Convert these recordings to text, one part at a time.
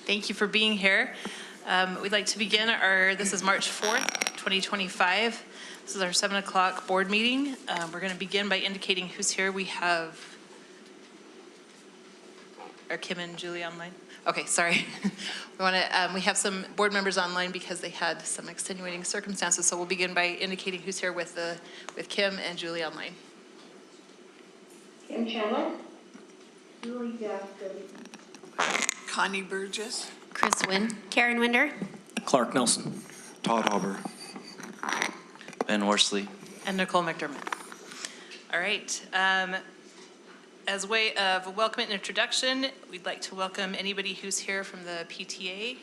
Thank you for being here. We'd like to begin this is March 4th, 2025. This is our 7 o'clock board meeting. We're going to begin by indicating who's here. We have our Kim and Julie online. Okay, sorry. We have some board members online because they had some extenuating circumstances. So we'll begin by indicating who's here with Kim and Julie online. Kim Chandler. Julie Jackson. Connie Burgess. Chris Wynn. Karen Winder. Clark Nelson. Todd Hauber. Ben Worsley. And Nicole McDermott. All right. As a way of a welcome and introduction, we'd like to welcome anybody who's here from the PTA.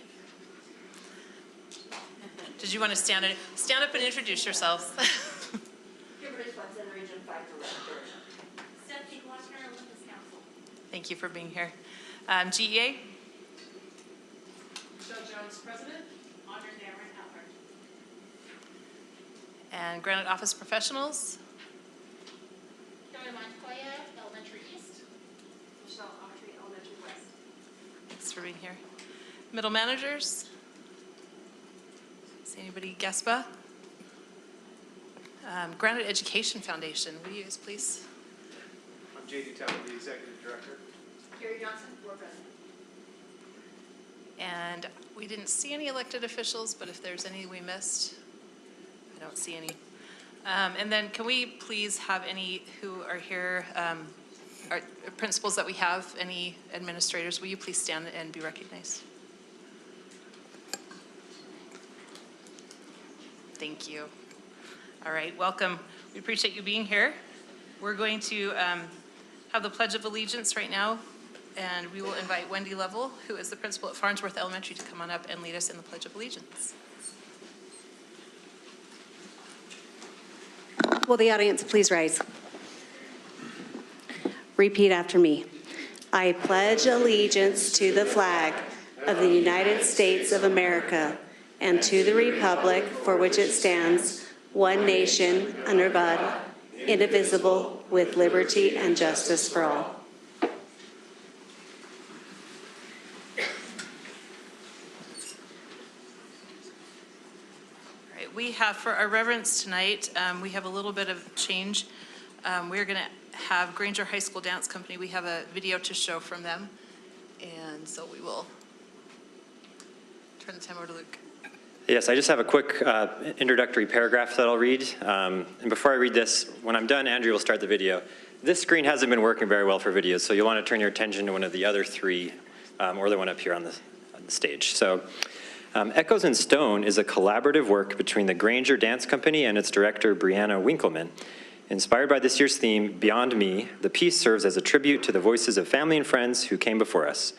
Did you want to stand up and introduce yourselves? Kimberly Swenson, Region 5 Director. Stephanie Washner, Olympus Council. Thank you for being here. GEA? Joe Jones, President. Audrey Dameron, Albert. And Granite Office Professionals? Kelly Montoya, Elementary East. Michelle Autry, Elementary West. Thanks for being here. Middle managers? Is anybody GESPA? Granite Education Foundation, will you guys please? I'm J.D. Towner, the Executive Director. Carrie Johnson, Board President. And we didn't see any elected officials, but if there's any we missed, I don't see any. And then can we please have any who are here, our principals that we have, any administrators, will you please stand and be recognized? Thank you. All right, welcome. We appreciate you being here. We're going to have the Pledge of Allegiance right now, and we will invite Wendy Lovell, who is the principal at Farnsworth Elementary, to come on up and lead us in the Pledge of Allegiance. Will the audience please rise? Repeat after me. I pledge allegiance to the flag of the United States of America and to the republic for which it stands, one nation, under God, indivisible, with liberty and justice for all. We have, for our reverence tonight, we have a little bit of change. We're going to have Granger High School Dance Company. We have a video to show from them. And so we will turn the time over to Luke. Yes, I just have a quick introductory paragraph that I'll read. And before I read this, when I'm done, Andrew will start the video. This screen hasn't been working very well for videos, so you'll want to turn your attention to one of the other three, or the one up here on the stage. So, Echoes in Stone is a collaborative work between the Granger Dance Company and its director, Brianna Winkleman. Inspired by this year's theme, Beyond Me, the piece serves as a tribute to the voices of family and friends who came before us,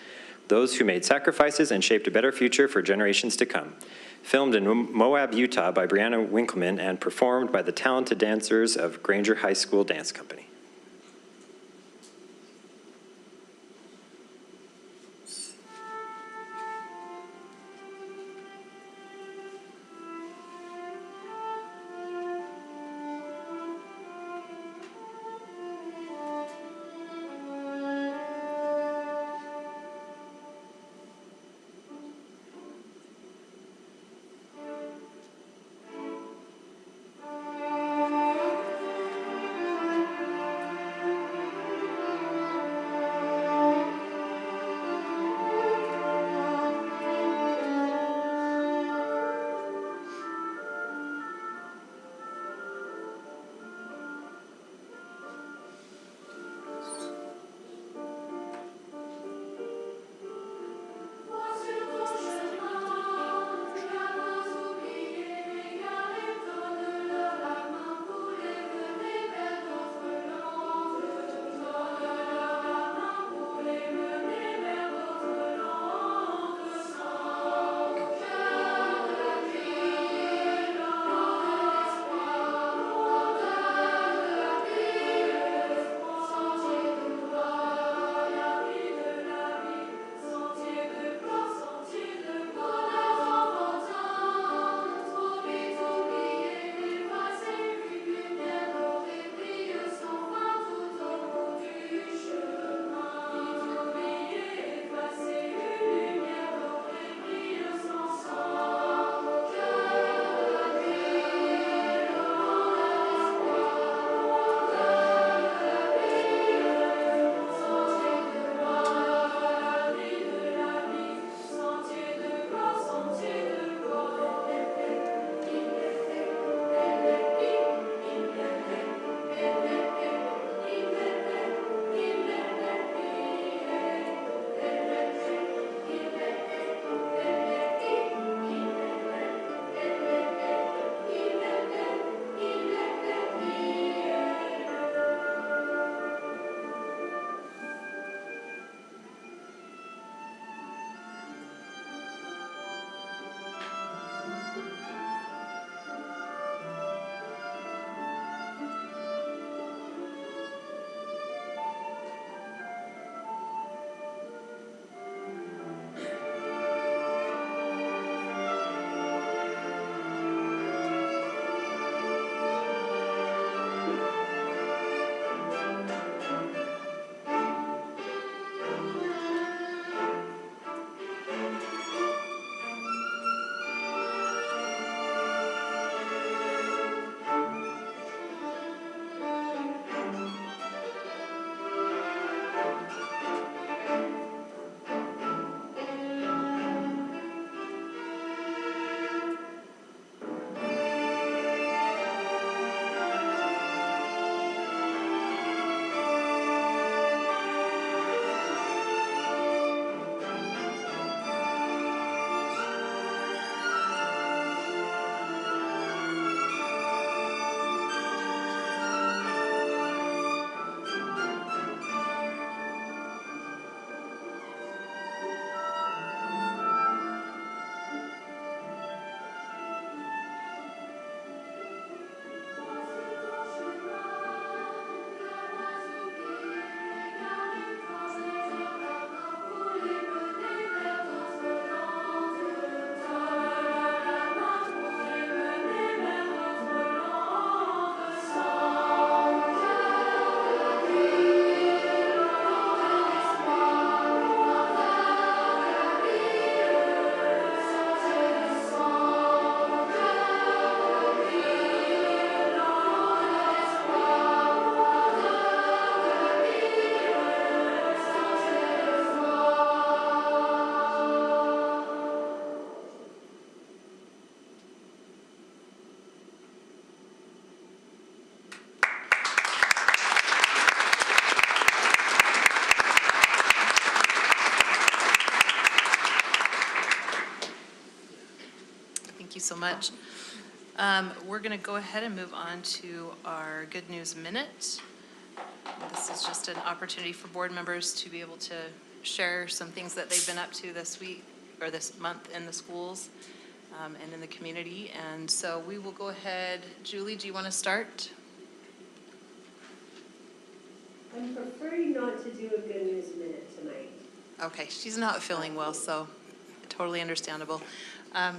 those who made sacrifices and shaped a better future for generations to come. Filmed in Moab, Utah by Brianna Winkleman and performed by the talented dancers of Granger High School Dance Company. so much. We're going to go ahead and move on to our Good News Minute. This is just an opportunity for board members to be able to share some things that they've been up to this week or this month in the schools and in the community. And so we will go ahead. Julie, do you want to start? I'm preferring not to do a Good News Minute tonight. Okay, she's not feeling well, so totally understandable.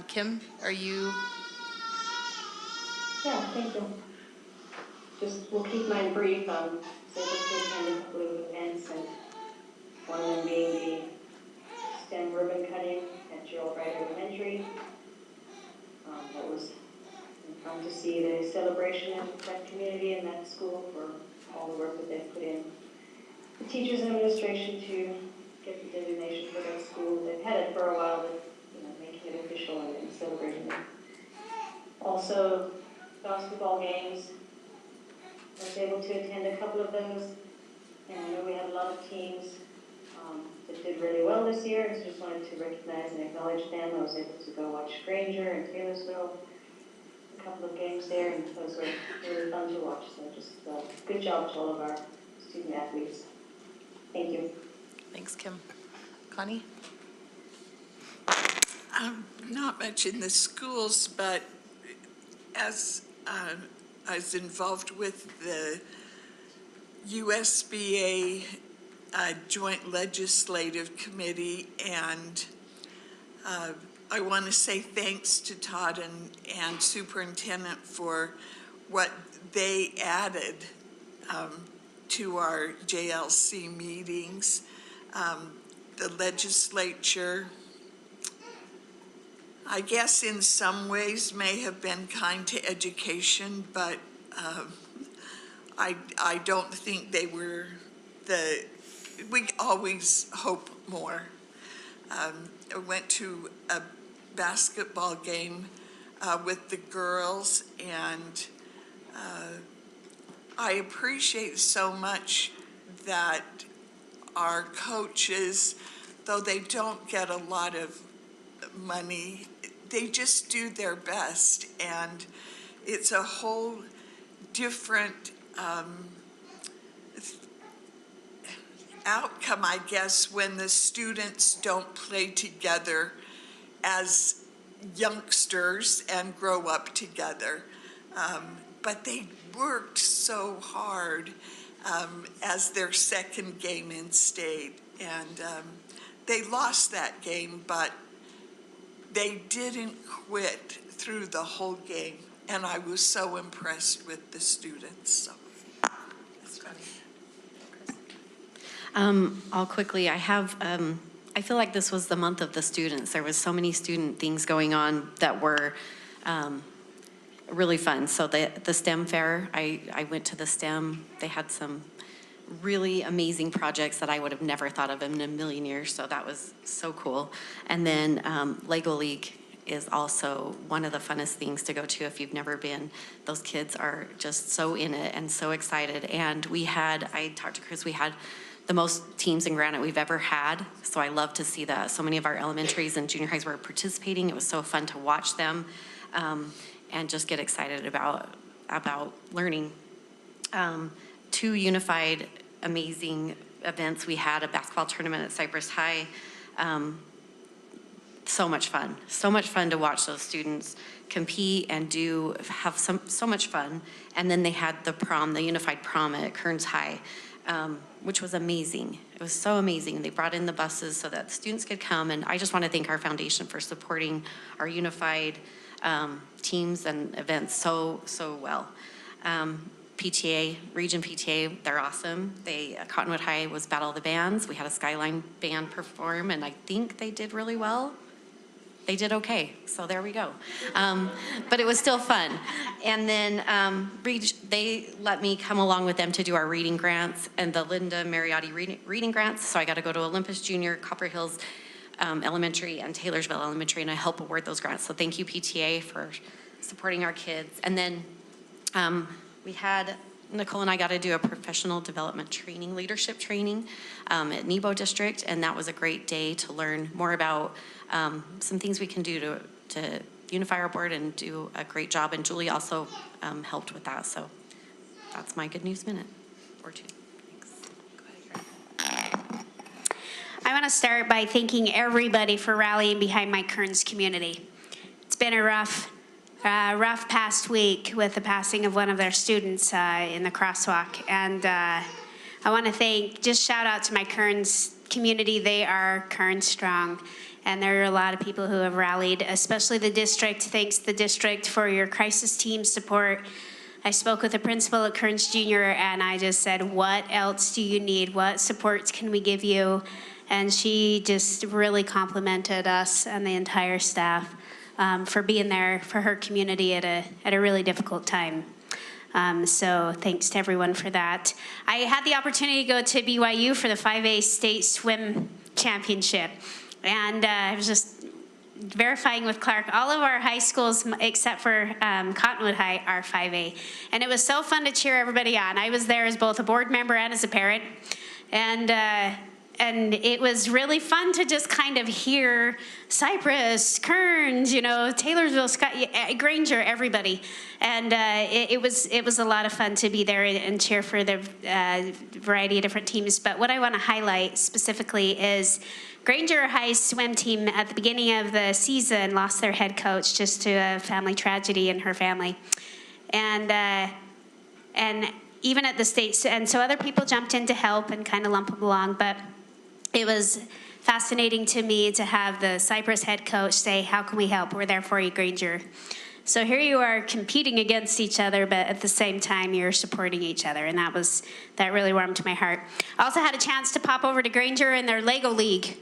Kim, are you? Yeah, thank you. Just, we'll keep mine brief. So able to attend a couple of events, and one of them being the STEM ribbon cutting at Gerald Wright Elementary. That was fun to see the celebration of that community and that school for all the work that they've put in. The teachers and administration to get the designation for that school. They've had it for a while, but making it official and celebrating it. Also, basketball games. I was able to attend a couple of those, and I know we had a lot of teams that did really well this year, and so just wanted to recognize and acknowledge them. I was able to go watch Granger and Taylorsville, a couple of games there, and those were really fun to watch. So just good job to all of our student athletes. Thank you. Thanks, Kim. Connie? Not much in the schools, but as I was involved with the USBA Joint Legislative Committee, and I want to say thanks to Todd and Superintendent for what they added to our JLC meetings. The legislature, I guess in some ways may have been kind to education, but I don't think they were we always hope more. I went to a basketball game with the girls, and I appreciate so much that our coaches, though they don't get a lot of money, they just do their best, and it's a whole different outcome, I guess, when the students don't play together as youngsters and grow up together. But they worked so hard as their second game in state, and they lost that game, but they didn't quit through the whole game, and I was so impressed with the students. So. I'll quickly, I feel like this was the month of the students. There was so many student things going on that were really fun. So the STEM fair, I went to the STEM. They had some really amazing projects that I would have never thought of in a million years. So that was so cool. And then Lego League is also one of the funnest things to go to if you've never been. Those kids are just so in it and so excited. And I talked to Chris, we had the most teams in Granite we've ever had. So I love to see that. So many of our elementaries and junior highs were participating. It was so fun to watch them and just get excited about learning. 2 unified, amazing events. We had a basketball tournament at Cypress High. So much fun to watch those students compete and have so much fun. And then they had the unified prom at Kearns High, which was amazing. It was so amazing. They brought in the buses so that the students could come, and I just want to thank our foundation for supporting our unified teams and events so well. PTA, Region PTA, they're awesome. Cottonwood High was Battle of the Bands. We had a Skyline band perform, and I think they did really well. They did okay, so there we go. But it was still fun. And then they let me come along with them to do our reading grants and the Linda Mariotti reading grants. So I got to go to Olympus Junior, Copper Hills Elementary, and Taylorsville Elementary, and I help award those grants. So thank you, PTA, for supporting our kids. And then Nicole and I got to do a professional development training, leadership training at Nebo District, and that was a great day to learn more about some things we can do to unify our board and do a great job. And Julie also helped with that. So that's my good news minute or two. I want to start by thanking everybody for rallying behind my Kearns community. It's been a rough past week with the passing of one of their students in the crosswalk. And I want to just shout out to my Kearns community. They are Kearns strong. And there are a lot of people who have rallied, especially the district. Thanks the district for your crisis team support. I spoke with the principal at Kearns Junior and I just said, what else do you need? What supports can we give you? And she just really complimented us and the entire staff for being there for her community at a really difficult time. So thanks to everyone for that. I had the opportunity to go to BYU for the 5A state swim championship. And I was just verifying with Clark, all of our high schools except for Cottonwood High are 5A. And it was so fun to cheer everybody on. I was there as both a board member and as a parent. And it was really fun to just kind of hear Cypress, Kearns, Taylorsville, Scott, Granger, everybody. And it was a lot of fun to be there and cheer for the variety of different teams. But what I want to highlight specifically is Granger High's swim team at the beginning of the season lost their head coach just to a family tragedy in her family. And even at the states, and so other people jumped in to help and kind of lump them along, but it was fascinating to me to have the Cypress head coach say, how can we help? We're there for you, Granger. So here you are competing against each other, but at the same time, you're supporting each other. And that really warmed my heart. I also had a chance to pop over to Granger in their Lego League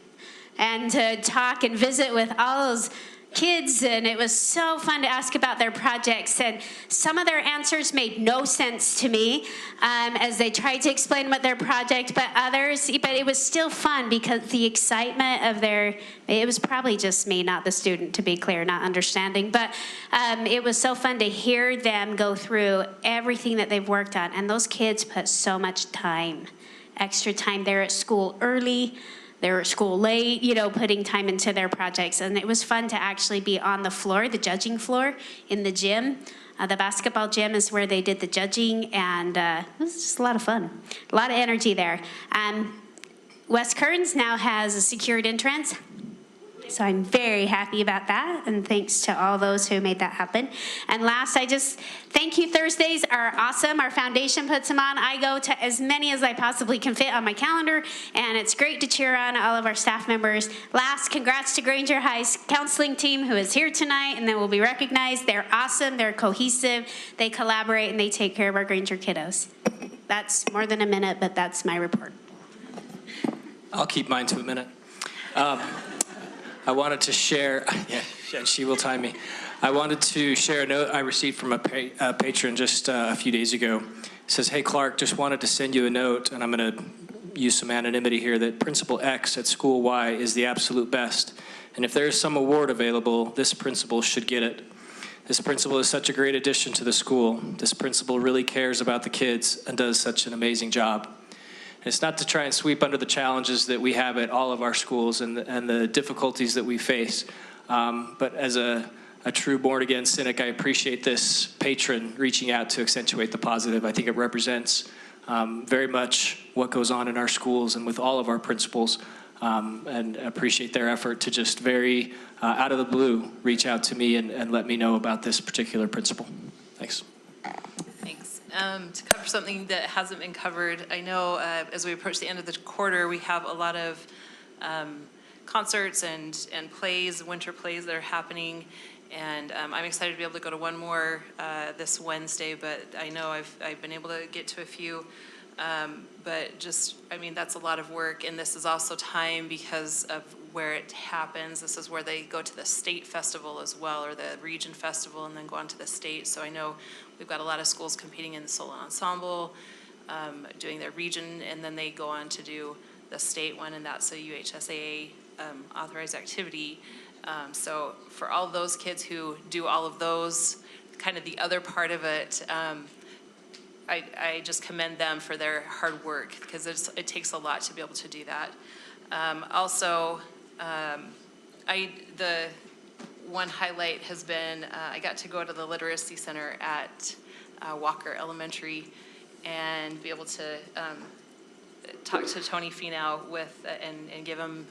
and to talk and visit with all those kids, and it was so fun to ask about their projects, and some of their answers made no sense to me as they tried to explain what their project, but it was still fun because the excitement of it was probably just me, not the student, to be clear, not understanding, but it was so fun to hear them go through everything that they've worked on, and those kids put so much time, extra time. They're at school early, they were at school late, putting time into their projects. And it was fun to actually be on the floor, the judging floor, in the gym. The basketball gym is where they did the judging, and it was just a lot of fun. A lot of energy there. West Kearns now has a secured entrance, so I'm very happy about that, and thanks to all those who made that happen. And last, thank you Thursdays are awesome. Our foundation puts them on. I go to as many as I possibly can fit on my calendar, and it's great to cheer on all of our staff members. Last, congrats to Granger High's counseling team who is here tonight, and they will be recognized. They're awesome, they're cohesive, they collaborate, and they take care of our Granger kiddos. That's more than a minute, but that's my report. I'll keep mine to a minute. I wanted to share, and she will time me. I wanted to share a note I received from a patron just a few days ago. It says, hey, Clark, just wanted to send you a note, and I'm going to use some anonymity here, that Principal X at School Y is the absolute best. And if there's some award available, this principal should get it. This principal is such a great addition to the school. This principal really cares about the kids and does such an amazing job. It's not to try and sweep under the challenges that we have at all of our schools and the difficulties that we face. But as a true born-again cynic, I appreciate this patron reaching out to accentuate the positive. I think it represents very much what goes on in our schools and with all of our principals, and appreciate their effort to just very out of the blue reach out to me and let me know about this particular principal. Thanks. Thanks. To cover something that hasn't been covered, I know as we approach the end of the quarter, we have a lot of concerts and plays, winter plays that are happening. And I'm excited to be able to go to one more this Wednesday, but I know I've been able to get to a few. But just, that's a lot of work. And this is also time because of where it happens. This is where they go to the state festival as well, or the region festival, and then go on to the state. So I know we've got a lot of schools competing in the solo ensemble, doing their region, and then they go on to do the state one, and that's a UHSAA authorized activity. So for all those kids who do all of those, kind of the other part of it, I just commend them for their hard work, because it takes a lot to be able to do that. Also, one highlight has been, I got to go to the Literacy Center at Walker Elementary and be able to talk to Tony Finau with, and give him,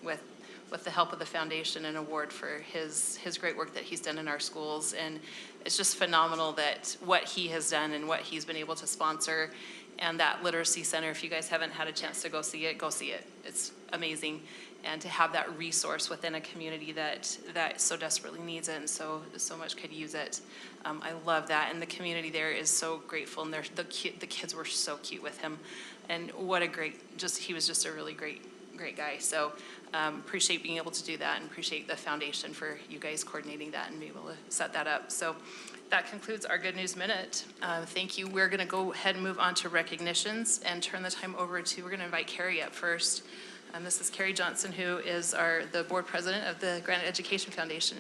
with the help of the foundation, an award for his great work that he's done in our schools. And it's just phenomenal that what he has done and what he's been able to sponsor. And that Literacy Center, if you guys haven't had a chance to go see it, go see it. It's amazing. And to have that resource within a community that so desperately needs it and so much could use it. I love that. And the community there is so grateful. And the kids were so cute with him. And what a great, he was just a really great guy. So appreciate being able to do that, and appreciate the foundation for you guys coordinating that and being able to set that up. So that concludes our Good News Minute. Thank you. We're going to go ahead and move on to recognitions and turn the time over to, we're going to invite Carrie up first. This is Carrie Johnson, who is the board president of the Granite Education Foundation.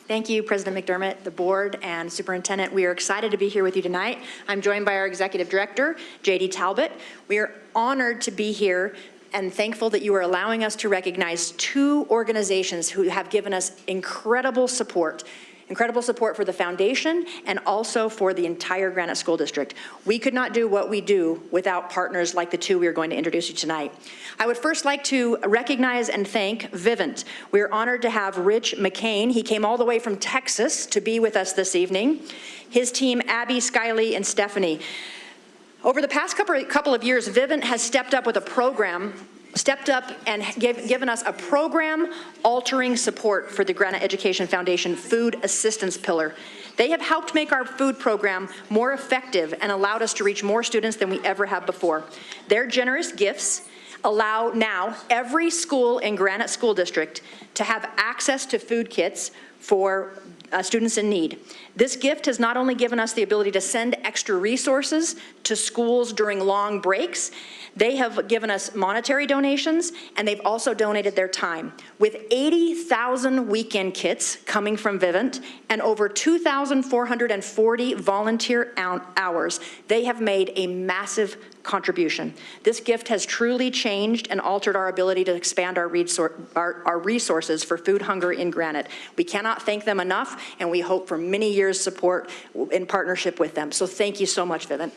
Thank you, President McDermott, the board, and superintendent. We are excited to be here with you tonight. I'm joined by our executive director, JD Talbot. We are honored to be here and thankful that you are allowing us to recognize two organizations who have given us incredible support for the foundation and also for the entire Granite School District. We could not do what we do without partners like the two we are going to introduce you tonight. I would first like to recognize and thank Vivint. We are honored to have Rich McCain. He came all the way from Texas to be with us this evening. His team, Abby, Skylie, and Stephanie. Over the past couple of years, Vivint has stepped up and given us a program-altering support for the Granite Education Foundation Food Assistance Pillar. They have helped make our food program more effective and allowed us to reach more students than we ever have before. Their generous gifts allow now every school in Granite School District to have access to food kits for students in need. This gift has not only given us the ability to send extra resources to schools during long breaks, they have given us monetary donations, and they've also donated their time. With 80,000 weekend kits coming from Vivint and over 2,440 volunteer hours, they have made a massive contribution. This gift has truly changed and altered our ability to expand our resources for food hunger in Granite. We cannot thank them enough, and we hope for many years' support in partnership with them. So thank you so much, Vivint.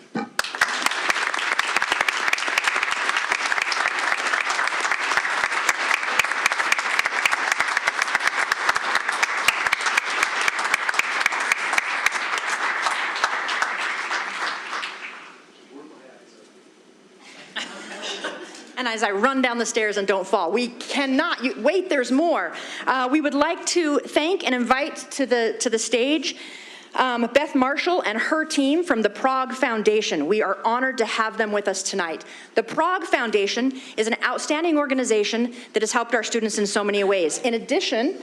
And as I run down the stairs and don't fall, we cannot, wait, there's more. We would like to thank and invite to the stage Beth Marshall and her team from the Prague Foundation. We are honored to have them with us tonight. The Prague Foundation is an outstanding organization that has helped our students in so many ways. In addition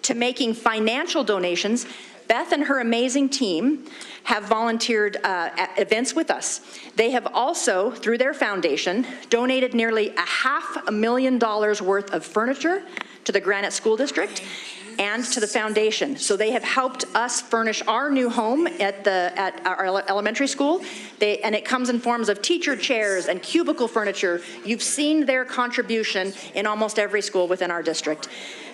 to making financial donations, Beth and her amazing team have volunteered at events with us. They have also, through their foundation, donated nearly $500,000 worth of furniture to the Granite School District and to the foundation. So they have helped us furnish our new home at our elementary school. And it comes in forms of teacher chairs and cubicle furniture. You've seen their contribution in almost every school within our district.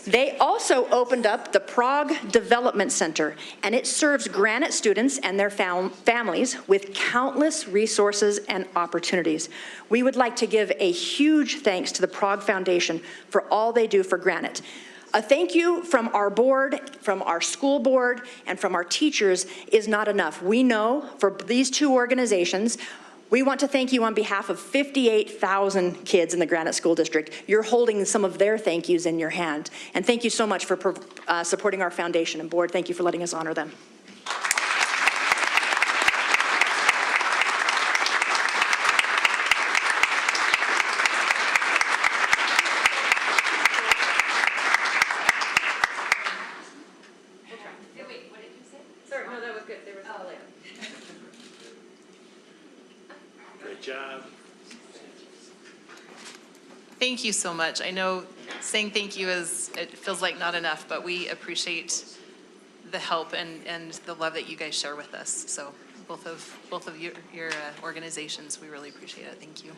They also opened up the Prague Development Center, and it serves Granite students and their families with countless resources and opportunities. We would like to give a huge thanks to the Prague Foundation for all they do for Granite. A thank you from our board, from our school board, and from our teachers is not enough. We know for these two organizations, we want to thank you on behalf of 58,000 kids in the Granite School District. You're holding some of their thank yous in your hand. And thank you so much for supporting our foundation and board. Thank you for letting us honor them. Thank you so much. I know saying thank you it feels like not enough, but we appreciate the help and the love that you guys share with us. So both of your organizations, we really appreciate it. Thank you.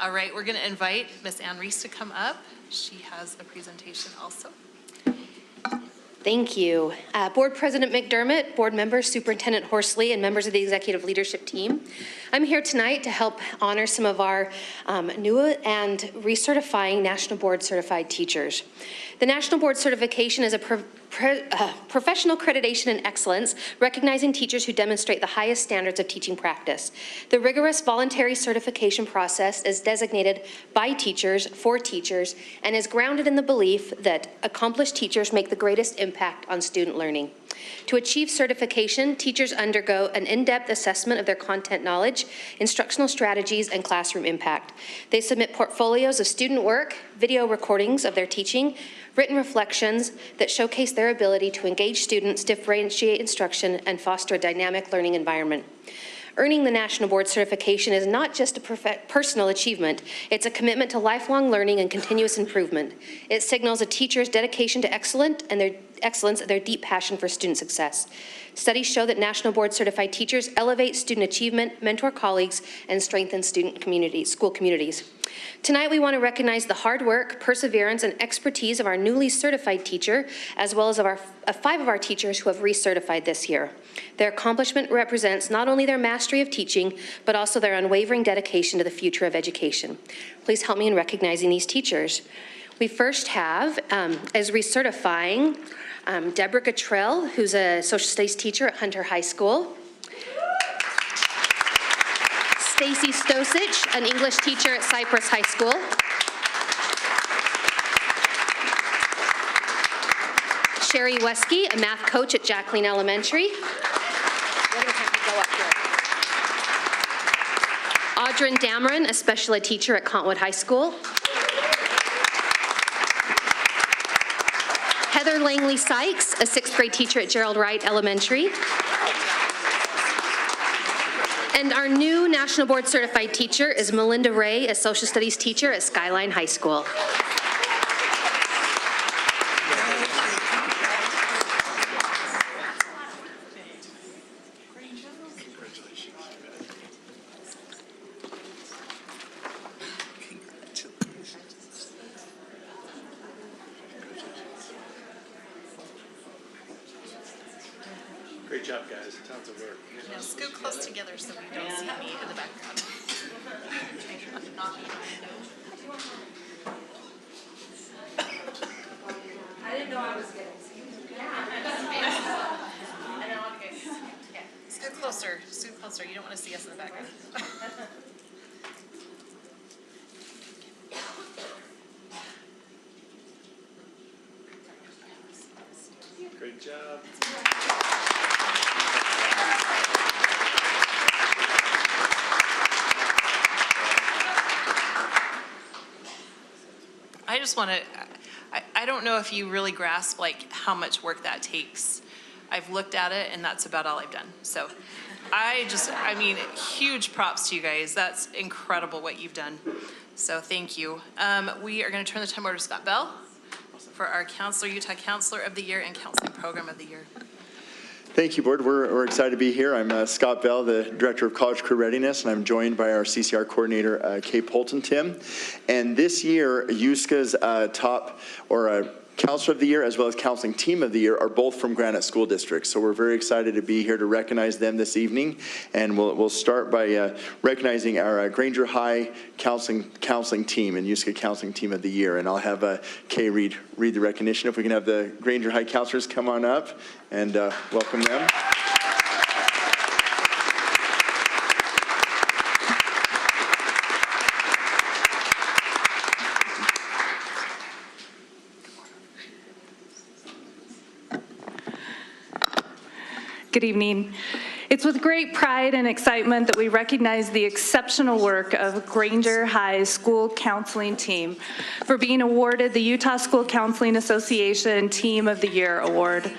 All right, we're going to invite Miss Ann Reese to come up. She has a presentation also. Thank you. Board President McDermott, board members, Superintendent Horsley, and members of the executive leadership team. I'm here tonight to help honor some of our new and recertifying National Board Certified teachers. The National Board Certification is a professional accreditation and excellence, recognizing teachers who demonstrate the highest standards of teaching practice. The rigorous voluntary certification process is designated by teachers for teachers and is grounded in the belief that accomplished teachers make the greatest impact on student learning. To achieve certification, teachers undergo an in-depth assessment of their content knowledge, instructional strategies, and classroom impact. They submit portfolios of student work, video recordings of their teaching, written reflections that showcase their ability to engage students, differentiate instruction, and foster a dynamic learning environment. Earning the National Board Certification is not just a personal achievement, it's a commitment to lifelong learning and continuous improvement. It signals a teacher's dedication to excellence and their deep passion for student success. Studies show that National Board Certified teachers elevate student achievement, mentor colleagues, and strengthen student communities, school communities. Tonight, we want to recognize the hard work, perseverance, and expertise of our newly certified teacher, as well as of 5 of our teachers who have recertified this year. Their accomplishment represents not only their mastery of teaching, but also their unwavering dedication to the future of education. Please help me in recognizing these teachers. We first have, as recertifying, Deborah Gatrell, who's a social studies teacher at Hunter High School. Stacy Stosich, an English teacher at Cypress High School. Sherry Wesky, a math coach at Jacqueline Elementary. Audrin Dameron, a special ed teacher at Contwood High School. Heather Langley Sykes, a 6th grade teacher at Gerald Wright Elementary. And our new National Board Certified teacher is Melinda Ray, a social studies teacher at Skyline High School. Great job, guys. Tons of work. Now scoot close together so we don't see me in the background. I didn't know I was getting seen. Scoot closer, scoot closer. You don't want to see us in the background. Great job. I just want to, I don't know if you really grasp like how much work that takes. I've looked at it and that's about all I've done. So I mean, huge props to you guys. That's incredible what you've done. So thank you. We are going to turn the time over to Scott Bell for our Counselor, Utah Counselor of the Year and Counseling Program of the Year. Thank you, Board. We're excited to be here. I'm Scott Bell, the Director of College Career Readiness, and I'm joined by our CCR Coordinator, Kay Polton Tim. And this year, USCA's top, or Counselor of the Year, as well as Counseling Team of the Year, are both from Granite School District. So we're very excited to be here to recognize them this evening. And we'll start by recognizing our Granger High Counseling Team and USCA Counseling Team of the Year. And I'll have Kay read the recognition. If we can have the Granger High counselors come on up and welcome them. Good evening. It's with great pride and excitement that we recognize the exceptional work of Granger High School Counseling Team for being awarded the Utah School Counseling Association Team of the Year Award.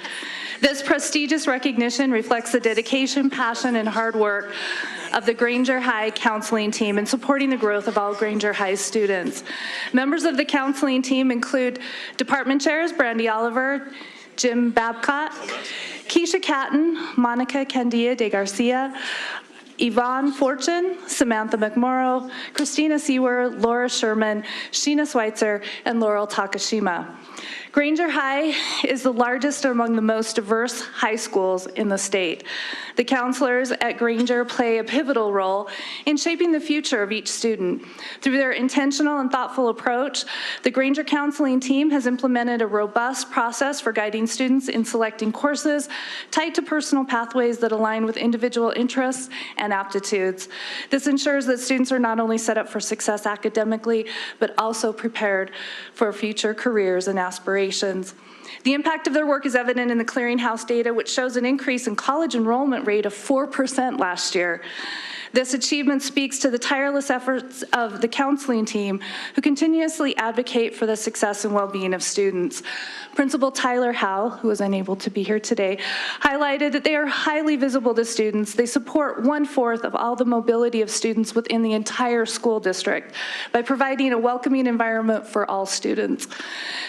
This prestigious recognition reflects the dedication, passion, and hard work of the Granger High Counseling Team in supporting the growth of all Granger High students. Members of the counseling team include Department Chairs Brandy Oliver, Jim Babcott, Keisha Catton, Monica Candia de Garcia, Yvonne Fortune, Samantha McMorrow, Christina Sewer, Laura Sherman, Sheena Schweitzer, and Laurel Takashima. Granger High is the largest among the most diverse high schools in the state. The counselors at Granger play a pivotal role in shaping the future of each student. Through their intentional and thoughtful approach, the Granger counseling team has implemented a robust process for guiding students in selecting courses tied to personal pathways that align with individual interests and aptitudes. This ensures that students are not only set up for success academically, but also prepared for future careers and aspirations. The impact of their work is evident in the Clearinghouse data, which shows an increase in college enrollment rate of 4% last year. This achievement speaks to the tireless efforts of the counseling team, who continuously advocate for the success and well-being of students. Principal Tyler Howe, who is unable to be here today, highlighted that they are highly visible to students. They support 1/4 of all the mobility of students within the entire school district by providing a welcoming environment for all students.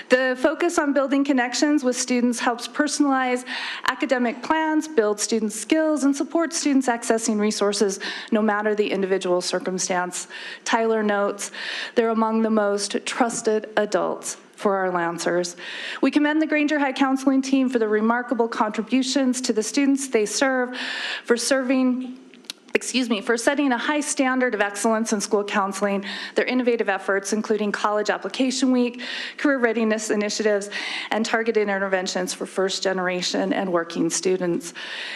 The focus on building connections with students helps personalize academic plans, build student skills, and support students accessing resources no matter the individual circumstance. Tyler notes, they're among the most trusted adults for our Lancers. We commend the Granger High Counseling Team for the remarkable contributions to the students they serve, for setting a high standard of excellence in school counseling, their innovative efforts, including College Application Week, career readiness initiatives, and targeted interventions for first-generation and working students.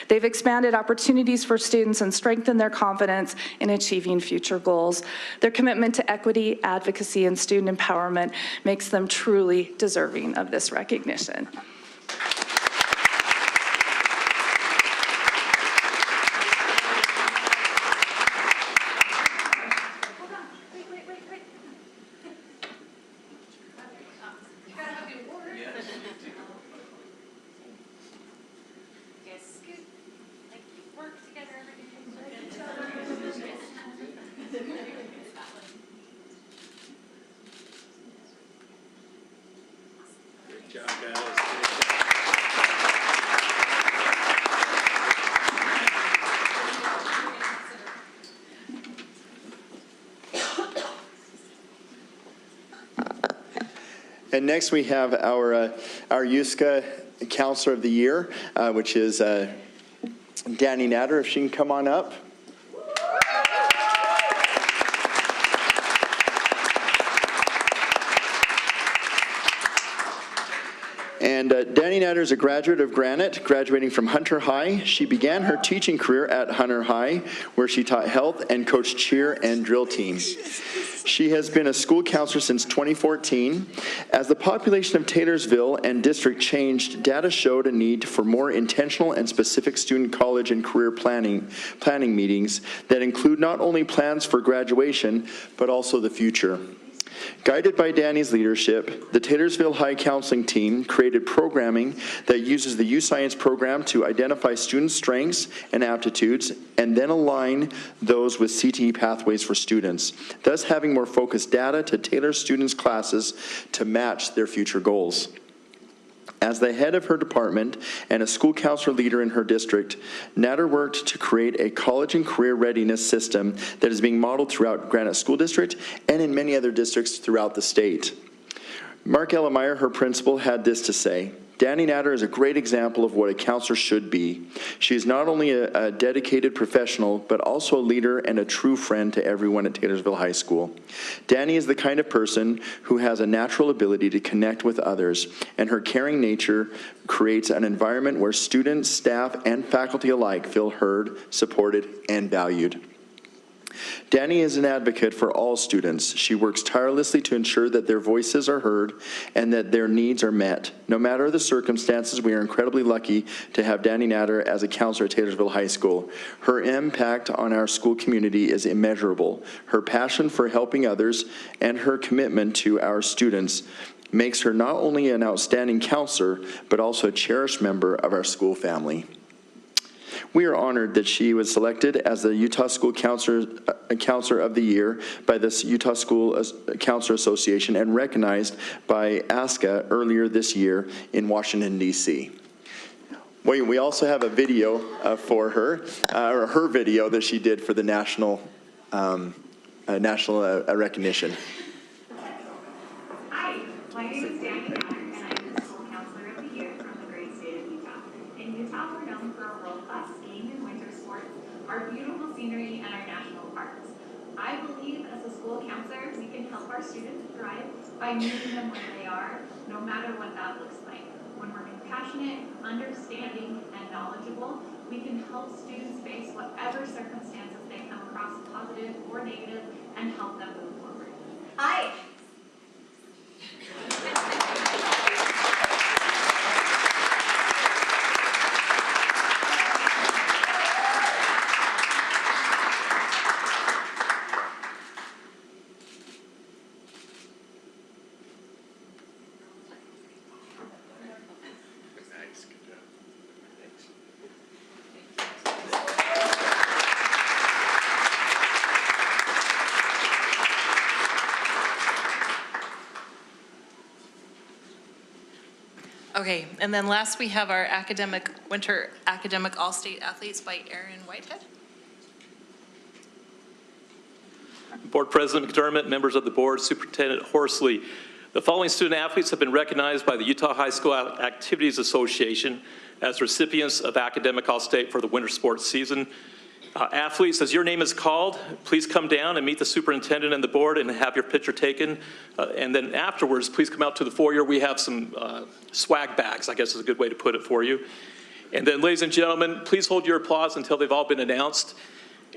They've expanded opportunities for students and strengthened their confidence in achieving future goals. Their commitment to equity, advocacy, and student empowerment makes them truly deserving of this recognition. Good job, guys. And next we have our USCA Counselor of the Year, which is Danny Natter, if she can come on up. And Danny Natter is a graduate of Granite, graduating from Hunter High. She began her teaching career at Hunter High, where she taught health and coached cheer and drill teams. She has been a school counselor since 2014. As the population of Taylorsville and district changed, data showed a need for more intentional and specific student college and career planning meetings that include not only plans for graduation, but also the future. Guided by Danny's leadership, the Taylorsville High Counseling Team created programming that uses the U-Science program to identify student strengths and aptitudes and then align those with CTE pathways for students, thus having more focused data to tailor students' classes to match their future goals. As the head of her department and a school counselor leader in her district, Natter worked to create a college and career readiness system that is being modeled throughout Granite School District and in many other districts throughout the state. Mark Ellemeyer, her principal, had this to say: Danny Natter is a great example of what a counselor should be. She is not only a dedicated professional, but also a leader and a true friend to everyone at Taylorsville High School. Danny is the kind of person who has a natural ability to connect with others, and her caring nature creates an environment where students, staff, and faculty alike feel heard, supported, and valued. Danny is an advocate for all students. She works tirelessly to ensure that their voices are heard and that their needs are met. No matter the circumstances, we are incredibly lucky to have Danny Natter as a counselor at Taylorsville High School. Her impact on our school community is immeasurable. Her passion for helping others and her commitment to our students makes her not only an outstanding counselor, but also a cherished member of our school family. We are honored that she was selected as the Utah School Counselor of the Year by the Utah School Counselor Association and recognized by ASCA earlier this year in Washington, D.C. We also have a video for her, or her video that she did for the national recognition. Hi, my name is Danny Miller, and I'm the School Counselor of the Year from the great state of Utah. In Utah, we're known for our world-class skiing and winter sports, our beautiful scenery, and our national parks. I believe as a school counselor, we can help our students thrive by meeting them where they are, no matter what that looks like. When we're compassionate, understanding, and knowledgeable, we can help students face whatever circumstances they come across, positive or negative, and help them move forward. Hi. Nice, good job. Thanks. Okay, and then last we have our winter academic all-state athletes by Aaron Whitehead. Board President McDermott, members of the board, Superintendent Horsley. The following student athletes have been recognized by the Utah High School Activities Association as recipients of Academic All-State for the winter sports season. Athletes, as your name is called, please come down and meet the superintendent and the board and have your picture taken. And then afterwards, please come out to the foyer. We have some swag bags, I guess is a good way to put it for you. And then, ladies and gentlemen, please hold your applause until they've all been announced.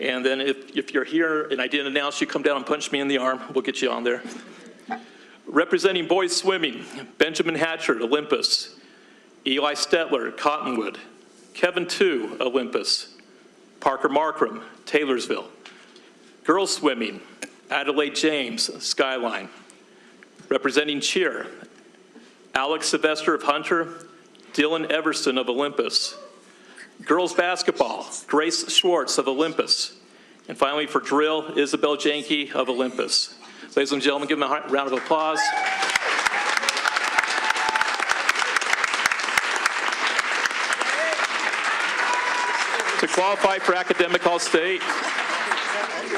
And then if you're here and I didn't announce you, come down and punch me in the arm. We'll get you on there. Representing boys swimming, Benjamin Hatchard, Olympus. Eli Stetler, Cottonwood. Kevin Tu, Olympus. Parker Markram, Taylorsville. Girls swimming, Adelaide James, Skyline. Representing cheer, Alex Sylvester of Hunter, Dylan Everson of Olympus. Girls basketball, Grace Schwartz of Olympus. And finally for drill, Isabel Janke of Olympus. Ladies and gentlemen, give them a round of applause. To qualify for Academic All-State,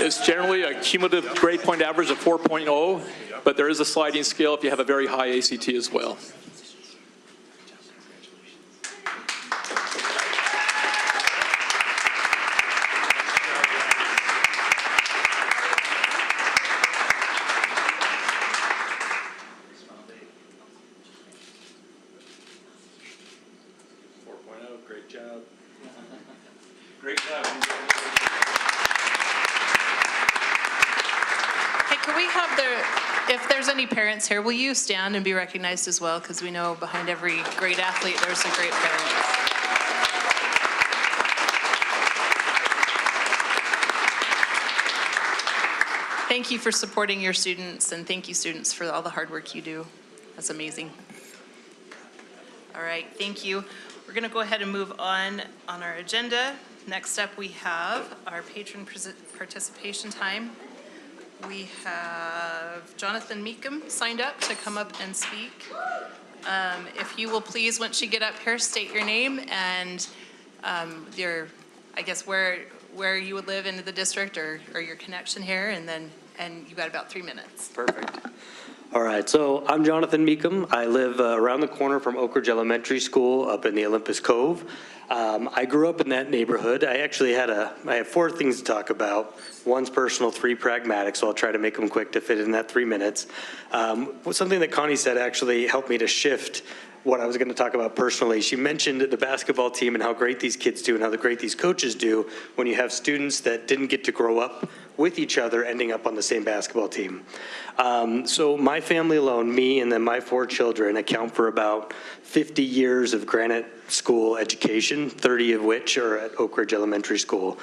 it's generally a cumulative grade point average of 4.0, but there is a sliding scale if you have a very high ACT as well. Great job. Great job. Hey, could we have if there's any parents here, will you stand and be recognized as well? Because we know behind every great athlete, there's a great parent. Thank you for supporting your students, and thank you, students, for all the hard work you do. That's amazing. All right, thank you. We're going to go ahead and move on our agenda. Next up, we have our patron participation time. We have Jonathan Meekum signed up to come up and speak. If you will please, once you get up here, state your name and I guess where you would live in the district or your connection here, and you've got about 3 minutes. Perfect. All right, so I'm Jonathan Meekum. I live around the corner from Oak Ridge Elementary School up in the Olympus Cove. I grew up in that neighborhood. I have 4 things to talk about. 1's personal, 3 pragmatic, so I'll try to make them quick to fit in that 3 minutes. Something that Connie said actually helped me to shift what I was going to talk about personally. She mentioned the basketball team and how great these kids do and how great these coaches do when you have students that didn't get to grow up with each other ending up on the same basketball team. So my family alone, me and then my 4 children, account for about 50 years of Granite School education, 30 of which are at Oak Ridge Elementary School.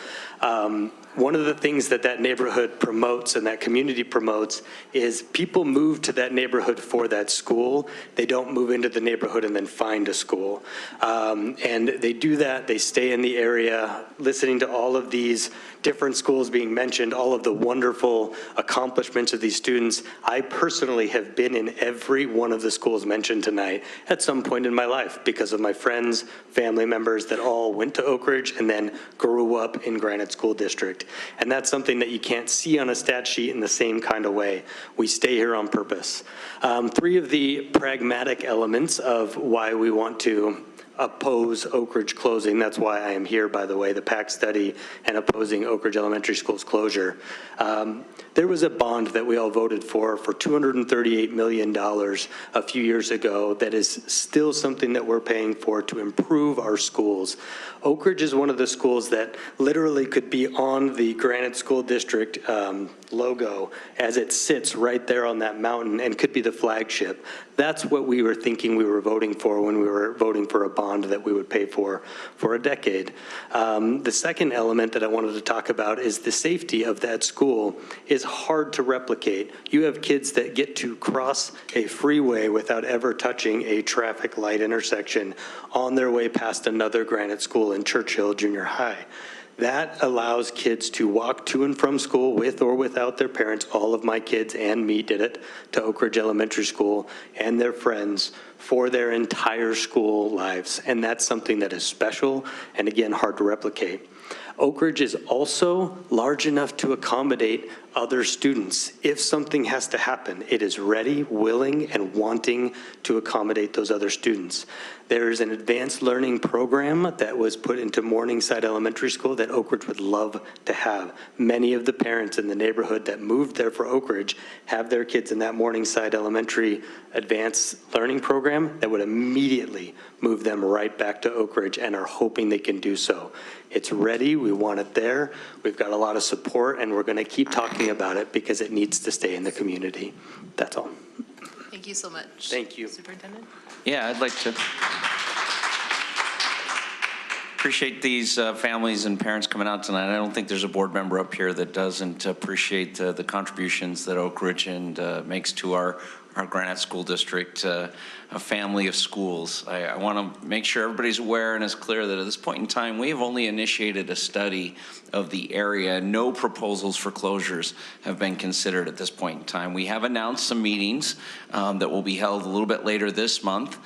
one of the things that that neighborhood promotes and that community promotes is people move to that neighborhood for that school. They don't move into the neighborhood and then find a school. And they do that, they stay in the area, listening to all of these different schools being mentioned, all of the wonderful accomplishments of these students. I personally have been in every one of the schools mentioned tonight at some point in my life because of my friends, family members that all went to Oak Ridge and then grew up in Granite School District. And that's something that you can't see on a stat sheet in the same kind of way. We stay here on purpose. Three of the pragmatic elements of why we want to oppose Oak Ridge closing. That's why I am here, by the way, the PAC study and opposing Oak Ridge Elementary School's closure. There was a bond that we all voted for $238 million a few years ago that is still something that we're paying for to improve our schools. Oak Ridge is one of the schools that literally could be on the Granite School District logo as it sits right there on that mountain and could be the flagship. That's what we were thinking we were voting for when we were voting for a bond that we would pay for a decade. The second element that I wanted to talk about is the safety of that school is hard to replicate. You have kids that get to cross a freeway without ever touching a traffic light intersection on their way past another Granite school in Churchill Junior High. That allows kids to walk to and from school with or without their parents. All of my kids and me did it to Oak Ridge Elementary School and their friends for their entire school lives. And that's something that is special and, again, hard to replicate. Oak Ridge is also large enough to accommodate other students. If something has to happen, it is ready, willing, and wanting to accommodate those other students. There is an advanced learning program that was put into Morningside Elementary School that Oak Ridge would love to have. Many of the parents in the neighborhood that moved there for Oak Ridge have their kids in that Morningside Elementary advanced learning program that would immediately move them right back to Oak Ridge and are hoping they can do so. It's ready, we want it there, we've got a lot of support, and we're gonna keep talking about it because it needs to stay in the community. That's all. Thank you so much. Thank you. Superintendent? Yeah, I'd like to appreciate these families and parents coming out tonight. I don't think there's a board member up here that doesn't appreciate the contributions that Oak Ridge makes to our Granite School District, a family of schools. I want to make sure everybody's aware and is clear that at this point in time, we have only initiated a study of the area. No proposals for closures have been considered at this point in time. We have announced some meetings that will be held a little bit later this month.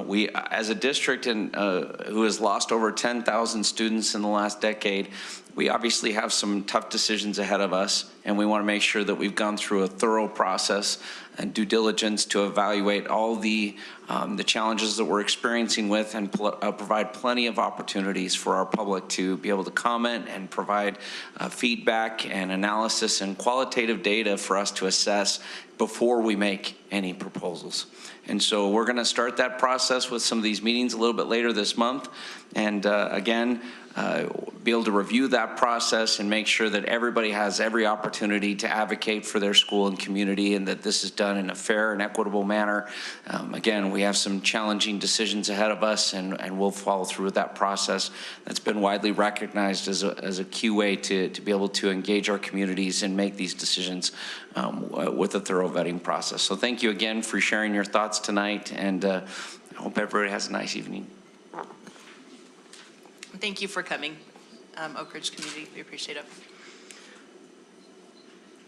We, as a district who has lost over 10,000 students in the last decade, we obviously have some tough decisions ahead of us, and we want to make sure that we've gone through a thorough process and due diligence to evaluate all the challenges that we're experiencing with and provide plenty of opportunities for our public to be able to comment and provide feedback and analysis and qualitative data for us to assess before we make any proposals. And so we're going to start that process with some of these meetings a little bit later this month. And again, be able to review that process and make sure that everybody has every opportunity to advocate for their school and community, and that this is done in a fair and equitable manner. Again, we have some challenging decisions ahead of us, and we'll follow through with that process. That's been widely recognized as a key way to be able to engage our communities and make these decisions with a thorough vetting process. So thank you again for sharing your thoughts tonight, and I hope everybody has a nice evening. Thank you for coming, Oak Ridge community. We appreciate it.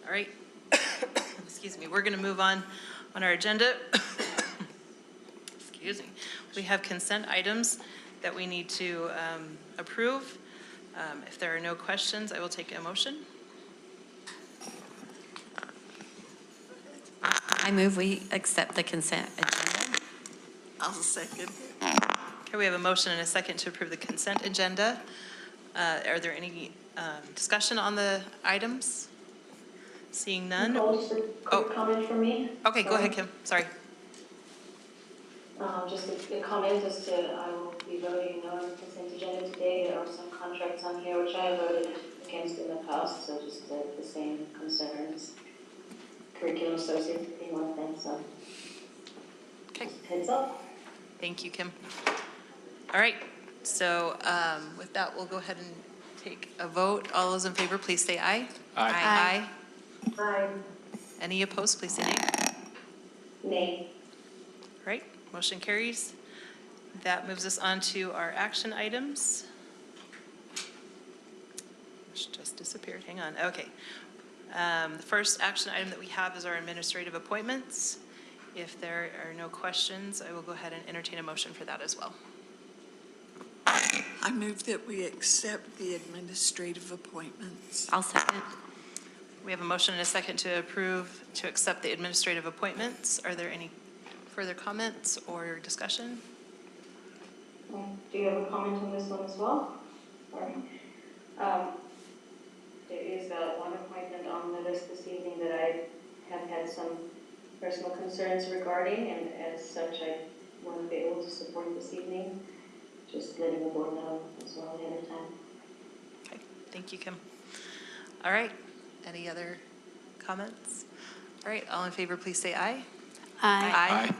All right. Excuse me. We're going to move on our agenda. Excuse me. We have consent items that we need to approve. If there are no questions, I will take a motion. I move we accept the consent agenda. I'll second. Okay, we have a motion and a second to approve the consent agenda. Are there any discussion on the items? Seeing none. Nicole, just a quick comment from me. Okay, go ahead, Kim. Sorry. Just a comment as to, I will be voting on the consent agenda today. There are some contracts on here which I have voted against in the past, so just the same concerns. Curriculum associates being one thing, so. Okay. Heads up. Thank you, Kim. All right, so with that, we'll go ahead and take a vote. All those in favor, please say aye. Aye. Aye. Aye. Any opposed, please say nay. Nay. All right, motion carries. That moves us on to our action items. Which just disappeared, hang on, okay. The first action item that we have is our administrative appointments. If there are no questions, I will go ahead and entertain a motion for that as well. I move that we accept the administrative appointments. I'll second. We have a motion and a second to approve, to accept the administrative appointments. Are there any further comments or discussion? Do you have a comment on this one as well? All right. There is one appointment on the list this evening that I have had some personal concerns regarding, and as such, I want to be able to support this evening. Just letting the board know as well ahead of time. Okay, thank you, Kim. All right, any other comments? All right, all in favor, please say aye. Aye.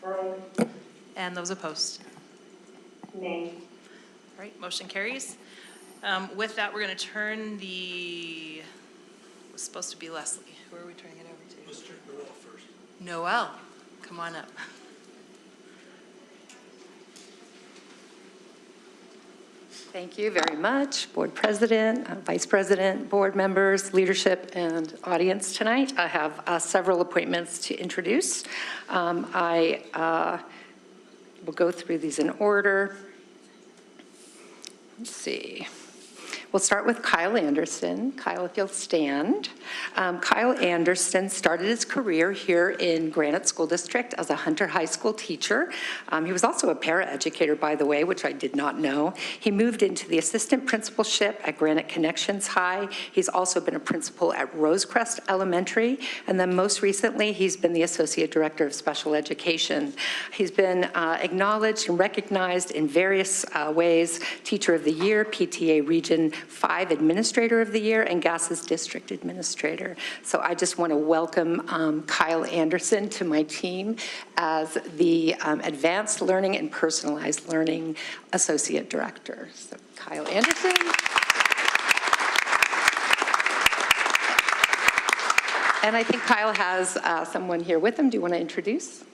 Aye. And those opposed? Nay. All right, motion carries. With that, we're going to turn it was supposed to be Leslie. Who are we turning it over to? Let's turn Noel first. Noel, come on up. Thank you very much, Board President, Vice President, board members, leadership, and audience tonight. I have several appointments to introduce. I will go through these in order. Let's see. We'll start with Kyle Anderson. Kyle, if you'll stand. Kyle Anderson started his career here in Granite School District as a Hunter High School teacher. He was also a paraeducator, by the way, which I did not know. He moved into the assistant principalship at Granite Connections High. He's also been a principal at Rosecrest Elementary, and then most recently, he's been the associate director of special education. He's been acknowledged and recognized in various ways: Teacher of the Year, PTA Region 5 Administrator of the Year, and GAS's District Administrator. So I just want to welcome Kyle Anderson to my team as the Advanced Learning and Personalized Learning Associate Director. So Kyle Anderson. And I think Kyle has someone here with him. Do you want to introduce?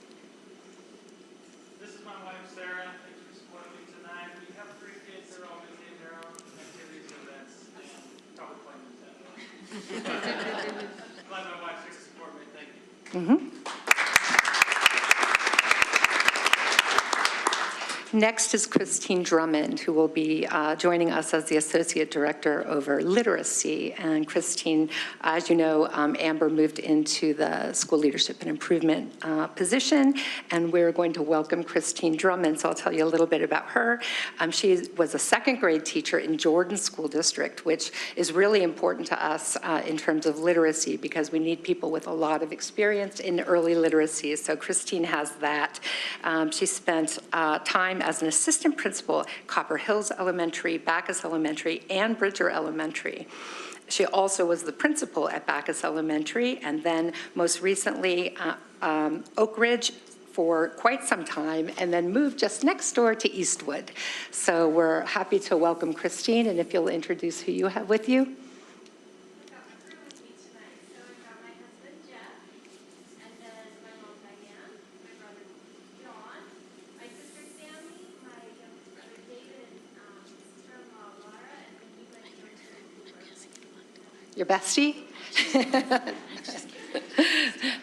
This is my wife, Sarah. Thanks for supporting me tonight. We have 3 kids. They're all busy in their own activities and events, and probably playing Nintendo. Glad my wife's here to support me. Thank you. Mm-hmm. Next is Christine Drummond, who will be joining us as the Associate Director over Literacy. And Christine, as you know, Amber moved into the School Leadership and Improvement position, and we're going to welcome Christine Drummond. So I'll tell you a little bit about her. She was a 2nd grade teacher in Jordan School District, which is really important to us in terms of literacy, because we need people with a lot of experience in early literacy. So Christine has that. She spent time as an assistant principal at Copper Hills Elementary, Bacchus Elementary, and Bridger Elementary. She also was the principal at Bacchus Elementary, and then most recently Oak Ridge for quite some time, and then moved just next door to Eastwood. So we're happy to welcome Christine, and if you'll introduce who you have with you. Your bestie?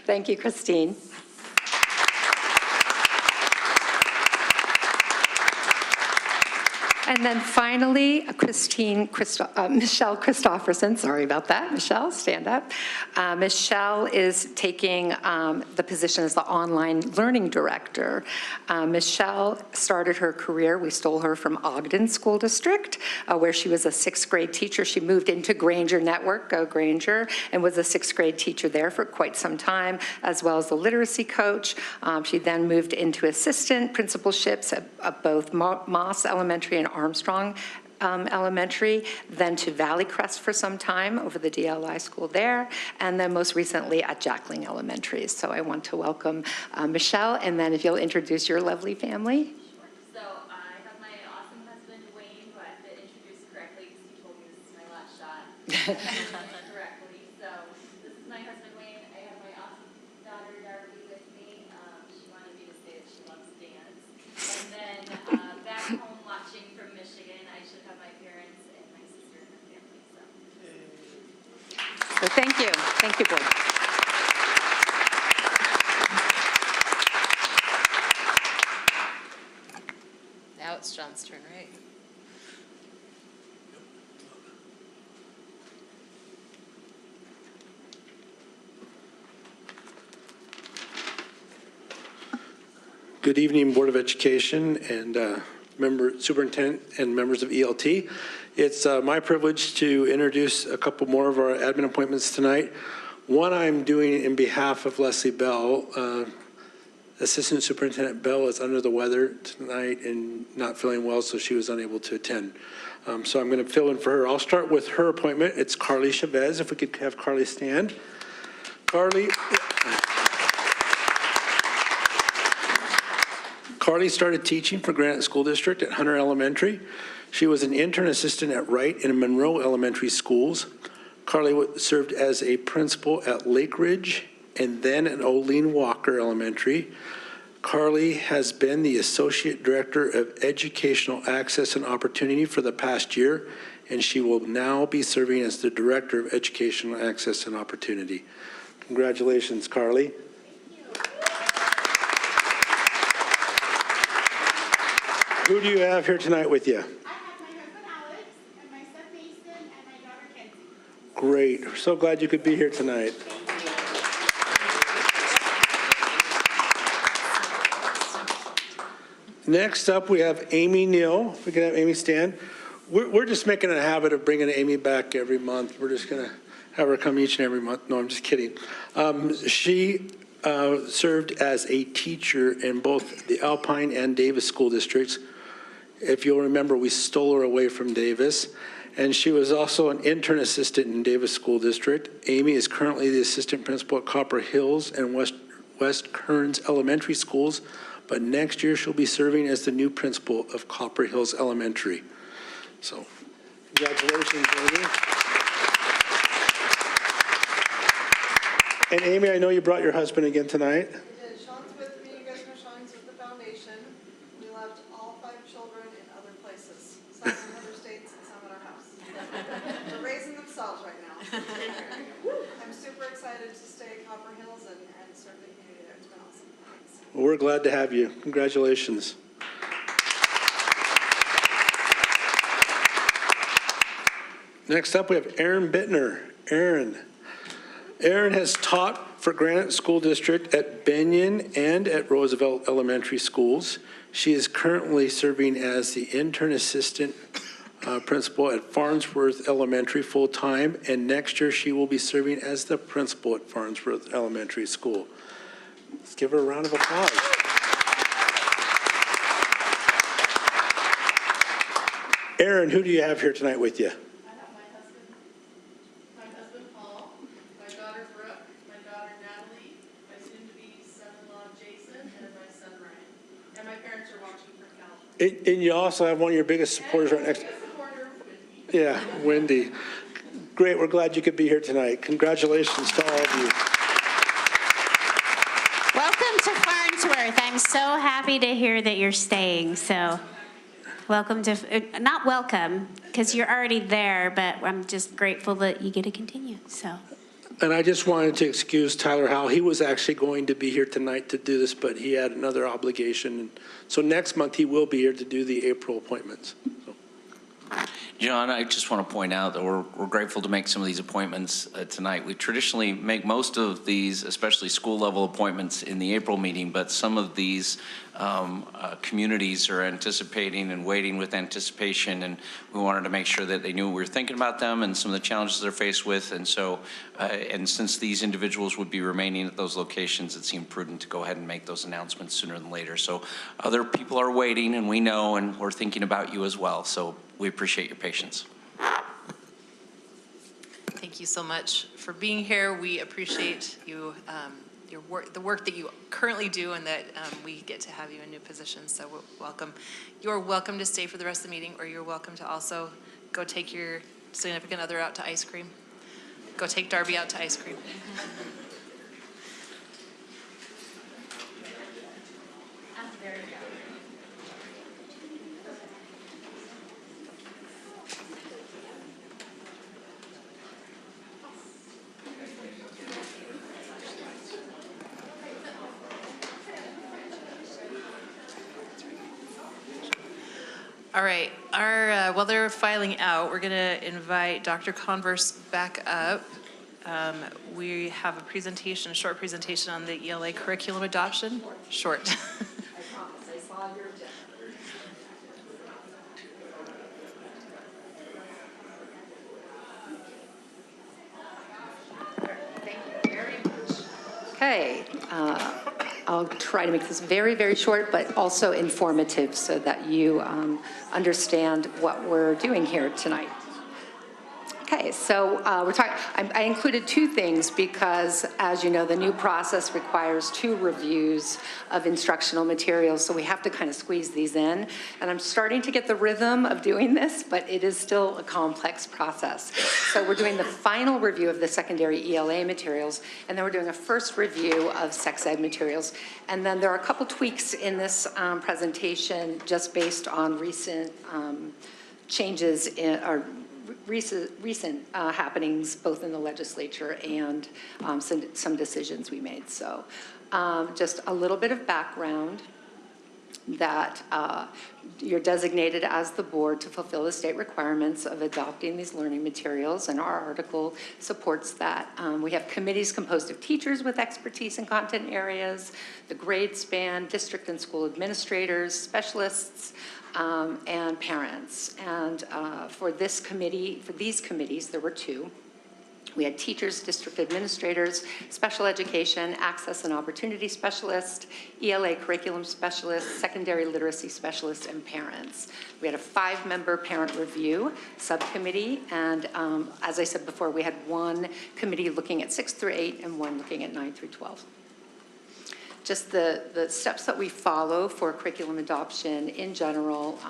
Thank you, Christine. And then finally, Michelle Christopherson. Sorry about that. Michelle, stand up. Michelle is taking the position as the online learning director. Michelle started her career, we stole her from Ogden School District, where she was a 6th grade teacher. She moved into Granger Network, go Granger, and was a 6th grade teacher there for quite some time, as well as a literacy coach. She then moved into assistant principalships at both Moss Elementary and Armstrong Elementary, then to Valley Crest for some time over the DLI school there, and then most recently at Jackling Elementary. So I want to welcome Michelle, and then if you'll introduce your lovely family. So I have my awesome husband, Wayne, who I have to introduce correctly because he told me correctly. So this is my husband Wayne. I have my awesome daughter Darby with me. She wanted me to say that she loves dance. And then back home watching from Michigan, I should have my parents and my sister and her family. So thank you. Thank you, board. Now it's John's turn, right? Good evening, Board of Education and Superintendent and members of ELT. It's my privilege to introduce a couple more of our admin appointments tonight. One I'm doing in behalf of Leslie Bell. Assistant Superintendent Bell is under the weather tonight and not feeling well, so she was unable to attend. So I'm going to fill in for her. I'll start with her appointment. It's Carly Chavez. If we could have Carly stand. Carly started teaching for Granite School District at Hunter Elementary. She was an intern assistant at Wright and Monroe Elementary Schools. Carly served as a principal at Lake Ridge and then at Olene Walker Elementary. Carly has been the Associate Director of Educational Access and Opportunity for the past year, and she will now be serving as the Director of Educational Access and Opportunity. Congratulations, Carly. Who do you have here tonight with you? I have my husband Alex and my son Mason and my daughter Kenzie. Great. We're so glad you could be here tonight. Next up, we have Amy Neal. If we can have Amy stand. We're just making a habit of bringing Amy back every month. We're just going to have her come each and every month. No, I'm just kidding. She served as a teacher in both the Alpine and Davis school districts. If you'll remember, we stole her away from Davis. And she was also an intern assistant in Davis School District. Amy is currently the assistant principal at Copper Hills and West Kearns Elementary Schools, but next year she'll be serving as the new principal of Copper Hills Elementary. So, congratulations, Amy. And Amy, I know you brought your husband again tonight. I did. Sean's with me. You guys know Sean's with the foundation. We left all 5 children in other places, some in other states and some at our house. They're raising themselves right now. I'm super excited to stay at Copper Hills and serve the community there. It's been awesome. Thanks. Well, we're glad to have you. Congratulations. Next up, we have Erin Bittner. Erin has taught for Granite School District at Benyon and at Roosevelt Elementary Schools. She is currently serving as the intern assistant principal at Farnsworth Elementary full-time, and next year she will be serving as the principal at Farnsworth Elementary School. Let's give her a round of applause. Erin, who do you have here tonight with you? My husband Paul, my daughter Brooke, my daughter Natalie, my soon-to-be son-in-law Jason, and my son Ryan. And my parents are watching from California. And you also have one of your biggest supporters right next. Yeah, Wendy. Great, we're glad you could be here tonight. Congratulations to all of you. Welcome to Farnsworth. I'm so happy to hear that you're staying. So welcome to, not welcome, because you're already there, but I'm just grateful that you get to continue. So. And I just wanted to excuse Tyler Howell. He was actually going to be here tonight to do this, but he had another obligation. So next month he will be here to do the April appointments. John, I just want to point out that we're grateful to make some of these appointments tonight. We traditionally make most of these, especially school-level appointments, in the April meeting, but some of these communities are anticipating and waiting with anticipation, and we wanted to make sure that they knew we were thinking about them and some of the challenges they're faced with. And so, and since these individuals would be remaining at those locations, it seemed prudent to go ahead and make those announcements sooner than later. So other people are waiting, and we know, and we're thinking about you as well. So we appreciate your patience. Thank you so much for being here. We appreciate you, your work, the work that you currently do, and that we get to have you in new positions. So welcome. You're welcome to stay for the rest of the meeting, or you're welcome to also go take your significant other out to ice cream. Go take Darby out to ice cream. All right, while they're filing out, we're gonna invite Dr. Converse back up. We have a presentation, a short presentation on the ELA curriculum adoption. Short. Okay, I'll try to make this very, very short, but also informative so that you understand what we're doing here tonight. Okay, so we're talking, I included two things because, as you know, the new process requires 2 reviews of instructional materials, so we have to kind of squeeze these in. And I'm starting to get the rhythm of doing this, but it is still a complex process. So we're doing the final review of the secondary ELA materials, and then we're doing a first review of sex ed materials. And then there are a couple tweaks in this presentation just based on recent changes in our recent happenings, both in the legislature and some decisions we made. So just a little bit of background that you're designated as the board to fulfill the state requirements of adopting these learning materials, and our article supports that. We have committees composed of teachers with expertise in content areas, the grade span, district and school administrators, specialists, and parents. And for these committees, there were 2. We had teachers, district administrators, special education, access and opportunity specialist, ELA curriculum specialist, secondary literacy specialist, and parents. We had a 5-member parent review subcommittee, and as I said before, we had 1 committee looking at 6 through 8 and 1 looking at 9 through 12. Just the steps that we follow for curriculum adoption in general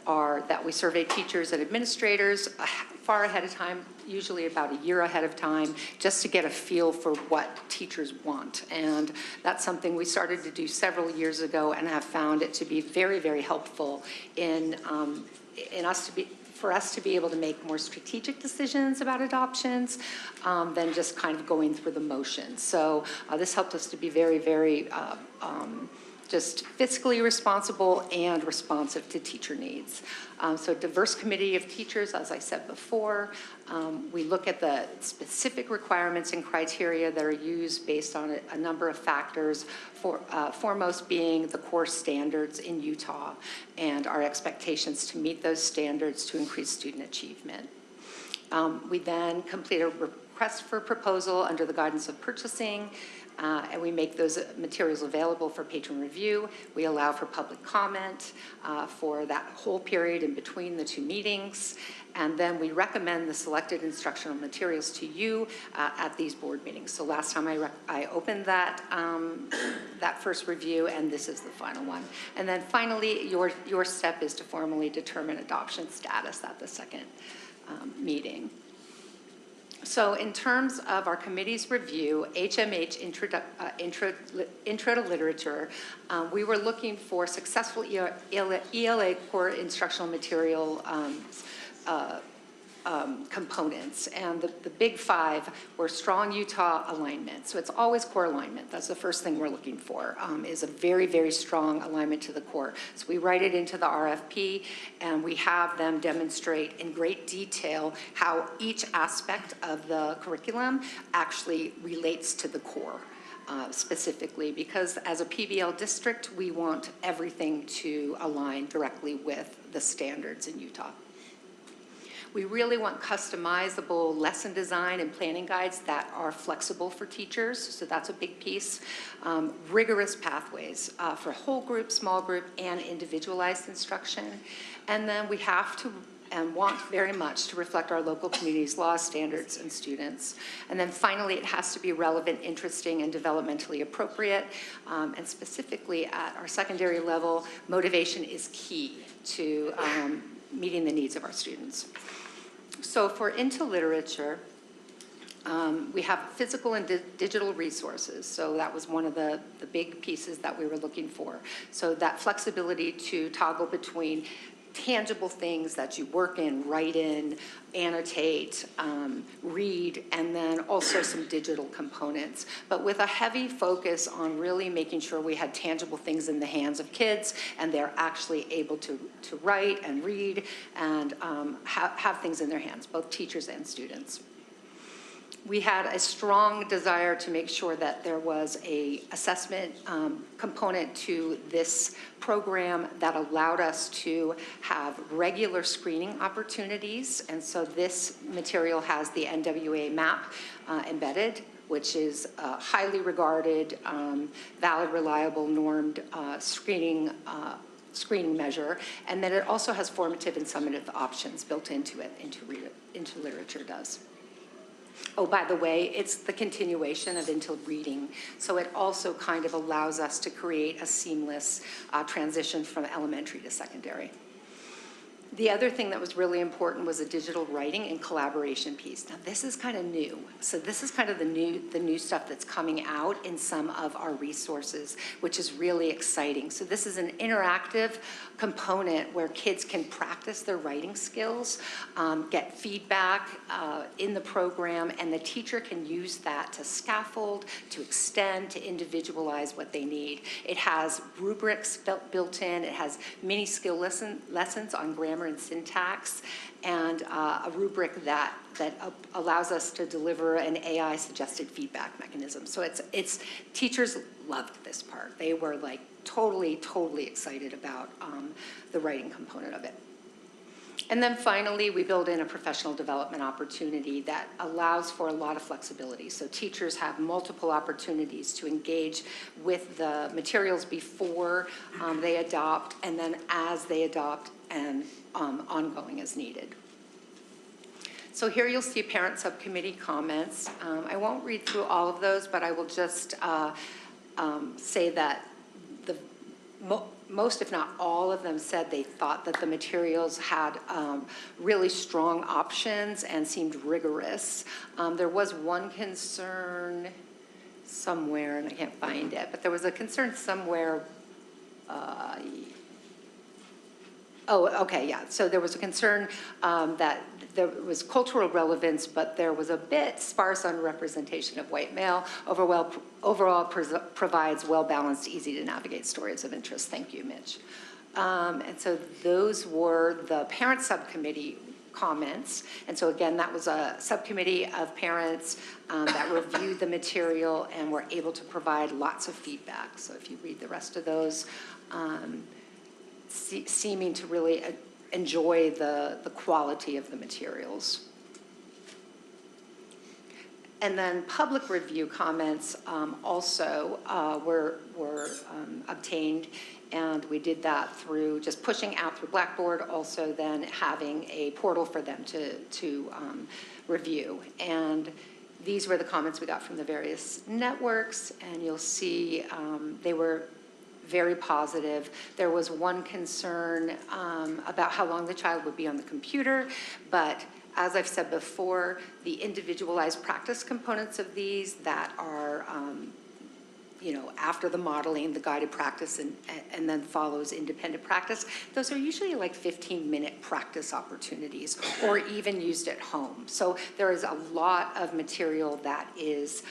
are that we survey teachers and administrators far ahead of time, usually about a year ahead of time, just to get a feel for what teachers want. And that's something we started to do several years ago and have found it to be very, very helpful for us to be able to make more strategic decisions about adoptions than just kind of going through the motions. So this helped us to be very, very just fiscally responsible and responsive to teacher needs. So diverse committee of teachers, as I said before. We look at the specific requirements and criteria that are used based on a number of factors, foremost being the core standards in Utah and our expectations to meet those standards to increase student achievement. We then complete a request for proposal under the guidance of purchasing, and we make those materials available for patron review. We allow for public comment for that whole period in between the 2 meetings. And then we recommend the selected instructional materials to you at these board meetings. So last time I opened that first review, and this is the final one. And then finally, your step is to formally determine adoption status at the second meeting. So in terms of our committee's review, HMH Intro to Literature, we were looking for successful ELA core instructional material components. And the big 5 were strong Utah alignment. So it's always core alignment. That's the first thing we're looking for, is a very, very strong alignment to the core. So we write it into the RFP, and we have them demonstrate in great detail how each aspect of the curriculum actually relates to the core. Specifically, because as a PBL district, we want everything to align directly with the standards in Utah. We really want customizable lesson design and planning guides that are flexible for teachers, so that's a big piece. Rigorous pathways for whole group, small group, and individualized instruction. And then we have to and want very much to reflect our local community's laws, standards, and students. And then finally, it has to be relevant, interesting, and developmentally appropriate. And specifically at our secondary level, motivation is key to meeting the needs of our students. So for Into Literature, we have physical and digital resources. So that was one of the big pieces that we were looking for. So that flexibility to toggle between tangible things that you work in, write in, annotate, read, and then also some digital components. But with a heavy focus on really making sure we had tangible things in the hands of kids and they're actually able to write and read and have things in their hands, both teachers and students. We had a strong desire to make sure that there was a assessment component to this program that allowed us to have regular screening opportunities. And so this material has the NWA map embedded, which is a highly regarded, valid, reliable, normed screening measure. And then it also has formative and summative options built into it, Into Literature does. Oh, by the way, it's the continuation of Into Reading. So it also kind of allows us to create a seamless transition from elementary to secondary. The other thing that was really important was a digital writing and collaboration piece. Now, this is kind of new. So this is kind of the new stuff that's coming out in some of our resources, which is really exciting. So this is an interactive component where kids can practice their writing skills, get feedback in the program, and the teacher can use that to scaffold, to extend, to individualize what they need. It has rubrics built in. It has mini skill lessons on grammar and syntax, and a rubric that allows us to deliver an AI suggested feedback mechanism. So it's teachers loved this part. They were like totally excited about the writing component of it. And then finally, we build in a professional development opportunity that allows for a lot of flexibility. So teachers have multiple opportunities to engage with the materials before they adopt, and then as they adopt, and ongoing as needed. So here you'll see parent subcommittee comments. I won't read through all of those, but I will just say that most, if not all of them, said they thought that the materials had really strong options and seemed rigorous. There was one concern somewhere, and I can't find it, but there was a concern somewhere. Oh, okay, yeah. So there was a concern that there was cultural relevance, but there was a bit sparse on representation of white male. Overall provides well-balanced, easy-to-navigate stories of interest. Thank you, Mitch. And so those were the parent subcommittee comments. And so again, that was a subcommittee of parents that reviewed the material and were able to provide lots of feedback. So if you read the rest of those, seeming to really enjoy the quality of the materials. And then public review comments also were obtained, and we did that through just pushing out through Blackboard, also then having a portal for them to review. And these were the comments we got from the various networks, and you'll see they were very positive. There was one concern about how long the child would be on the computer, but as I've said before, the individualized practice components of these that are, after the modeling, the guided practice, and then follows independent practice, those are usually like 15-minute practice opportunities or even used at home. So there is a lot of material that is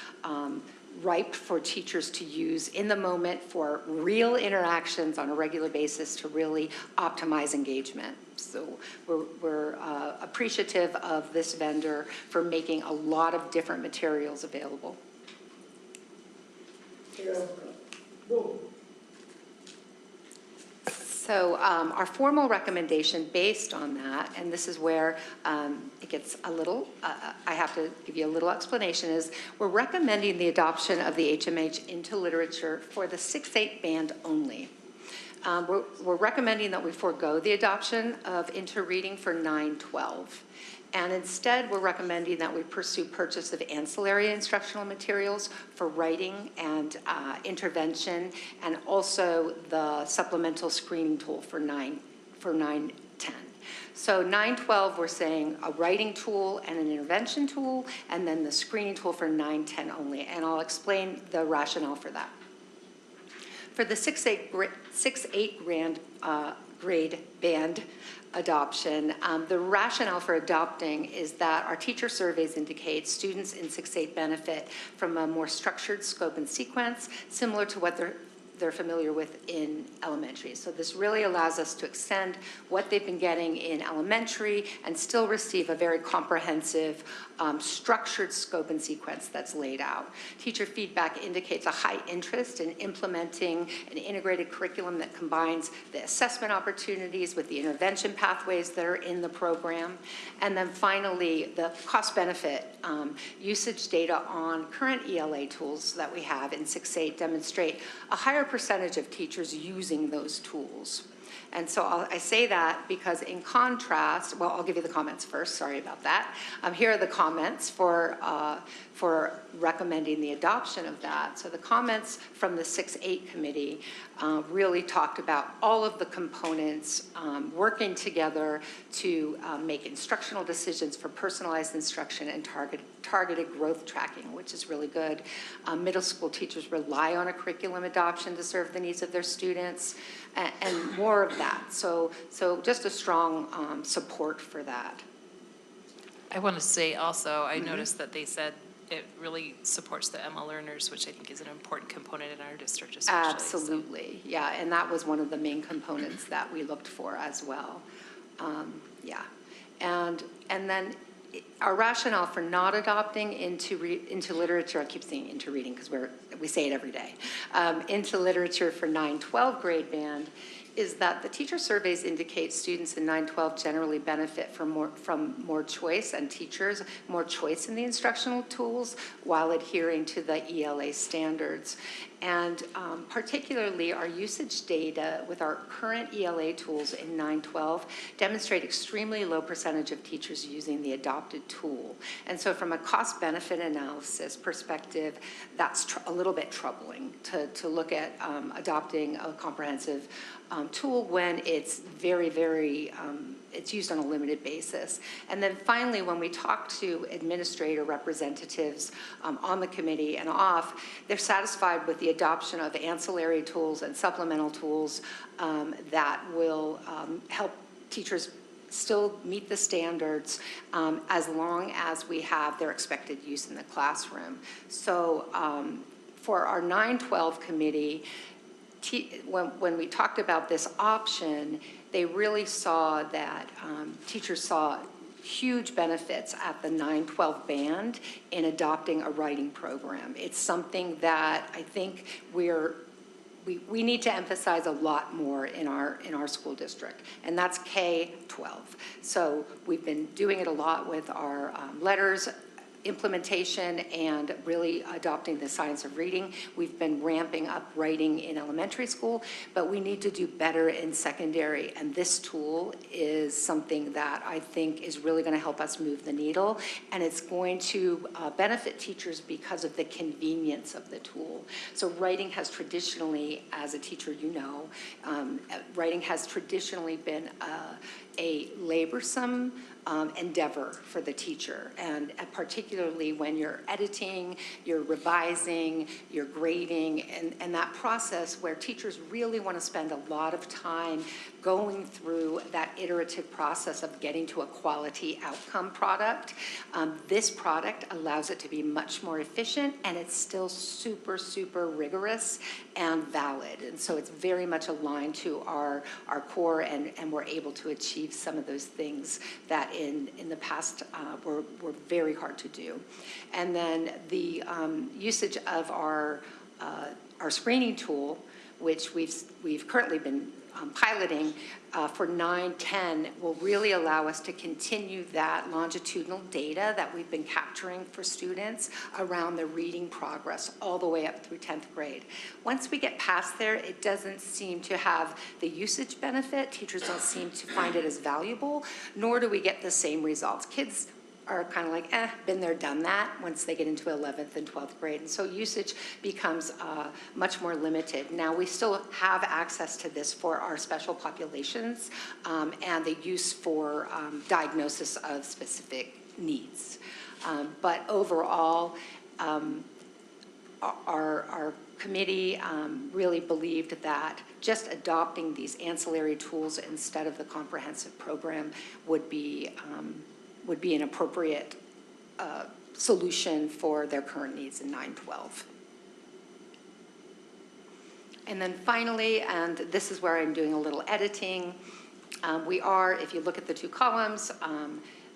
ripe for teachers to use in the moment for real interactions on a regular basis to really optimize engagement. So we're appreciative of this vendor for making a lot of different materials available. So our formal recommendation based on that, and this is where it gets a little, I have to give you a little explanation, is we're recommending the adoption of the HMH Into Literature for the 6-8 band only. We're recommending that we forego the adoption of Into Reading for 9-12. And instead, we're recommending that we pursue purchase of ancillary instructional materials for writing and intervention, and also the supplemental screening tool for 9-10. So 9-12, we're saying a writing tool and an intervention tool, and then the screening tool for 9-10 only. And I'll explain the rationale for that. For the 6-8 grade band adoption, the rationale for adopting is that our teacher surveys indicate students in 6-8 benefit from a more structured scope and sequence, similar to what they're familiar with in elementary. So this really allows us to extend what they've been getting in elementary and still receive a very comprehensive, structured scope and sequence that's laid out. Teacher feedback indicates a high interest in implementing an integrated curriculum that combines the assessment opportunities with the intervention pathways that are in the program. And then finally, the cost-benefit usage data on current ELA tools that we have in 6-8 demonstrate a higher percentage of teachers using those tools. And so I say that because in contrast, well, I'll give you the comments first, sorry about that. Here are the comments for recommending the adoption of that. So the comments from the 6-8 committee really talked about all of the components working together to make instructional decisions for personalized instruction and targeted growth tracking, which is really good. Middle school teachers rely on a curriculum adoption to serve the needs of their students, and more of that. So just a strong support for that. I want to say also, I noticed that they said it really supports the Emma learners, which I think is an important component in our district especially. Absolutely, yeah, and that was one of the main components that we looked for as well. Yeah, and then our rationale for not adopting into literature, I keep saying into reading because we say it every day, into literature for 9-12 grade band, is that the teacher surveys indicate students in 9-12 generally benefit from more choice, and teachers more choice in the instructional tools while adhering to the ELA standards. And particularly our usage data with our current ELA tools in 9-12 demonstrate extremely low percentage of teachers using the adopted tool. And so from a cost-benefit analysis perspective, that's a little bit troubling to look at adopting a comprehensive tool when it's very, it's used on a limited basis. And then finally, when we talk to administrator representatives on the committee and off, they're satisfied with the adoption of ancillary tools and supplemental tools that will help teachers still meet the standards as long as we have their expected use in the classroom. So for our 9-12 committee, when we talked about this option, they really saw that teachers saw huge benefits at the 9-12 band in adopting a writing program. It's something that I think we need to emphasize a lot more in our school district, and that's K-12. So we've been doing it a lot with our letters implementation and really adopting the science of reading. We've been ramping up writing in elementary school, but we need to do better in secondary, and this tool is something that I think is really going to help us move the needle, and it's going to benefit teachers because of the convenience of the tool. So writing has traditionally, as a teacher you know, writing has traditionally been a laborsome endeavor for the teacher, and particularly when you're editing, you're revising, you're grading, and that process where teachers really want to spend a lot of time going through that iterative process of getting to a quality outcome product. This product allows it to be much more efficient, and it's still super, super rigorous and valid. And so it's very much aligned to our core, and we're able to achieve some of those things that in the past were very hard to do. And then the usage of our screening tool, which we've currently been piloting for 9-10, will really allow us to continue that longitudinal data that we've been capturing for students around the reading progress all the way up through 10th grade. Once we get past there, it doesn't seem to have the usage benefit. Teachers don't seem to find it as valuable, nor do we get the same results. Kids are kind of like, been there, done that, once they get into 11th and 12th grade. And so usage becomes much more limited. Now, we still have access to this for our special populations and the use for diagnosis of specific needs. But overall, our committee really believed that just adopting these ancillary tools instead of the comprehensive program would be an appropriate solution for their current needs in 9-12. And then finally, and this is where I'm doing a little editing, we are, if you look at the two columns,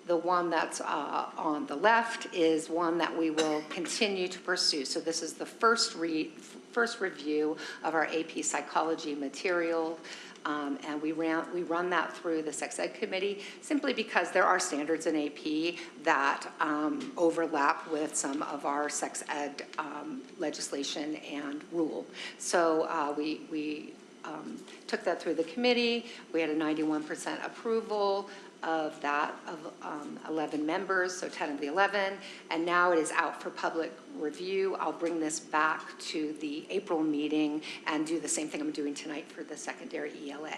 the one that's on the left is one that we will continue to pursue. So this is the first review of our AP Psychology material. And we run that through the Sex Ed Committee simply because there are standards in AP that overlap with some of our sex ed legislation and rule. So we took that through the committee. We had a 91% approval of that, of 11 members, so 10 of the 11, and now it is out for public review. I'll bring this back to the April meeting and do the same thing I'm doing tonight for the secondary ELA.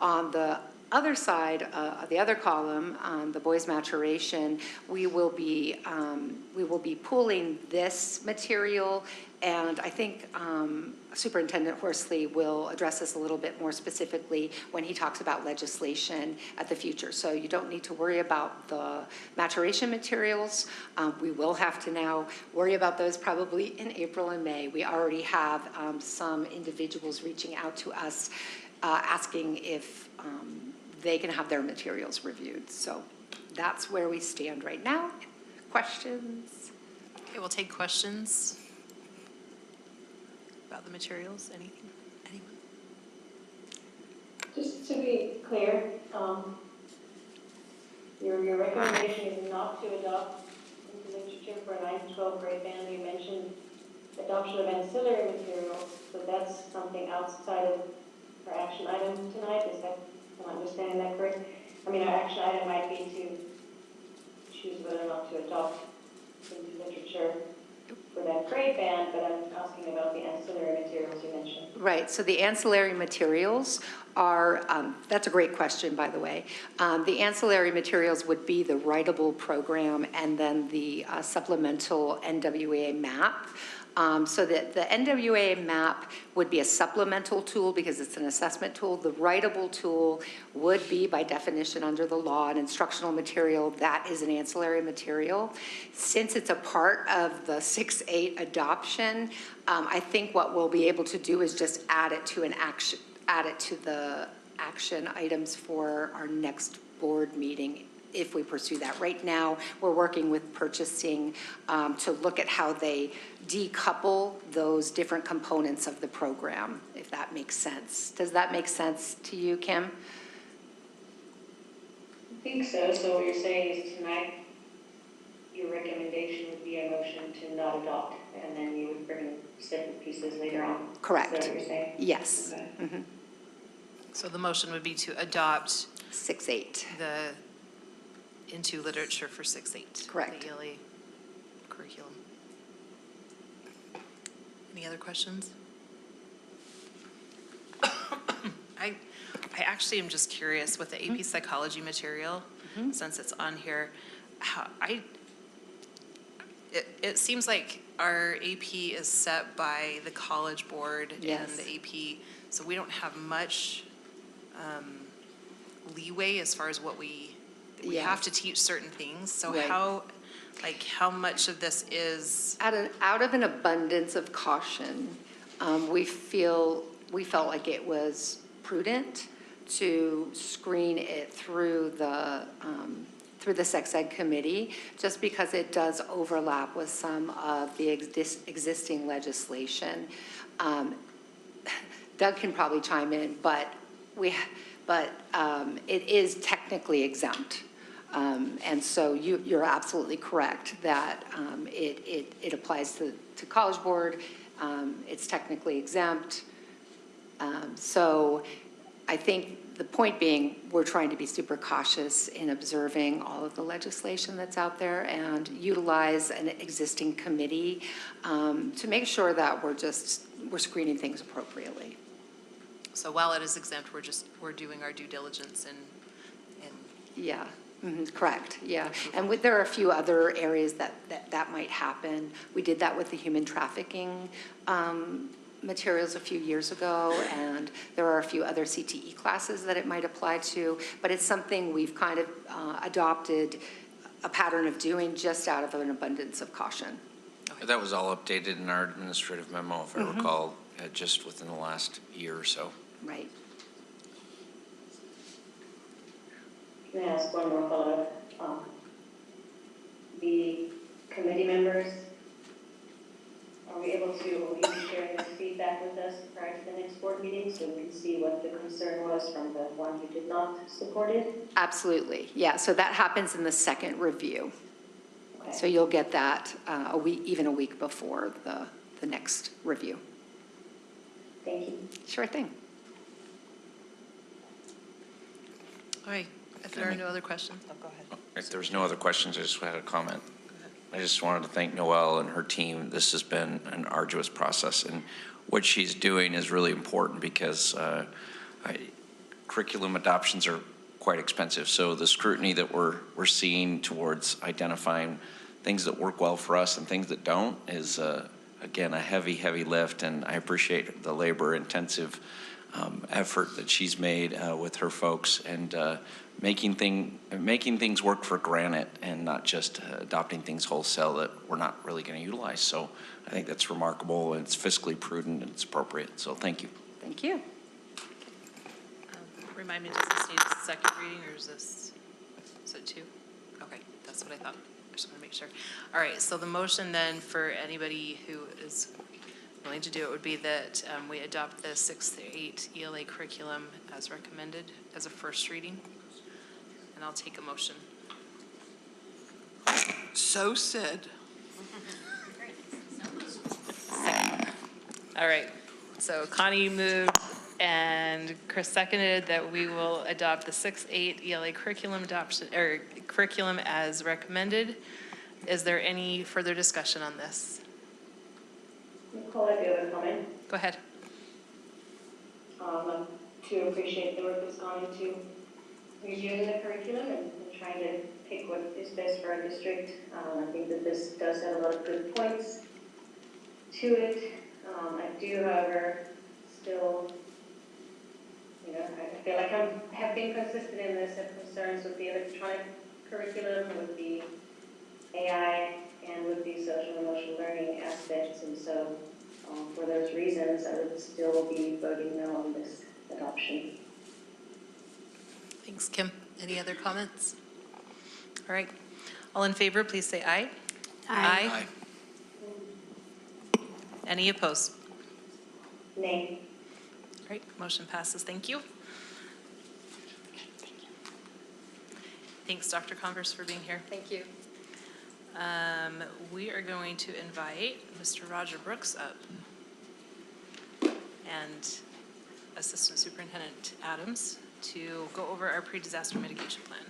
On the other side, the other column, the boys' maturation, we will be pooling this material, and I think Superintendent Horsley will address this a little bit more specifically when he talks about legislation at the future. So you don't need to worry about the maturation materials. We will have to now worry about those probably in April and May. We already have some individuals reaching out to us asking if they can have their materials reviewed. So that's where we stand right now. Questions? Okay, we'll take questions about the materials. Anything? Anyone? Just to be clear, your recommendation is not to adopt into literature for a 9-12 grade band. You mentioned adoption of ancillary materials, but that's something outside of our action item tonight. Is that, am I understanding that correct? I mean, our action item might be to choose whether or not to adopt into literature for that grade band, but I'm asking about the ancillary materials you mentioned. Right, so the ancillary materials are, that's a great question, by the way. The ancillary materials would be the writable program and then the supplemental NWEA map. So that the NWEA map would be a supplemental tool because it's an assessment tool. The writable tool would be, by definition under the law, an instructional material that is an ancillary material. Since it's a part of the 6-8 adoption, I think what we'll be able to do is just add it to the action items for our next board meeting if we pursue that. Right now, we're working with purchasing to look at how they decouple those different components of the program, if that makes sense. Does that make sense to you, Kim? I think so. So what you're saying is tonight, your recommendation would be a motion to not adopt, and then you would bring separate pieces later on. Correct. Is that what you're saying? Yes. Okay. Mm-hmm. So the motion would be to adopt 6-8. Into literature for 6-8. Correct. The ELA curriculum. Any other questions? I actually am just curious with the AP Psychology material, since it's on here, it seems like our AP is set by the College Board and the AP, so we don't have much leeway as far as what we have to teach certain things. So how much of this is out of an abundance of caution, we felt like it was prudent to screen it through the Sex Ed Committee, just because it does overlap with some of the existing legislation. Doug can probably chime in, but it is technically exempt. And so you're absolutely correct that it applies to College Board. It's technically exempt. So I think the point being, we're trying to be super cautious in observing all of the legislation that's out there and utilize an existing committee to make sure that we're screening things appropriately. So while it is exempt, we're doing our due diligence and Yeah, correct, yeah. And there are a few other areas that might happen. We did that with the human trafficking materials a few years ago, and there are a few other CTE classes that it might apply to, but it's something we've kind of adopted a pattern of doing just out of an abundance of caution. That was all updated in our administrative memo, if I recall, just within the last year or so. Right. Can I ask one more follow-up? The committee members, are we able to be sharing this feedback with us prior to the next board meeting so we can see what the concern was from the one who did not support it? Absolutely, yeah. So that happens in the second review. Okay. So you'll get that even a week before the next review. Thank you. Sure thing. all right, if there are no other questions, go ahead. If there's no other questions, I just had a comment. I just wanted to thank Noelle and her team. This has been an arduous process, and what she's doing is really important because curriculum adoptions are quite expensive. So the scrutiny that we're seeing towards identifying things that work well for us and things that don't is, again, a heavy, heavy lift, and I appreciate the labor-intensive effort that she's made with her folks and making things work for Granite and not just adopting things wholesale that we're not really going to utilize. So I think that's remarkable, and it's fiscally prudent and it's appropriate. So thank you. Thank you. Remind me, does this need a second reading, or is it two? Okay, that's what I thought. I just want to make sure. All right, so the motion then for anybody who is willing to do it would be that we adopt the 6th to 8 ELA curriculum as recommended as a first reading. And I'll take a motion. So said. All right, so Connie moved and Chris seconded that we will adopt the 6-8 ELA curriculum curriculum as recommended. Is there any further discussion on this? Nicole, I do have a comment. Go ahead. To appreciate the work that's gone into reviewing the curriculum and trying to pick what is best for our district. I think that this does have a lot of good points to it. I do, however, still, I feel like I have been consistent in this, have concerns with the electronic curriculum, with the AI, and with the social and emotional learning aspects. And so for those reasons, I would still be voting no on this adoption. Thanks, Kim. Any other comments? All right. All in favor, please say aye. Aye. Any opposed? Nay. All right, motion passes. Thank you. Thanks, Dr. Converse, for being here. Thank you. We are going to invite Mr. Roger Brooks up and Assistant Superintendent Adams to go over our pre-disaster mitigation plan.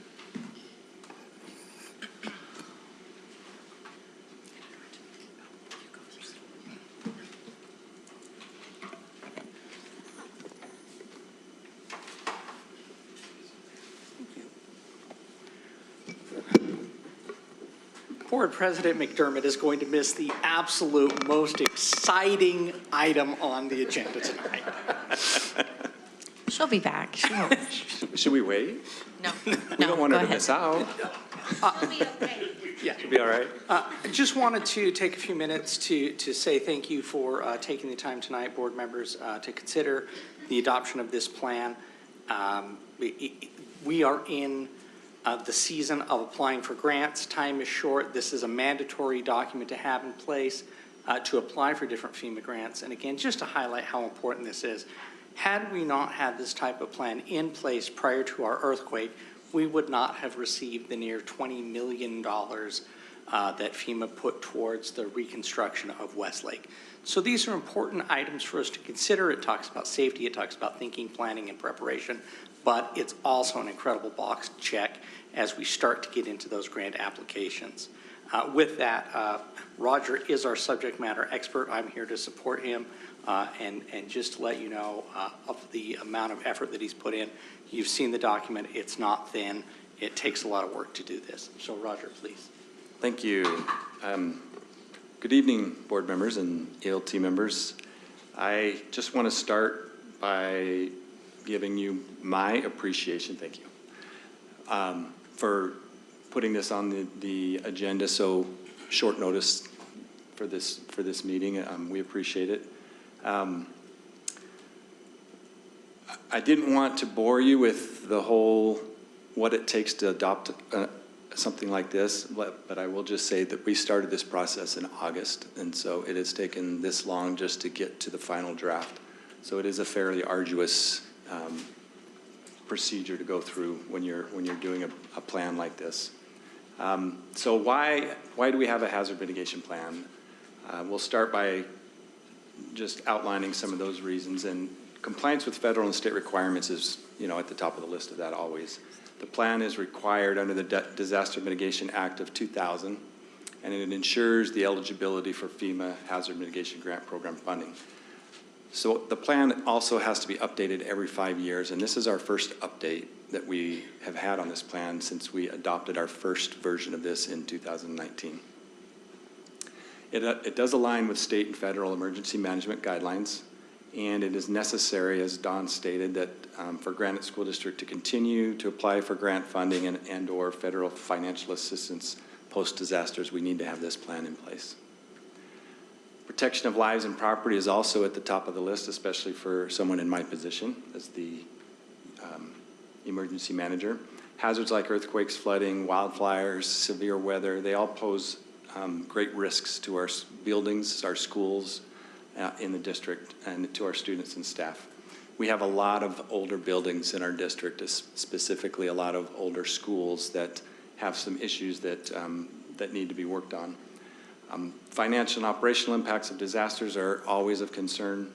Board President McDermott is going to miss the absolute most exciting item on the agenda tonight. She'll be back. She won't. Should we wait? No. We don't want her to miss out. Yeah. Should be all right. I just wanted to take a few minutes to say thank you for taking the time tonight, board members, to consider the adoption of this plan. We are in the season of applying for grants. Time is short. This is a mandatory document to have in place to apply for different FEMA grants. And again, just to highlight how important this is, had we not had this type of plan in place prior to our earthquake, we would not have received the near $20 million that FEMA put towards the reconstruction of Westlake. So these are important items for us to consider. It talks about safety, it talks about thinking, planning, and preparation, but it's also an incredible box to check as we start to get into those grant applications. With that, Roger is our subject matter expert. I'm here to support him and just to let you know of the amount of effort that he's put in. You've seen the document. It's not thin. It takes a lot of work to do this. So Roger, please. Thank you. Good evening, board members and ELT members. I just want to start by giving you my appreciation, thank you, for putting this on the agenda so short notice for this meeting. We appreciate it. I didn't want to bore you with the whole what it takes to adopt something like this, but I will just say that we started this process in August, and so it has taken this long just to get to the final draft. So it is a fairly arduous procedure to go through when you're doing a plan like this. So why do we have a hazard mitigation plan? We'll start by just outlining some of those reasons, and compliance with federal and state requirements is, at the top of the list of that always. The plan is required under the Disaster Mitigation Act of 2000, and it ensures the eligibility for FEMA Hazard Mitigation Grant Program funding. So the plan also has to be updated every 5 years, and this is our first update that we have had on this plan since we adopted our first version of this in 2019. It does align with state and federal emergency management guidelines, and it is necessary, as Don stated, that for Granite School District to continue to apply for grant funding and or federal financial assistance post-disasters, we need to have this plan in place. Protection of lives and property is also at the top of the list, especially for someone in my position as the emergency manager. Hazards like earthquakes, flooding, wildfires, severe weather, they all pose great risks to our buildings, our schools in the district, and to our students and staff. We have a lot of older buildings in our district, specifically a lot of older schools that have some issues that need to be worked on. Financial and operational impacts of disasters are always of concern.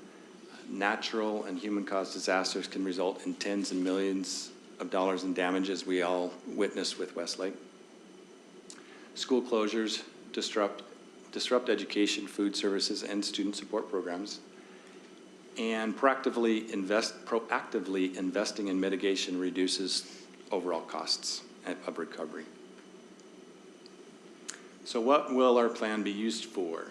Natural and human-caused disasters can result in tens and millions of dollars in damage, as we all witnessed with Westlake. School closures disrupt education, food services, and student support programs. And proactively investing in mitigation reduces overall costs of recovery. So what will our plan be used for?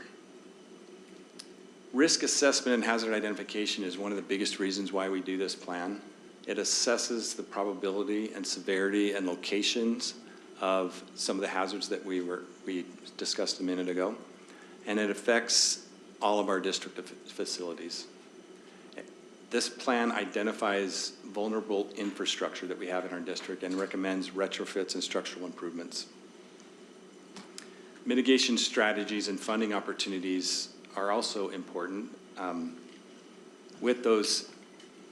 Risk assessment and hazard identification is one of the biggest reasons why we do this plan. It assesses the probability and severity and locations of some of the hazards that we discussed a minute ago, and it affects all of our district facilities. This plan identifies vulnerable infrastructure that we have in our district and recommends retrofits and structural improvements. Mitigation strategies and funding opportunities are also important. With those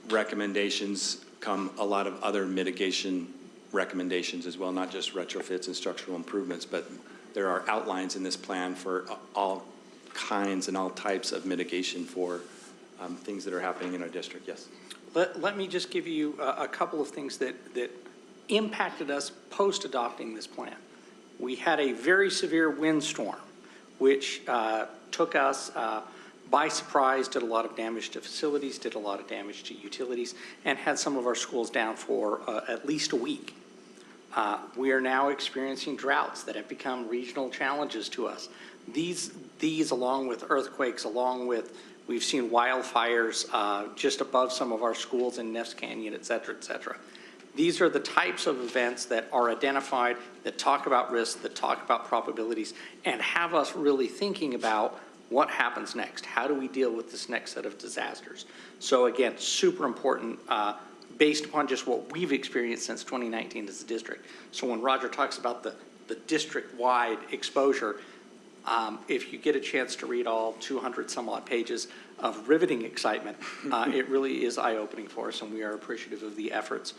recommendations come a lot of other mitigation recommendations as well, not just retrofits and structural improvements, but there are outlines in this plan for all kinds and all types of mitigation for things that are happening in our district. Yes? Let me just give you a couple of things that impacted us post-adopting this plan. We had a very severe windstorm, which took us by surprise, did a lot of damage to facilities, did a lot of damage to utilities, and had some of our schools down for at least a week. We are now experiencing droughts that have become regional challenges to us. These along with earthquakes, along with, we've seen wildfires just above some of our schools in Neffs Canyon, et cetera, et cetera. These are the types of events that are identified, that talk about risk, that talk about probabilities, and have us really thinking about what happens next. How do we deal with this next set of disasters? So again, super important based upon just what we've experienced since 2019 as a district. So when Roger talks about the district-wide exposure, if you get a chance to read all 200 some odd pages of riveting excitement, it really is eye-opening for us, and we are appreciative of the efforts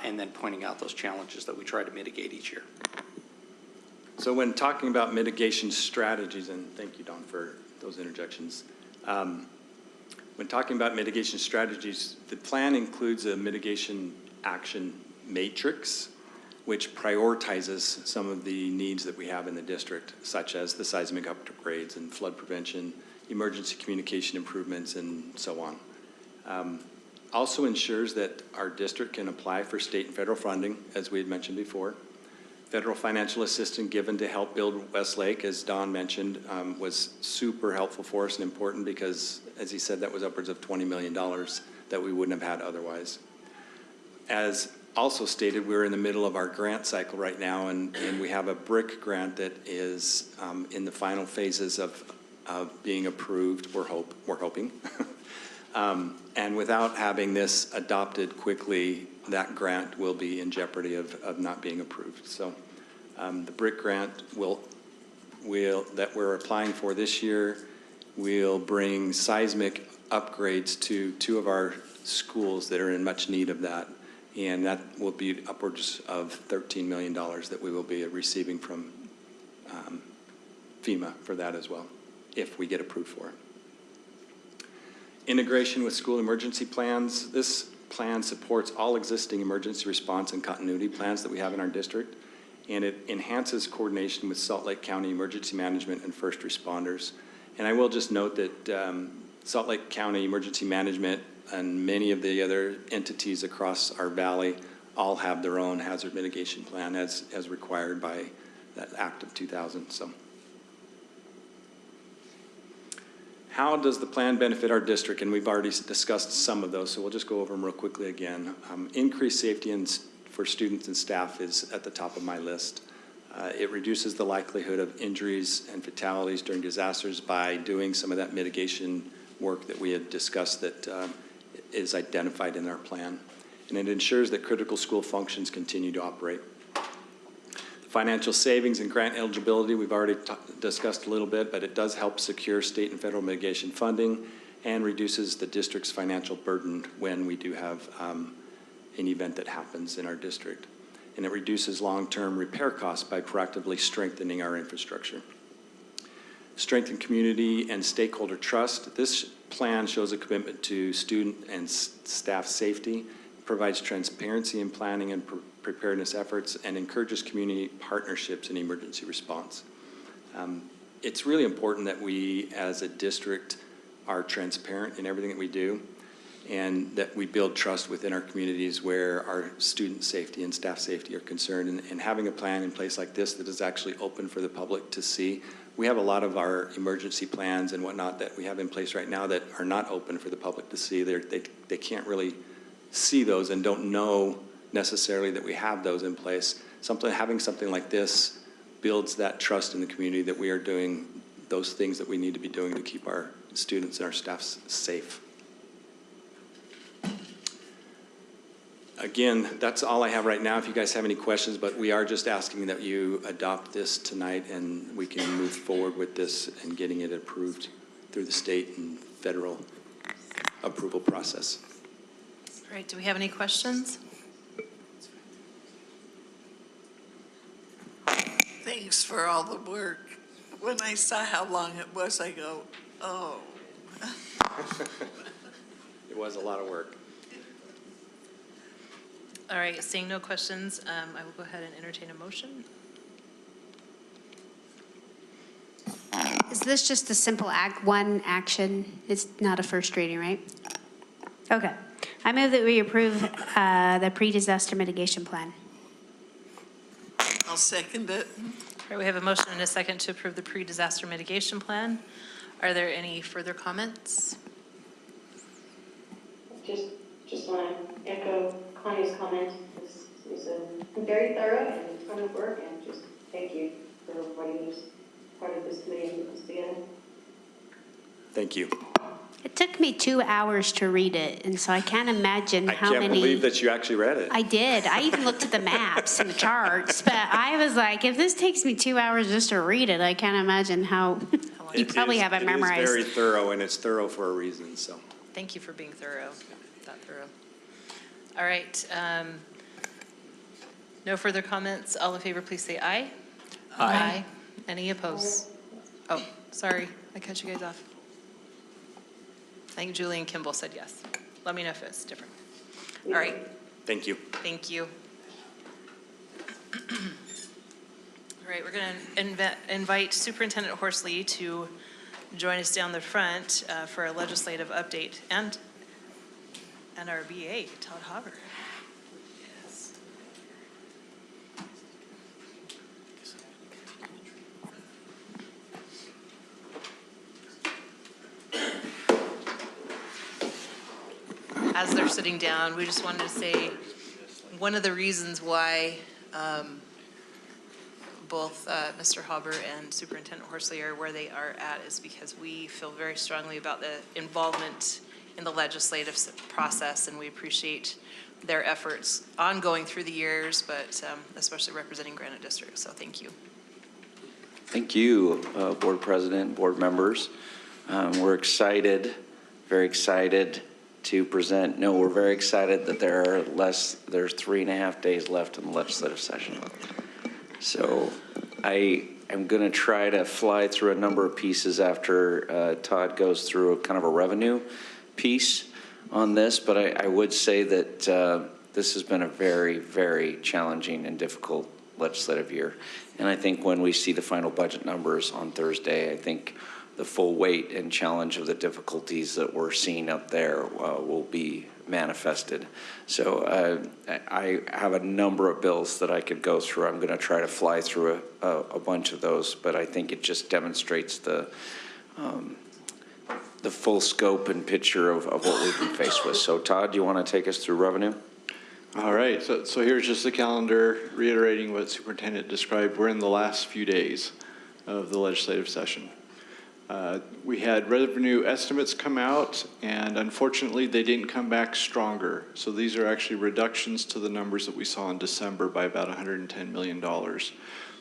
and then pointing out those challenges that we try to mitigate each year. So when talking about mitigation strategies, and thank you, Don, for those interjections, When talking about mitigation strategies, the plan includes a mitigation action matrix, which prioritizes some of the needs that we have in the district, such as the seismic upgrades and flood prevention, emergency communication improvements, and so on. Also ensures that our district can apply for state and federal funding, as we had mentioned before. Federal financial assistance given to help build Westlake, as Don mentioned, was super helpful for us and important because, as he said, that was upwards of $20 million that we wouldn't have had otherwise. As also stated, we're in the middle of our grant cycle right now, and we have a BRIC grant that is in the final phases of being approved, we're hoping. And without having this adopted quickly, that grant will be in jeopardy of not being approved. So the BRIC grant that we're applying for this year will bring seismic upgrades to 2 of our schools that are in much need of that. And that will be upwards of $13 million that we will be receiving from FEMA for that as well, if we get approved for it. Integration with school emergency plans. This plan supports all existing emergency response and continuity plans that we have in our district, and it enhances coordination with Salt Lake County Emergency Management and first responders. And I will just note that Salt Lake County Emergency Management and many of the other entities across our valley all have their own hazard mitigation plan as required by that Act of 2000. So, how does the plan benefit our district? And we've already discussed some of those, so we'll just go over them real quickly again. Increased safety for students and staff is at the top of my list. It reduces the likelihood of injuries and fatalities during disasters by doing some of that mitigation work that we had discussed that is identified in our plan. And it ensures that critical school functions continue to operate. Financial savings and grant eligibility, we've already discussed a little bit, but it does help secure state and federal mitigation funding and reduces the district's financial burden when we do have an event that happens in our district. And it reduces long-term repair costs by proactively strengthening our infrastructure. Strengthen community and stakeholder trust. This plan shows a commitment to student and staff safety, provides transparency in planning and preparedness efforts, and encourages community partnerships in emergency response. It's really important that we, as a district, are transparent in everything that we do, and that we build trust within our communities where our student safety and staff safety are concerned. And having a plan in place like this that is actually open for the public to see. We have a lot of our emergency plans and whatnot that we have in place right now that are not open for the public to see. They can't really see those and don't know necessarily that we have those in place. Having something like this builds that trust in the community that we are doing those things that we need to be doing to keep our students and our staff safe. Again, that's all I have right now. If you guys have any questions, but we are just asking that you adopt this tonight and we can move forward with this and getting it approved through the state and federal approval process. All right, do we have any questions? Thanks for all the work. When I saw how long it was, I go, oh. It was a lot of work. All right, seeing no questions, I will go ahead and entertain a motion. Is this just a simple one action? It's not a first reading, right? Okay. I move that we approve the pre-disaster mitigation plan. I'll second it. All right, we have a motion and a second to approve the pre-disaster mitigation plan. Are there any further comments? Just want to echo Connie's comment. This is a very thorough and a ton of work, and just thank you for everybody who's part of this committee and put this together. Thank you. It took me 2 hours to read it, and so I can't imagine how many. I can't believe that you actually read it. I did. I even looked at the maps and the charts, but I was like, if this takes me 2 hours just to read it, I can't imagine how you probably have it memorized. It is very thorough, and it's thorough for a reason, so. Thank you for being thorough, that thorough. All right, no further comments. All in favor, please say aye. Aye. Any opposed? Oh, sorry, I cut you guys off. think Julie and Kimball said yes. Let me know if it's different. All right, Thank you. thank you. All right, we're going to invite Superintendent Horsley to join us down the front for a legislative update, and our BA, Todd Haber. Yes. As they're sitting down, we just wanted to say, one of the reasons why both Mr. Haber and Superintendent Horsley are where they are at is because we feel very strongly about the involvement in the legislative process, and we appreciate their efforts ongoing through the years, but especially representing Granite District, so thank you. Thank you, Board President, board members. We're excited, very excited to present. No, we're very excited that there's 3.5 days left in the legislative session. So I am going to try to fly through a number of pieces after Todd goes through kind of a revenue piece on this, but I would say that this has been a very, very challenging and difficult legislative year. And I think when we see the final budget numbers on Thursday, I think the full weight and challenge of the difficulties that we're seeing up there will be manifested. So I have a number of bills that I could go through. I'm going to try to fly through a bunch of those, but I think it just demonstrates the full scope and picture of what we've been faced with. So Todd, do you want to take us through revenue? All right, so here's just the calendar reiterating what Superintendent described. We're in the last few days of the legislative session. We had revenue estimates come out, and unfortunately, they didn't come back stronger. So these are actually reductions to the numbers that we saw in December by about $110 million.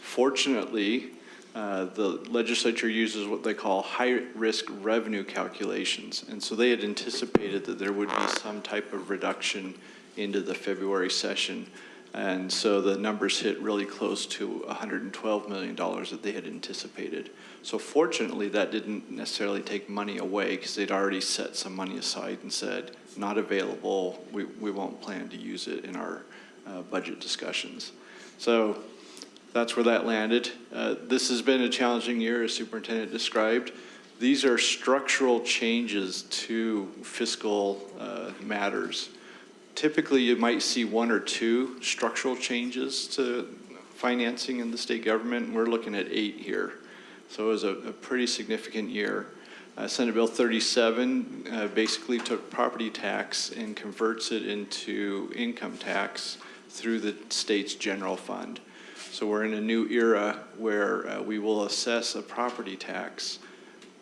Fortunately, the legislature uses what they call high-risk revenue calculations, and so they had anticipated that there would be some type of reduction into the February session. And so the numbers hit really close to $112 million that they had anticipated. So fortunately, that didn't necessarily take money away because they'd already set some money aside and said, not available, we won't plan to use it in our budget discussions. So that's where that landed. This has been a challenging year, as Superintendent described. These are structural changes to fiscal matters. Typically, you might see 1 or 2 structural changes to financing in the state government. We're looking at 8 here. So it was a pretty significant year. Senate Bill 37 basically took property tax and converts it into income tax through the state's general fund. So we're in a new era where we will assess a property tax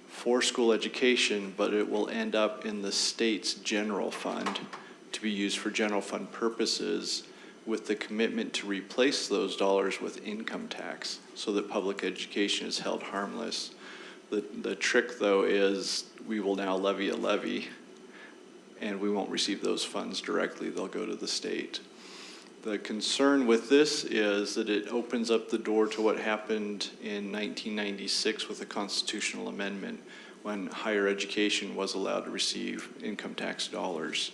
for school education, but it will end up in the state's general fund to be used for general fund purposes, with the commitment to replace those dollars with income tax so that public education is held harmless. The trick, though, is we will now levy a levy, and we won't receive those funds directly. They'll go to the state. The concern with this is that it opens up the door to what happened in 1996 with a constitutional amendment when higher education was allowed to receive income tax dollars.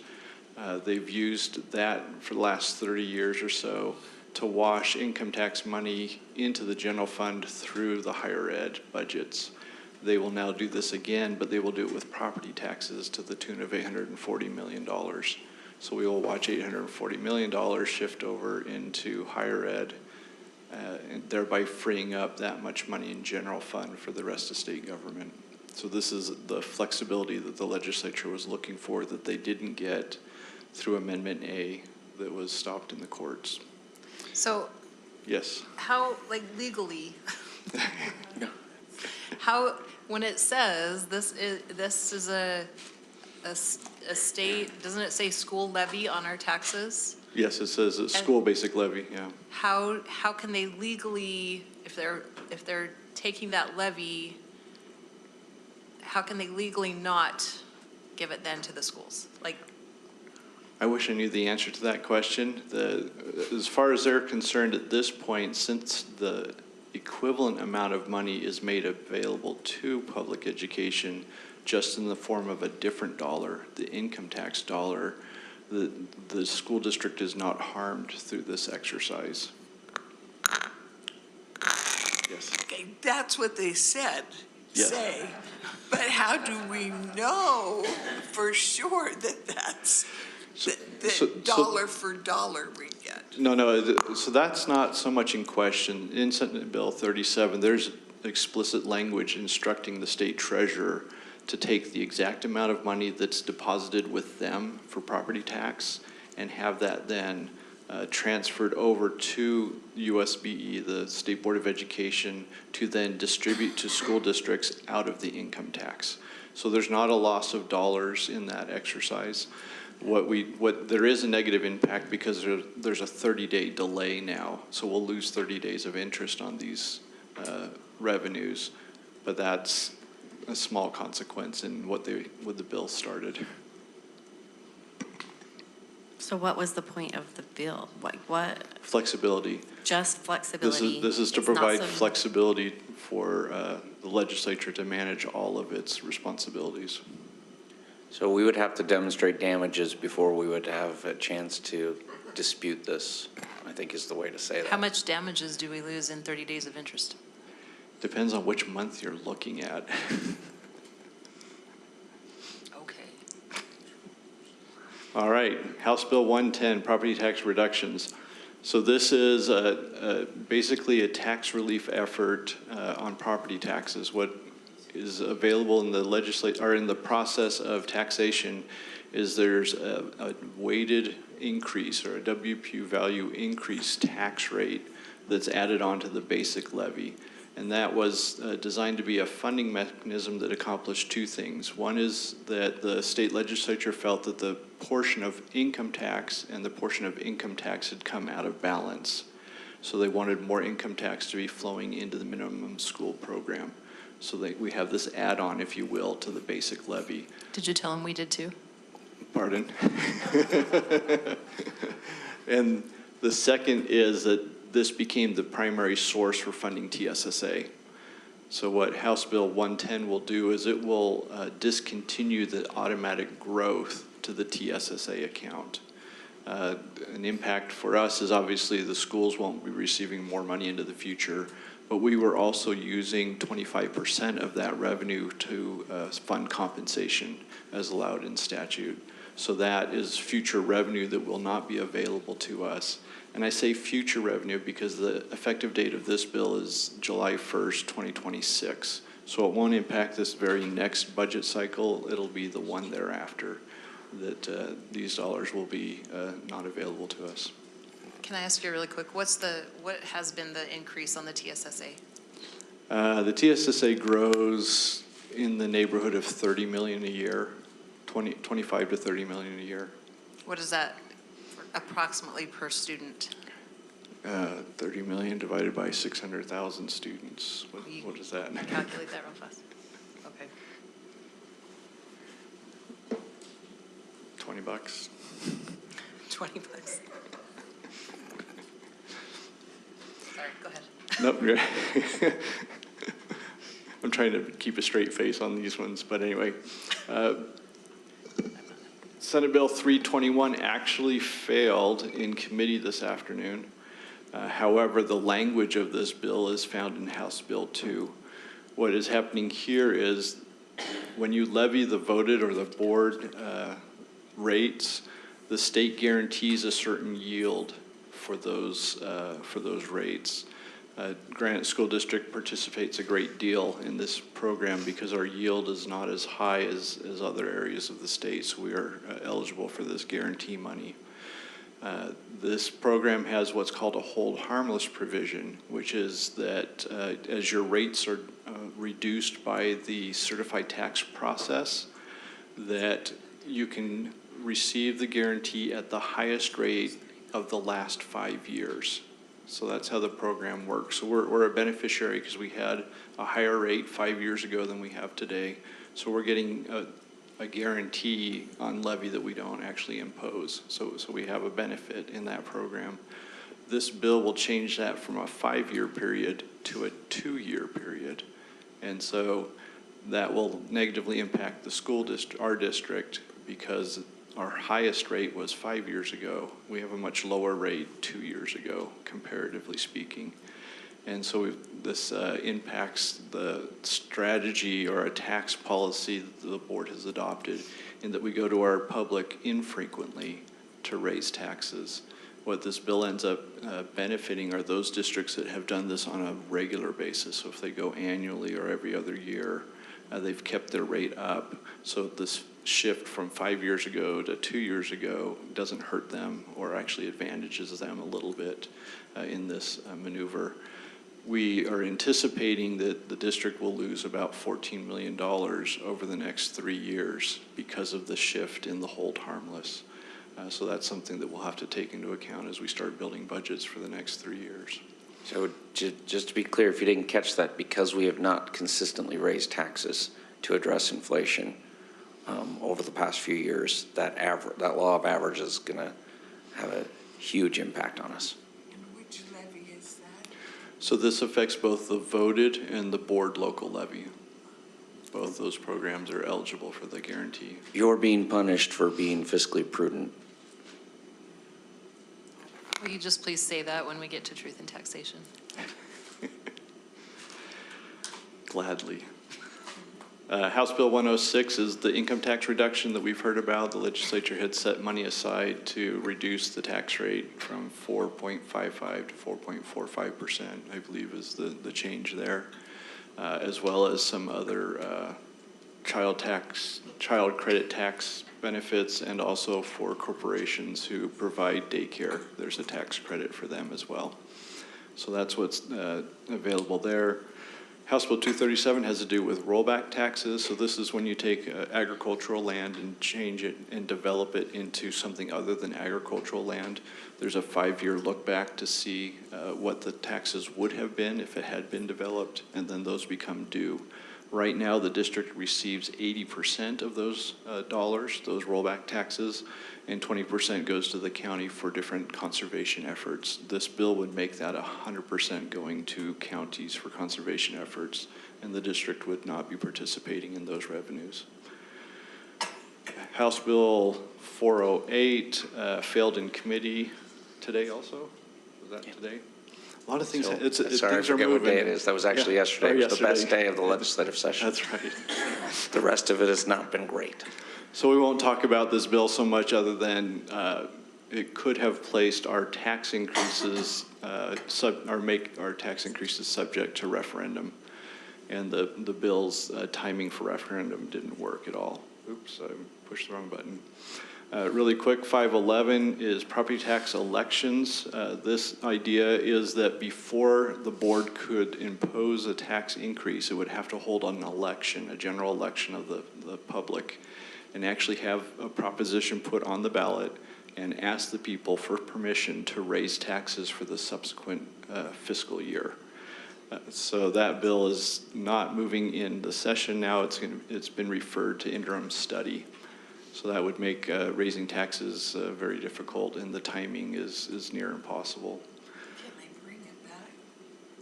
They've used that for the last 30 years or so to wash income tax money into the general fund through the higher ed budgets. They will now do this again, but they will do it with property taxes to the tune of $840 million. So we will watch $840 million shift over into higher ed, and thereby freeing up that much money in general fund for the rest of state government. So this is the flexibility that the legislature was looking for that they didn't get through Amendment A that was stopped in the courts. So Yes. how, like legally, how, when it says this is a state, doesn't it say school levy on our taxes? Yes, it says a school basic levy, yeah. How can they legally, if they're taking that levy, how can they legally not give it then to the schools? Like, I wish I knew the answer to that question. As far as they're concerned at this point, since the equivalent amount of money is made available to public education, just in the form of a different dollar, the income tax dollar. The school district is not harmed through this exercise. Yes. Okay, that's what they said, Yes. say. But how do we know for sure that that's the dollar for dollar we get? No, so that's not so much in question. In Senate Bill 37, there's explicit language instructing the state treasurer to take the exact amount of money that's deposited with them for property tax and have that then transferred over to USBE, the State Board of Education, to then distribute to school districts out of the income tax. So there's not a loss of dollars in that exercise. There is a negative impact because there's a 30-day delay now, so we'll lose 30 days of interest on these revenues, but that's a small consequence in what the bill started. So what was the point of the bill? Like what? Flexibility. Just flexibility? This is to It's not provide some- flexibility for the legislature to manage all of its responsibilities. So we would have to demonstrate damages before we would have a chance to dispute this, I think is the way to say that. How much damages do we lose in 30 days of interest? Depends on which month you're looking at. Okay. All right, House Bill 110, property tax reductions. So this is basically a tax relief effort on property taxes. What is available in the in the process of taxation is there's a weighted increase or a WPU value increase tax rate that's added onto the basic levy. And that was designed to be a funding mechanism that accomplished two things. One is that the state legislature felt that the portion of income tax and the portion of income tax had come out of balance. So they wanted more income tax to be flowing into the minimum school program. So we have this add-on, if you will, to the basic levy. Did you tell him we did too? Pardon? And the second is that this became the primary source for funding TSSA. So what House Bill 110 will do is it will discontinue the automatic growth to the TSSA account. An impact for us is obviously the schools won't be receiving more money into the future, but we were also using 25% of that revenue to fund compensation as allowed in statute. So that is future revenue that will not be available to us. And I say future revenue because the effective date of this bill is July 1st, 2026. So it won't impact this very next budget cycle. It'll be the one thereafter that these dollars will be not available to us. Can I ask you really quick, what has been the increase on the TSSA? The TSSA grows in the neighborhood of 30 million a year, 25 to 30 million a year. What is that approximately per student? 30 million divided by 600,000 students. What is that? Calculate that real fast. Okay. $20. 20 bucks. Sorry, go ahead. Nope. I'm trying to keep a straight face on these ones, but anyway. Senate Bill 321 actually failed in committee this afternoon. However, the language of this bill is found in House Bill 2. What is happening here is when you levy the voted or the board rates, the state guarantees a certain yield for those rates. Granite School District participates a great deal in this program because our yield is not as high as other areas of the state, so we are eligible for this guarantee money. This program has what's called a hold harmless provision, which is that as your rates are reduced by the certified tax process, that you can receive the guarantee at the highest rate of the last 5 years. So that's how the program works. So we're a beneficiary because we had a higher rate 5 years ago than we have today. So we're getting a guarantee on levy that we don't actually impose. So we have a benefit in that program. This bill will change that from a 5-year period to a 2-year period. And so that will negatively impact the our district, because our highest rate was 5 years ago. We have a much lower rate 2 years ago, comparatively speaking. And so this impacts the strategy or a tax policy that the board has adopted, in that we go to our public infrequently to raise taxes. What this bill ends up benefiting are those districts that have done this on a regular basis. So if they go annually or every other year, they've kept their rate up. So this shift from 5 years ago to 2 years ago doesn't hurt them, or actually advantages them a little bit in this maneuver. We are anticipating that the district will lose about $14 million over the next 3 years because of the shift in the hold harmless. So that's something that we'll have to take into account as we start building budgets for the next 3 years. So just to be clear, if you didn't catch that, because we have not consistently raised taxes to address inflation over the past few years, that law of average is going to have a huge impact on us. Which levy is that? So this affects both the voted and the board local levy. Both those programs are eligible for the guarantee. You're being punished for being fiscally prudent. Will you just please say that when we get to truth and taxation? Gladly. House Bill 106 is the income tax reduction that we've heard about. The legislature had set money aside to reduce the tax rate from 4.55 to 4.45%, I believe is the change there, as well as some other child credit tax benefits, and also for corporations who provide daycare. There's a tax credit for them as well. So that's what's available there. House Bill 237 has to do with rollback taxes. So this is when you take agricultural land and change it and develop it into something other than agricultural land. There's a 5-year look back to see what the taxes would have been if it had been developed, and then those become due. Right now, the district receives 80% of those dollars, those rollback taxes, and 20% goes to the county for different conservation efforts. This bill would make that 100% going to counties for conservation efforts, and the district would not be participating in those revenues. House Bill 408 failed in committee today also? Was that today? A lot of things, Sorry, things I are forget what moving. day it is. That was actually yesterday. It was the best day of the legislative session. That's right. The rest of it has not been great. So we won't talk about this bill so much, other than it could have placed our tax increases, make our tax increases subject to referendum. And the bill's timing for referendum didn't work at all. Oops, I pushed the wrong button. Really quick, 511 is property tax elections. This idea is that before the board could impose a tax increase, it would have to hold an election, a general election of the public, and actually have a proposition put on the ballot and ask the people for permission to raise taxes for the subsequent fiscal year. So that bill is not moving in the session now. It's been referred to interim study. So that would make raising taxes very difficult, and the timing is near impossible. Can they bring it back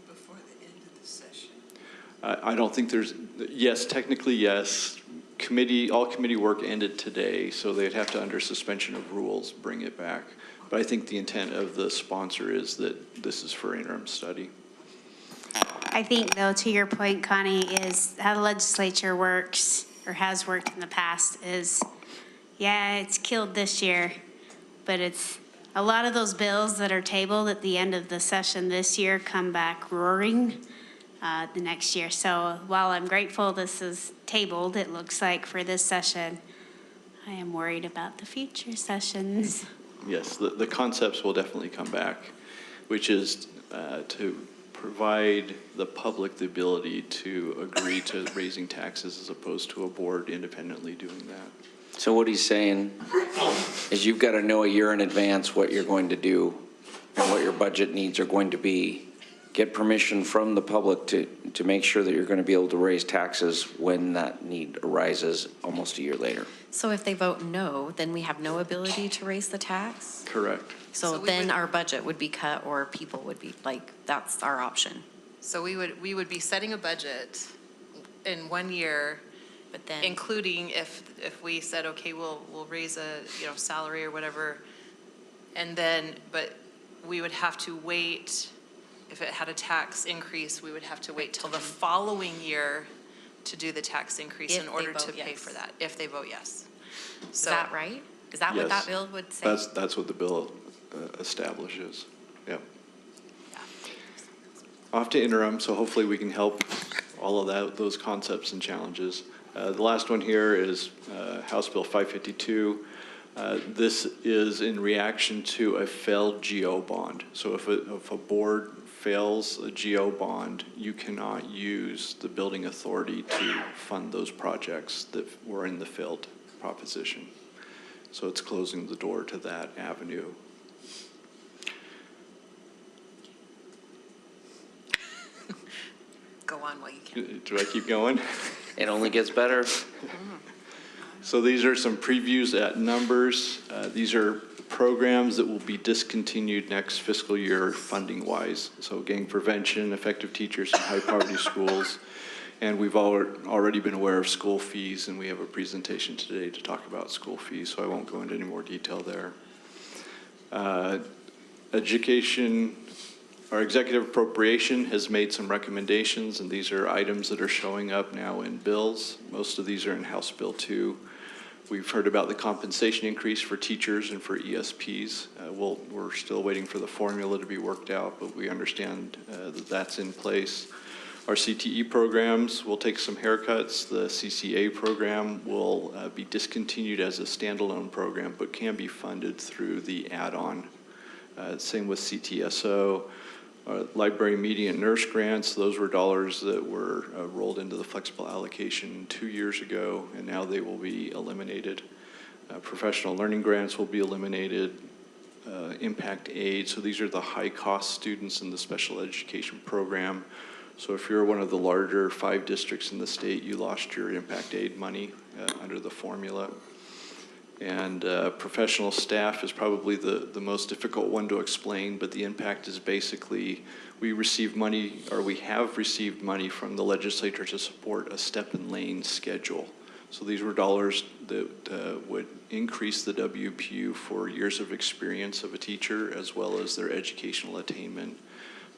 before the end of the session? I don't think yes, technically yes. All committee work ended today, so they'd have to, under suspension of rules, bring it back. But I think the intent of the sponsor is that this is for interim study. I think, though, to your point, Connie, is how the legislature works, or has worked in the past, is, yeah, it's killed this year, but it's a lot of those bills that are tabled at the end of the session this year come back roaring the next year. So while I'm grateful this is tabled, it looks like for this session, I am worried about the future sessions. Yes, the concepts will definitely come back, which is to provide the public the ability to agree to raising taxes as opposed to a board independently doing that. So what he's saying is you've got to know a year in advance what you're going to do and what your budget needs are going to be. Get permission from the public to make sure that you're going to be able to raise taxes when that need arises almost a year later. So if they vote no, then we have no ability to raise the tax? Correct. So then our budget would be cut, or people would be, like, that's our option. So we would be setting a budget in 1 year, But then, including if we said, okay, we'll raise a, salary or whatever, and then, but we would have to wait, if it had a tax increase, we would have to wait till the following year to do the tax increase If in they order to vote pay yes. for that, if they vote yes. is So that right? Is that what that Yes. bill would say? That's what the bill establishes. Yep. Off to interim, so hopefully we can help all of those concepts and challenges. The last one here is House Bill 552. This is in reaction to a failed GO bond. So if a board fails a GO bond, you cannot use the building authority to fund those projects that were in the failed proposition. So it's closing the door to that avenue. go on while you can. Do I keep going? It only gets better. So these are some previews at numbers. These are programs that will be discontinued next fiscal year funding-wise. So gang prevention, effective teachers in high-poverty schools. And we've already been aware of school fees, and we have a presentation today to talk about school fees, so I won't go into any more detail there. Education, our executive appropriation has made some recommendations, and these are items that are showing up now in bills. Most of these are in House Bill 2. We've heard about the compensation increase for teachers and for ESPs. We're still waiting for the formula to be worked out, but we understand that that's in place. Our CTE programs will take some haircuts. The CCA program will be discontinued as a standalone program, but can be funded through the add-on. Same with CTSO. Library media and nurse grants, those were dollars that were rolled into the flexible allocation 2 years ago, and now they will be eliminated. Professional learning grants will be eliminated. Impact aid, so these are the high-cost students in the special education program. So if you're one of the larger 5 districts in the state, you lost your impact aid money under the formula. And professional staff is probably the most difficult one to explain, but the impact is basically we receive money, or we have received money from the legislature to support a step and lane schedule. So these were dollars that would increase the WPU for years of experience of a teacher as well as their educational attainment.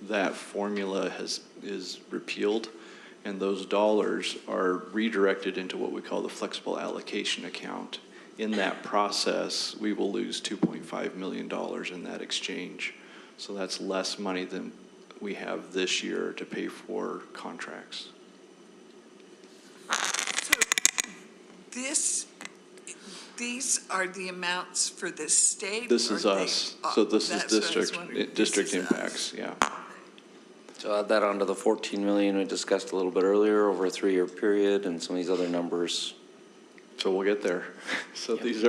That formula is repealed, and those dollars are redirected into what we call the flexible allocation account. In that process, we will lose $2.5 million in that exchange. So that's less money than we have this year to pay for contracts. So these are the amounts for the state? This is us. So this is district This is impacts, yeah. So add that onto the 14 million we discussed a little bit earlier over a 3-year period and some of these other numbers. So we'll get there. So these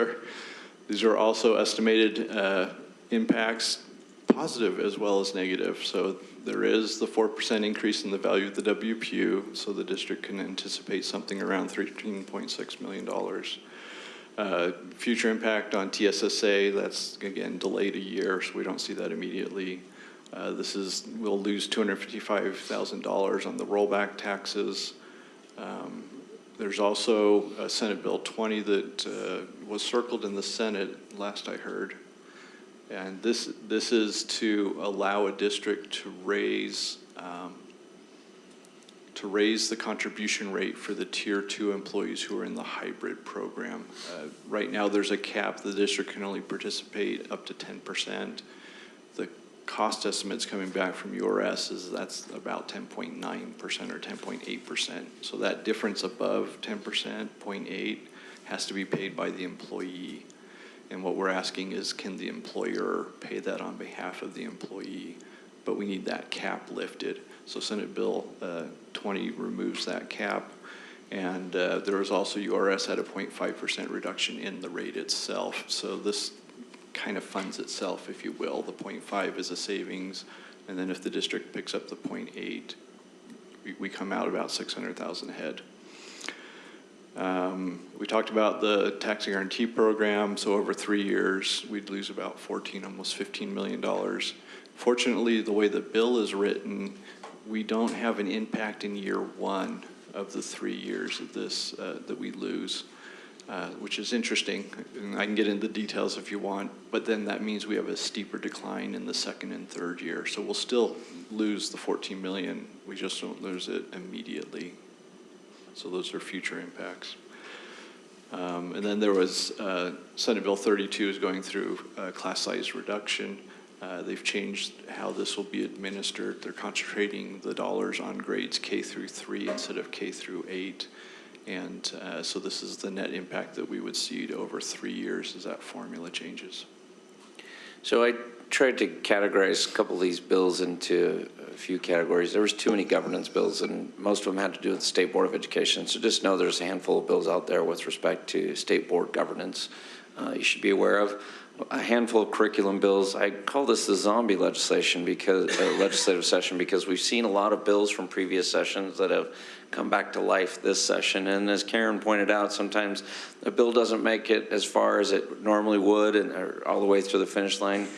are also estimated impacts, positive as well as negative. So there is the 4% increase in the value of the WPU, so the district can anticipate something around $13.6 million. Future impact on TSSA, that's again delayed a year, so we don't see that immediately. We'll lose $255,000 on the rollback taxes. There's also Senate Bill 20 that was circled in the Senate last I heard. And this is to allow a district to raise the contribution rate for the Tier 2 employees who are in the hybrid program. Right now, there's a cap. The district can only participate up to 10%. The cost estimates coming back from URS is that's about 10.9% or 10.8%. So that difference above 10%, 0.8, has to be paid by the employee. And what we're asking is, can the employer pay that on behalf of the employee? But we need that cap lifted. So Senate Bill 20 removes that cap. And there was also URS had a 0.5% reduction in the rate itself. So this kind of funds itself, if you will. The 0.5 is a savings, and then if the district picks up the 0.8, we come out about 600,000 ahead. We talked about the tax guarantee program. So over 3 years, we'd lose about almost $15 million. Fortunately, the way the bill is written, we don't have an impact in year 1 of the 3 years of this that we lose, which is interesting. And I can get into the details if you want, but then that means we have a steeper decline in the second and third year. So we'll still lose the 14 million. We just don't lose it immediately. So those are future impacts. And then there was Senate Bill 32 is going through class size reduction. They've changed how this will be administered. They're concentrating the dollars on grades K through 3 instead of K through 8. And so this is the net impact that we would see over 3 years as that formula changes. So I tried to categorize a couple of these bills into a few categories. There was too many governance bills, and most of them had to do with the State Board of Education. So just know there's a handful of bills out there with respect to state board governance you should be aware of. A handful of curriculum bills. I call this the zombie legislation because legislative session, because we've seen a lot of bills from previous sessions that have come back to life this session. And as Karen pointed out, sometimes a bill doesn't make it as far as it normally would, and all the way through the finish line.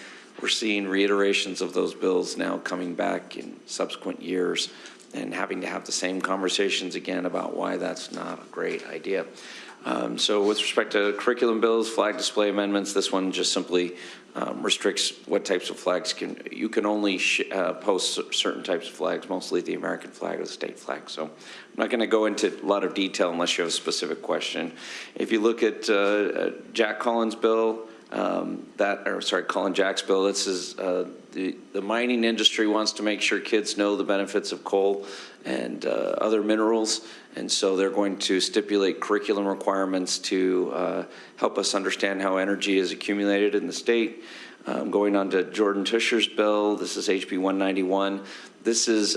We're seeing reiterations of those bills now coming back in subsequent years and having to have the same conversations again about why that's not a great idea. So with respect to curriculum bills, flag display amendments, this one just simply restricts what types of flags you can only post certain types of flags, mostly the American flag or the state flag. So I'm not going to go into a lot of detail unless you have a specific question. If you look at Jack Collins' bill, Colin Jack's bill, this is the mining industry wants to make sure kids know the benefits of coal and other minerals, and so they're going to stipulate curriculum requirements to help us understand how energy is accumulated in the state. Going on to Jordan Tusher's bill, this is HB 191. This is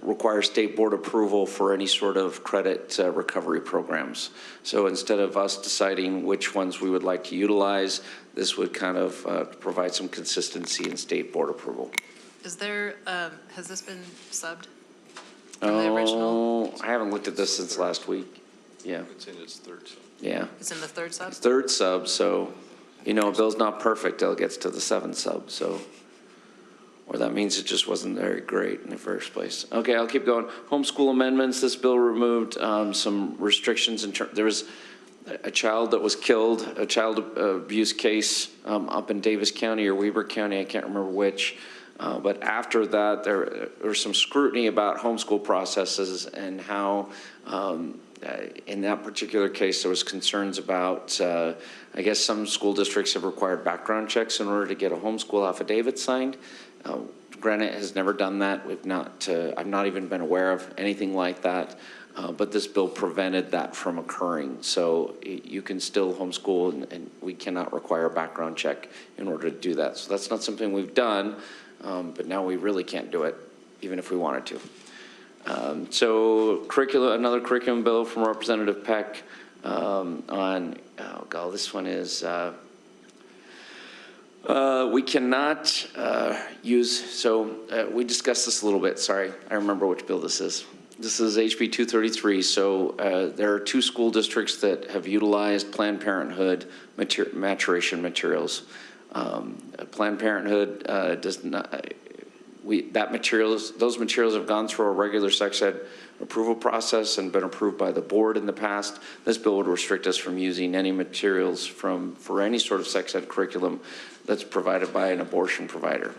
requires state board approval for any sort of credit recovery programs. So instead of us deciding which ones we would like to utilize, this would kind of provide some consistency in state board approval. Is there, has this been subbed from the original? I haven't looked at this since last week. Yeah. It's in its third sub. Yeah. It's in the third sub? Third sub, so, you know, a bill's not perfect till it gets to the seventh sub, so. Or that means it just wasn't very great in the first place. Okay, I'll keep going. Homeschool amendments, this bill removed some restrictions. There was a child that was killed, a child abuse case up in Davis County or Weber County, I can't remember which. But after that, there was some scrutiny about homeschool processes and how, in that particular case, there was concerns about, I guess some school districts have required background checks in order to get a homeschool affidavit signed. Granite has never done that. I've not even been aware of anything like that. But this bill prevented that from occurring. So you can still homeschool, and we cannot require a background check in order to do that. So that's not something we've done, but now we really can't do it, even if we wanted to. So another curriculum bill from Representative Peck on, oh God, this one is, we cannot we discussed this a little bit, sorry, I remember which bill this is. This is HB 233, so there are 2 school districts that have utilized Planned Parenthood maturation materials. Planned Parenthood does not, those materials have gone through a regular sex ed approval process and been approved by the board in the past. This bill would restrict us from using any materials for any sort of sex ed curriculum that's provided by an abortion provider.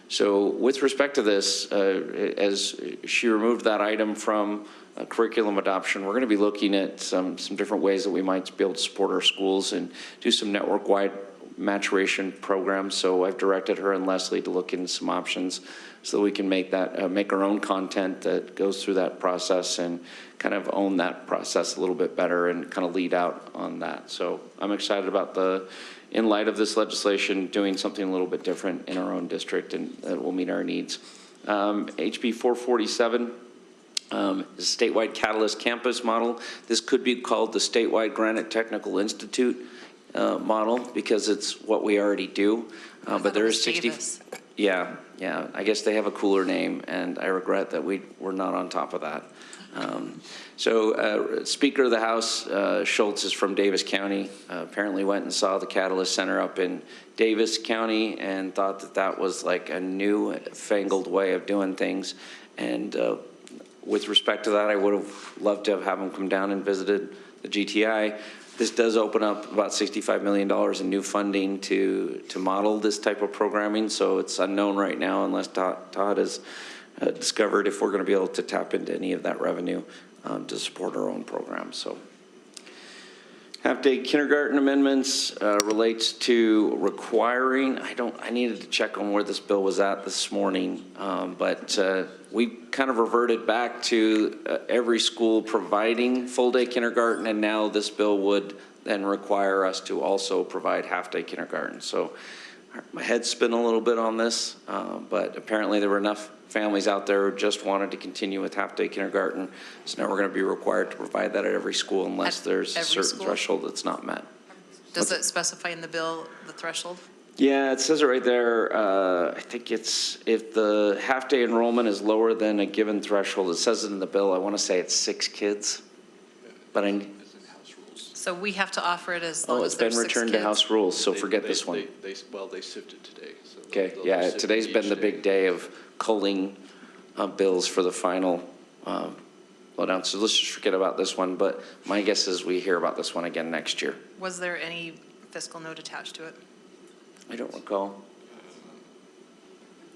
So with respect to this, as she removed that item from curriculum adoption, we're going to be looking at some different ways that we might be able to support our schools and do some network-wide maturation programs. So I've directed her and Leslie to look into some options so that we can make our own content that goes through that process and kind of own that process a little bit better and kind of lead out on that. So I'm excited about in light of this legislation, doing something a little bit different in our own district and that will meet our needs. HB 447 is a statewide Catalyst campus model. This could be called the statewide Granite Technical Institute model because it's what we already do. But there is 60. Yeah. I guess they have a cooler name, and I regret that we're not on top of that. Speaker of the House, Schultz, is from Davis County, apparently went and saw the Catalyst Center up in Davis County and thought that was like a new fangled way of doing things. And with respect to that, I would have loved to have him come down and visited the GTI. This does open up about $65 million in new funding to model this type of programming, so it's unknown right now unless Todd has discovered if we're going to be able to tap into any of that revenue to support our own program. So, half-day kindergarten amendments relates to requiring. I needed to check on where this bill was at this morning, but we kind of reverted back to every school providing full-day kindergarten, and now this bill would then require us to also provide half-day kindergarten. So my head's spin a little bit on this, but apparently there were enough families out there who just wanted to continue with half-day kindergarten. So now we're going to be required to provide that at every school unless there's a certain threshold that's not met. Does it specify in the bill the threshold? Yeah, it says it right there. I think it's if the half-day enrollment is lower than a given threshold. It says it in the bill. I want to say it's 6 kids, but So we have to offer it as long it's as there's been 6 returned kids? to House rules, so forget this one. They sifted today. So Okay, they'll yeah, sift today's each been the day. big day of culling bills for the final lowdown. So let's just forget about this one, but my guess is we hear about this one again next year. Was there any fiscal note attached to it? I don't recall.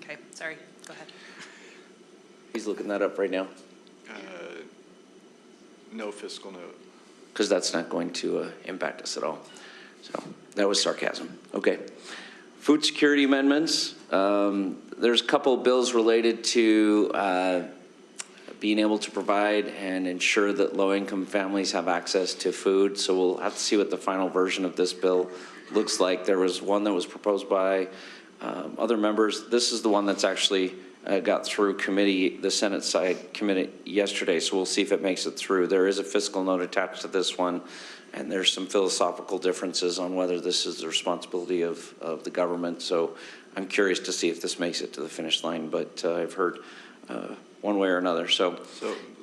Okay, sorry, go ahead. He's looking that up right now. No fiscal note. Because that's not going to impact us at all. So that was sarcasm. Okay. Food security amendments. There's a couple of bills related to being able to provide and ensure that low-income families have access to food. So we'll have to see what the final version of this bill looks like. There was one that was proposed by other members. This is the one that's actually got through committee, the Senate side committee yesterday, so we'll see if it makes it through. There is a fiscal note attached to this one, and there's some philosophical differences on whether this is the responsibility of the government. So I'm curious to see if this makes it to the finish line, but I've heard one way or another. So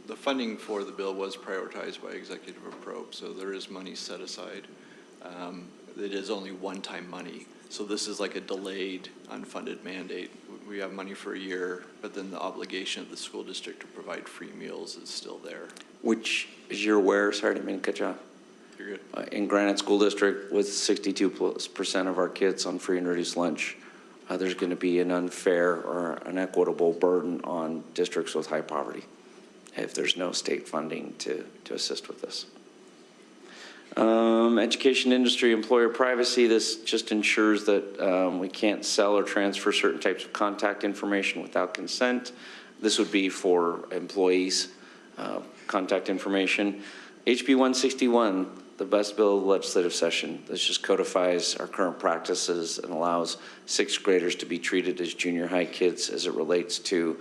the funding for the bill was prioritized by executive approach, so there is money set aside. It is only one-time money. So this is like a delayed, unfunded mandate. We have money for a year, but then the obligation of the school district to provide free meals is still there. which, as you're aware, sorry, I didn't mean to cut you off. You're good. In Granite School District, with 62% of our kids on free and reduced lunch, there's going to be an unfair or an equitable burden on districts with high poverty if there's no state funding to assist with this. Education industry employer privacy. This just ensures that we can't sell or transfer certain types of contact information without consent. This would be for employees' contact information. HB 161, the best bill of the legislative session. This just codifies our current practices and allows 6th graders to be treated as junior high kids as it relates to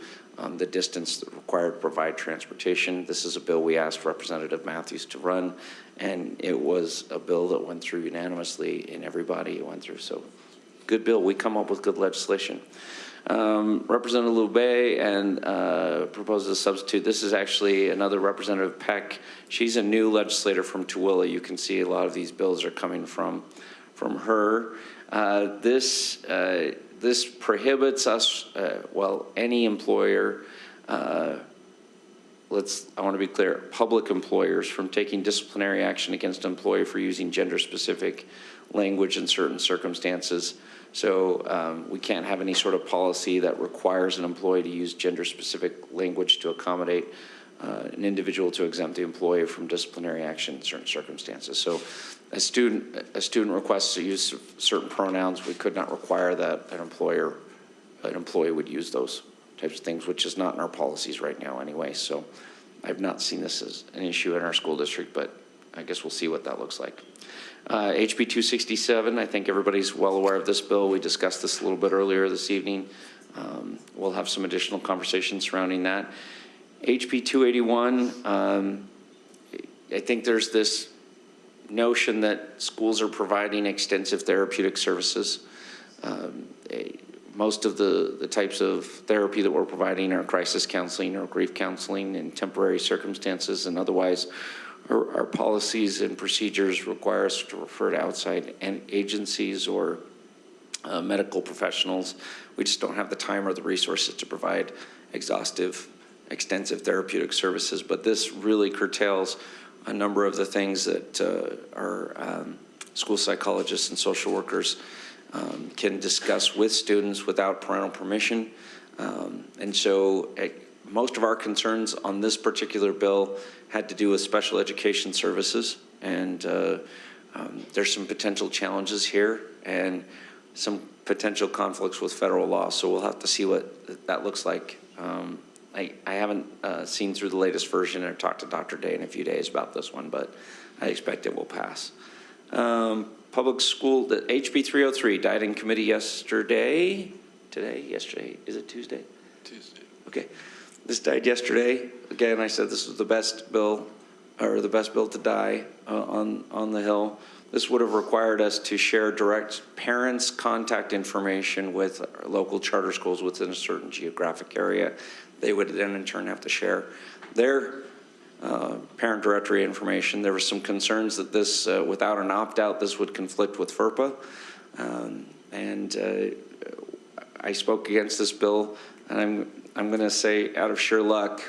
the distance required to provide transportation. This is a bill we asked Representative Matthews to run, and it was a bill that went through unanimously in everybody it went through. So good bill. We come up with good legislation. Representative Loubet and proposes a substitute. This is actually another Representative Peck. She's a new legislator from Tooele. You can see a lot of these bills are coming from her. This prohibits us, any employer, I want to be clear, public employers from taking disciplinary action against an employee for using gender-specific language in certain circumstances. So we can't have any sort of policy that requires an employee to use gender-specific language to accommodate an individual to exempt the employee from disciplinary action in certain circumstances. So a student requests to use certain pronouns, we could not require that an employee would use those types of things, which is not in our policies right now anyway. So I've not seen this as an issue in our school district, but I guess we'll see what that looks like. HB 267, I think everybody's well aware of this bill. We discussed this a little bit earlier this evening. We'll have some additional conversations surrounding that. HB 281, I think there's this notion that schools are providing extensive therapeutic services. Most of the types of therapy that we're providing are crisis counseling or grief counseling in temporary circumstances, and otherwise our policies and procedures require us to refer to outside agencies or medical professionals. We just don't have the time or the resources to provide exhaustive extensive therapeutic services, but this really curtails a number of the things that our school psychologists and social workers can discuss with students without parental permission. And so most of our concerns on this particular bill had to do with special education services, and there's some potential challenges here and some potential conflicts with federal law, so we'll have to see what that looks like. I haven't seen through the latest version or talked to Dr. Day in a few days about this one, but I expect it will pass. Public school, the HB 303 died in committee yesterday. Yesterday, is it Tuesday? Tuesday. Okay, this died yesterday. Again, I said this was the best bill, or the best bill to die on the Hill. This would have required us to share direct parents' contact information with local charter schools within a certain geographic area. They would then in turn have to share their parent directory information. There were some concerns that this, without an opt-out, this would conflict with FERPA. I spoke against this bill, and I'm going to say, out of sheer luck,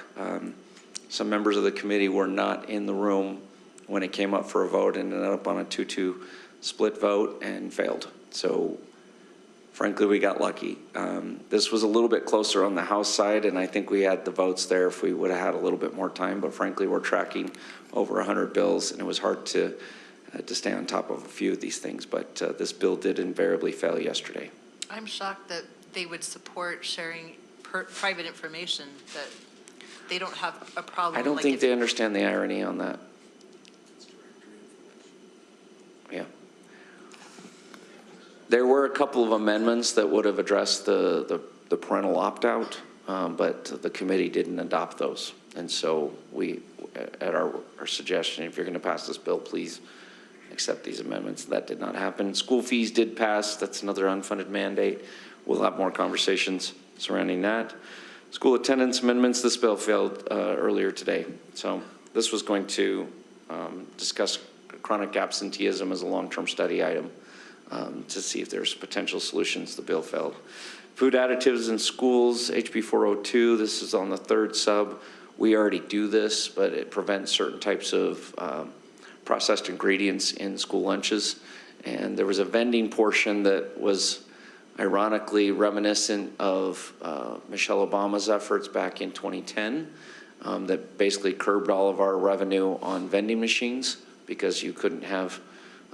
some members of the committee were not in the room when it came up for a vote and ended up on a 2-2 split vote and failed. So frankly, we got lucky. This was a little bit closer on the House side, and I think we had the votes there if we would have had a little bit more time, but frankly, we're tracking over 100 bills, and it was hard to stay on top of a few of these things, but this bill did invariably fail yesterday. I'm shocked that they would support sharing private information, that they don't have a problem. I don't think they understand the irony on that. Yeah. There were a couple of amendments that would have addressed the parental opt-out, but the committee didn't adopt those. And so we, at our suggestion, if you're going to pass this bill, please accept these amendments. That did not happen. School fees did pass. That's another unfunded mandate. We'll have more conversations surrounding that. School attendance amendments, this bill failed earlier today. So this was going to discuss chronic absenteeism as a long-term study item to see if there's potential solutions. The bill failed. Food additives in schools, HB 402, this is on the third sub. We already do this, but it prevents certain types of processed ingredients in school lunches. And there was a vending portion that was ironically reminiscent of Michelle Obama's efforts back in 2010 that basically curbed all of our revenue on vending machines because you couldn't have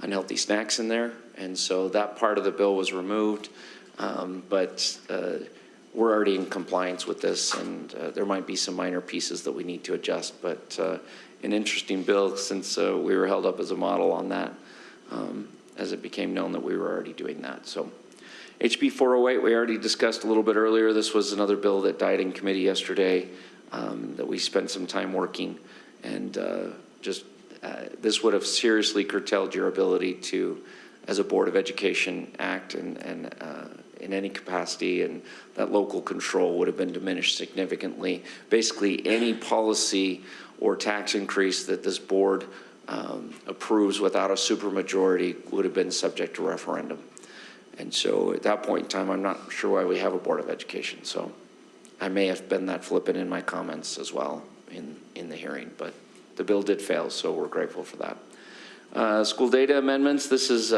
unhealthy snacks in there. And so that part of the bill was removed, but we're already in compliance with this, and there might be some minor pieces that we need to adjust, but an interesting bill since we were held up as a model on that as it became known that we were already doing that. So HB 408, we already discussed a little bit earlier. This was another bill that died in committee yesterday that we spent some time working, and this would have seriously curtailed your ability to, as a Board of Education, act and in any capacity, and that local control would have been diminished significantly. Basically, any policy or tax increase that this board approves without a supermajority would have been subject to referendum. And so at that point in time, I'm not sure why we have a Board of Education. So I may have been that flippant in my comments as well in the hearing, but the bill did fail, so we're grateful for that. School data amendments, this is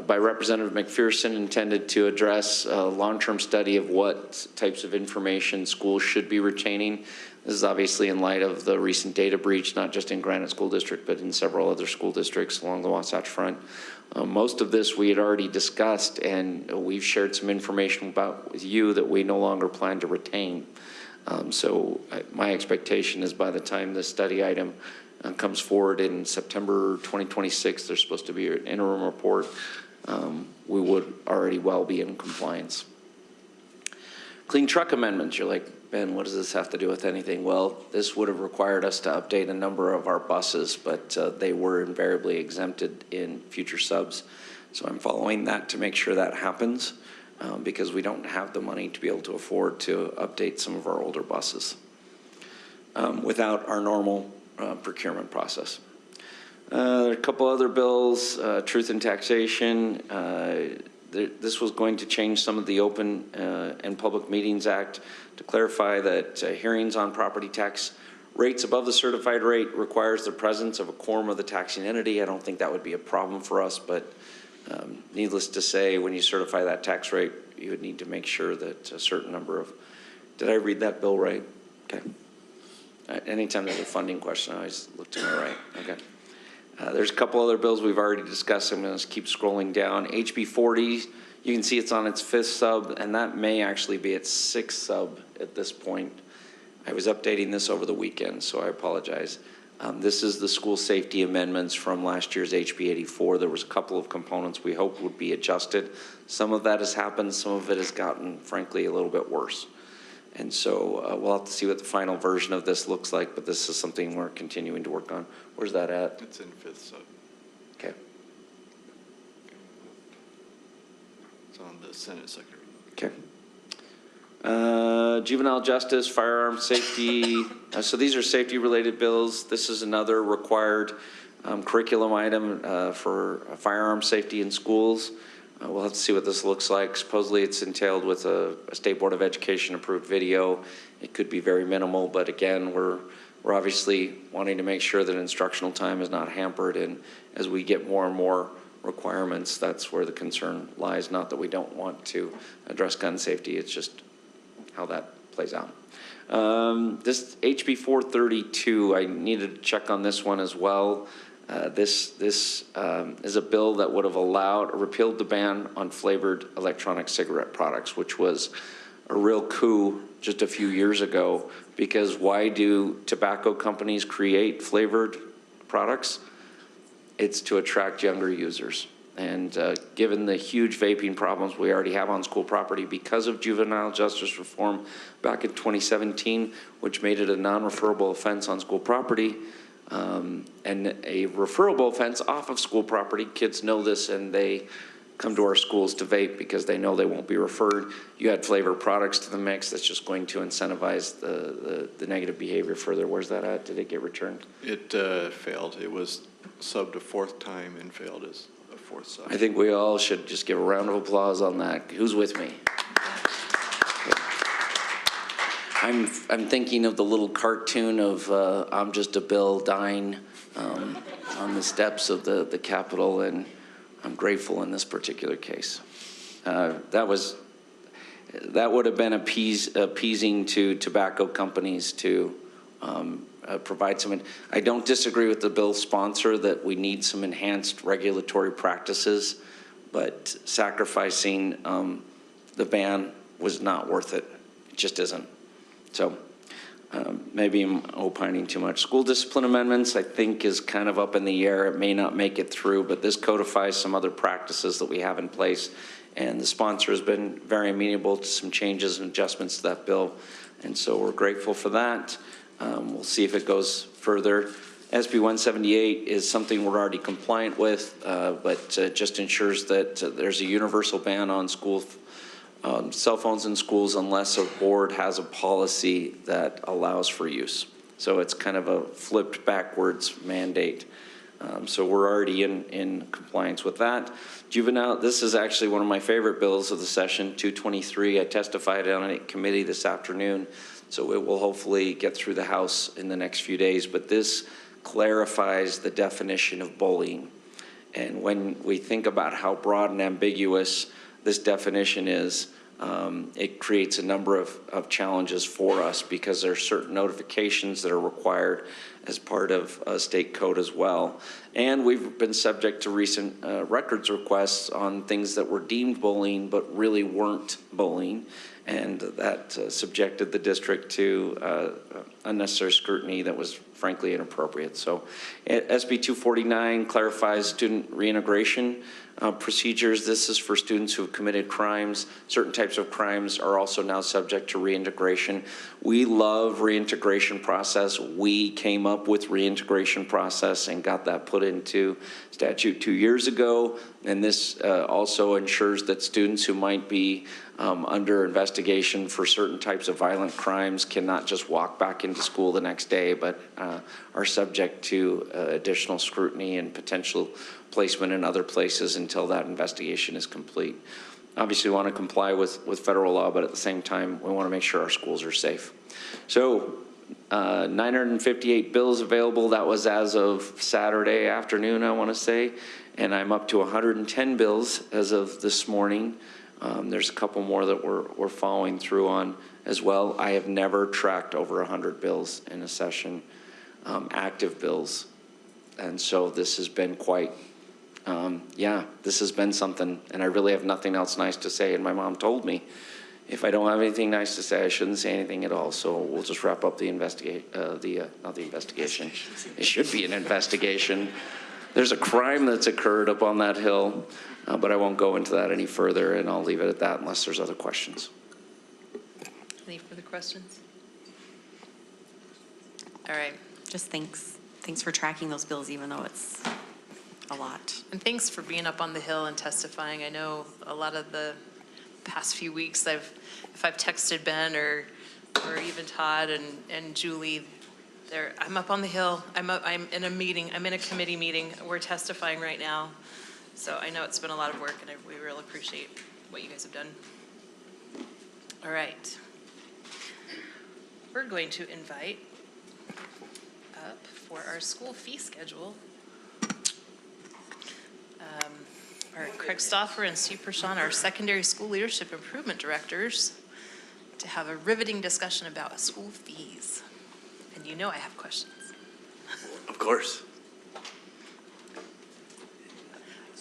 by Representative McPherson, intended to address a long-term study of what types of information schools should be retaining. This is obviously in light of the recent data breach, not just in Granite School District, but in several other school districts along the Wasatch Front. Most of this we had already discussed, and we've shared some information about with you that we no longer plan to retain. So my expectation is by the time this study item comes forward in September 2026, there's supposed to be an interim report. We would already well be in compliance. Clean truck amendments, you're like, Ben, what does this have to do with anything? Well, this would have required us to update a number of our buses, but they were invariably exempted in future subs. So I'm following that to make sure that happens because we don't have the money to be able to afford to update some of our older buses without our normal procurement process. A couple other bills, truth in taxation. This was going to change some of the Open and Public Meetings Act to clarify that hearings on property tax rates above the certified rate requires the presence of a quorum of the taxing entity. I don't think that would be a problem for us, but needless to say, when you certify that tax rate, you would need to make sure that a certain number of, did I read that bill right? Okay. Anytime there's a funding question, I always look to my right. Okay. There's a couple other bills we've already discussed. I'm going to keep scrolling down. HB 40, you can see it's on its 5th sub, and that may actually be its 6th sub at this point. I was updating this over the weekend, so I apologize. This is the school safety amendments from last year's HB 84. There was a couple of components we hoped would be adjusted. Some of that has happened. Some of it has gotten, frankly, a little bit worse. And so we'll have to see what the final version of this looks like, but this is something we're continuing to work on. Where's that at? It's in 5th sub. Okay. It's on the Senate second reading. Okay. Juvenile justice, firearm safety. So these are safety-related bills. This is another required curriculum item for firearm safety in schools. We'll have to see what this looks like. Supposedly it's entailed with a State Board of Education approved video. It could be very minimal, but again, we're obviously wanting to make sure that instructional time is not hampered, and as we get more and more requirements, that's where the concern lies. Not that we don't want to address gun safety, it's just how that plays out. This HB 432, I needed to check on this one as well. This is a bill that would have repealed the ban on flavored electronic cigarette products, which was a real coup just a few years ago, because why do tobacco companies create flavored products? It's to attract younger users. And given the huge vaping problems we already have on school property because of juvenile justice reform back in 2017, which made it a non-referable offense on school property, and a referable offense off of school property, kids know this and they come to our schools to vape because they know they won't be referred. You add flavored products to the mix, that's just going to incentivize the negative behavior further. Where's that at? Did it get returned? It failed. It was subbed a 4th time and failed as a 4th sub. I think we all should just give a round of applause on that. Who's with me? I'm thinking of the little cartoon of I'm Just a Bill dying on the steps of the Capitol, and I'm grateful in this particular case. That would have been appeasing to tobacco companies to provide some. I don't disagree with the bill's sponsor that we need some enhanced regulatory practices, but sacrificing the ban was not worth it. It just isn't. So maybe I'm opining too much. School discipline amendments, I think, is kind of up in the air. It may not make it through, but this codifies some other practices that we have in place. And the sponsor has been very amenable to some changes and adjustments to that bill. And so we're grateful for that. We'll see if it goes further. SB 178 is something we're already compliant with, but just ensures that there's a universal ban on cell phones in schools unless a board has a policy that allows for use. So it's kind of a flipped backwards mandate. So we're already in compliance with that. Juvenile, this is actually one of my favorite bills of the session, 223. I testified on a committee this afternoon, so it will hopefully get through the House in the next few days. But this clarifies the definition of bullying. And when we think about how broad and ambiguous this definition is, it creates a number of challenges for us because there are certain notifications that are required as part of state code as well. And we've been subject to recent records requests on things that were deemed bullying but really weren't bullying, and that subjected the district to unnecessary scrutiny that was frankly inappropriate. So SB 249 clarifies student reintegration procedures. This is for students who have committed crimes. Certain types of crimes are also now subject to reintegration. We love reintegration process. We came up with reintegration process and got that put into statute 2 years ago. And this also ensures that students who might be under investigation for certain types of violent crimes cannot just walk back into school the next day, but are subject to additional scrutiny and potential placement in other places until that investigation is complete. obviously want to comply with federal law, but at the same time, we want to make sure our schools are safe. So 958 bills available. That was as of Saturday afternoon, I want to say. And I'm up to 110 bills as of this morning. There's a couple more that we're following through on as well. I have never tracked over 100 bills in a session, active bills. And so this has been quite, this has been something, and I really have nothing else nice to say. And my mom told me, if I don't have anything nice to say, I shouldn't say anything at all. So we'll just wrap up the not the investigation. It should be an investigation. There's a crime that's occurred up on that hill, but I won't go into that any further, and I'll leave it at that unless there's other questions. Any further questions? All right. Just thanks. Thanks for tracking those bills, even though it's a lot. And thanks for being up on the Hill and testifying. I know a lot of the past few weeks, if I've texted Ben or even Todd and Julie, I'm up on the Hill. I'm in a meeting. I'm in a committee meeting. We're testifying right now. So I know it's been a lot of work, and we really appreciate what you guys have done. All right. We're going to invite up for our school fee schedule our Craig Stoffer and Steve Pershawn, our secondary school leadership improvement directors, to have a riveting discussion about school fees. And you know I have questions. Of course.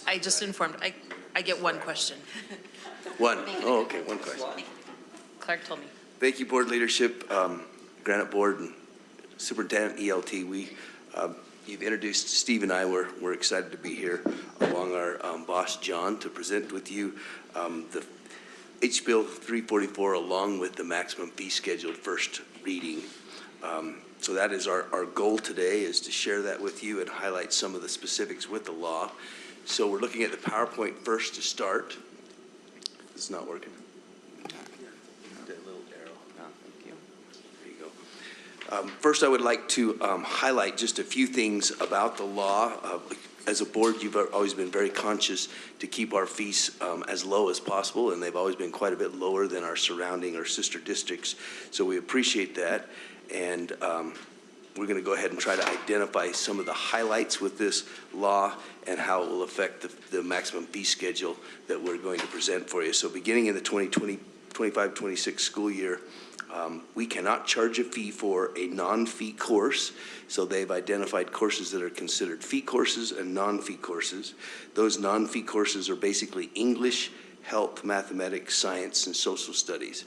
I just informed, I get one question. One. Oh, okay, one question. Clark told me. Thank you, board leadership, Granite Board, and Superintendent ELT. You've introduced Steve and I. We're excited to be here along our boss, John, to present with you the HB 344 along with the maximum fee schedule first reading. So that is our goal today, is to share that with you and highlight some of the specifics with the law. So we're looking at the PowerPoint first to start. It's not working. First, I would like to highlight just a few things about the law. As a board, you've always been very conscious to keep our fees as low as possible, and they've always been quite a bit lower than our surrounding or sister districts. So we appreciate that, and we're going to go ahead and try to identify some of the highlights with this law and how it will affect the maximum fee schedule that we're going to present for you. So beginning in the 2025-26 school year, we cannot charge a fee for a non-fee course. So they've identified courses that are considered fee courses and non-fee courses. Those non-fee courses are basically English, health, mathematics, science, and social studies.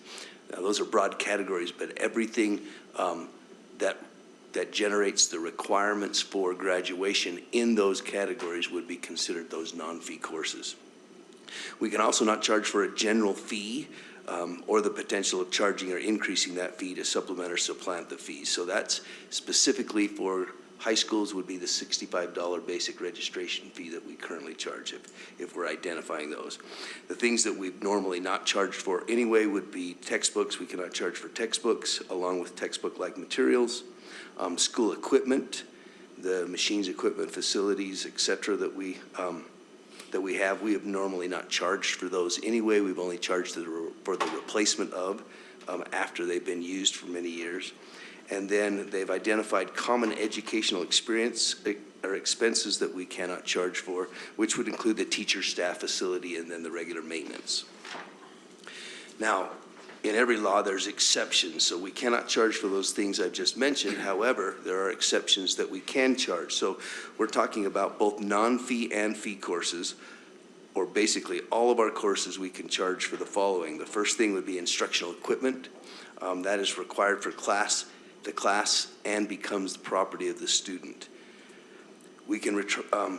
Now, those are broad categories, but everything that generates the requirements for graduation in those categories would be considered those non-fee courses. We can also not charge for a general fee, or the potential of charging or increasing that fee to supplement or supplant the fees. So that's specifically for high schools would be the $65 basic registration fee that we currently charge if we're identifying those. The things that we've normally not charged for anyway would be textbooks. We cannot charge for textbooks along with textbook-like materials, school equipment, the machines, equipment, facilities, et cetera, that we have normally not charged for those anyway. We've only charged for the replacement of after they've been used for many years. And then they've identified common educational experience or expenses that we cannot charge for, which would include the teacher, staff, facility, and then the regular maintenance. Now, in every law, there's exceptions, so we cannot charge for those things I've just mentioned. However, there are exceptions that we can charge. So we're talking about both non-fee and fee courses, or basically all of our courses we can charge for the following. The first thing would be instructional equipment. That is required for the class and becomes the property of the student. We can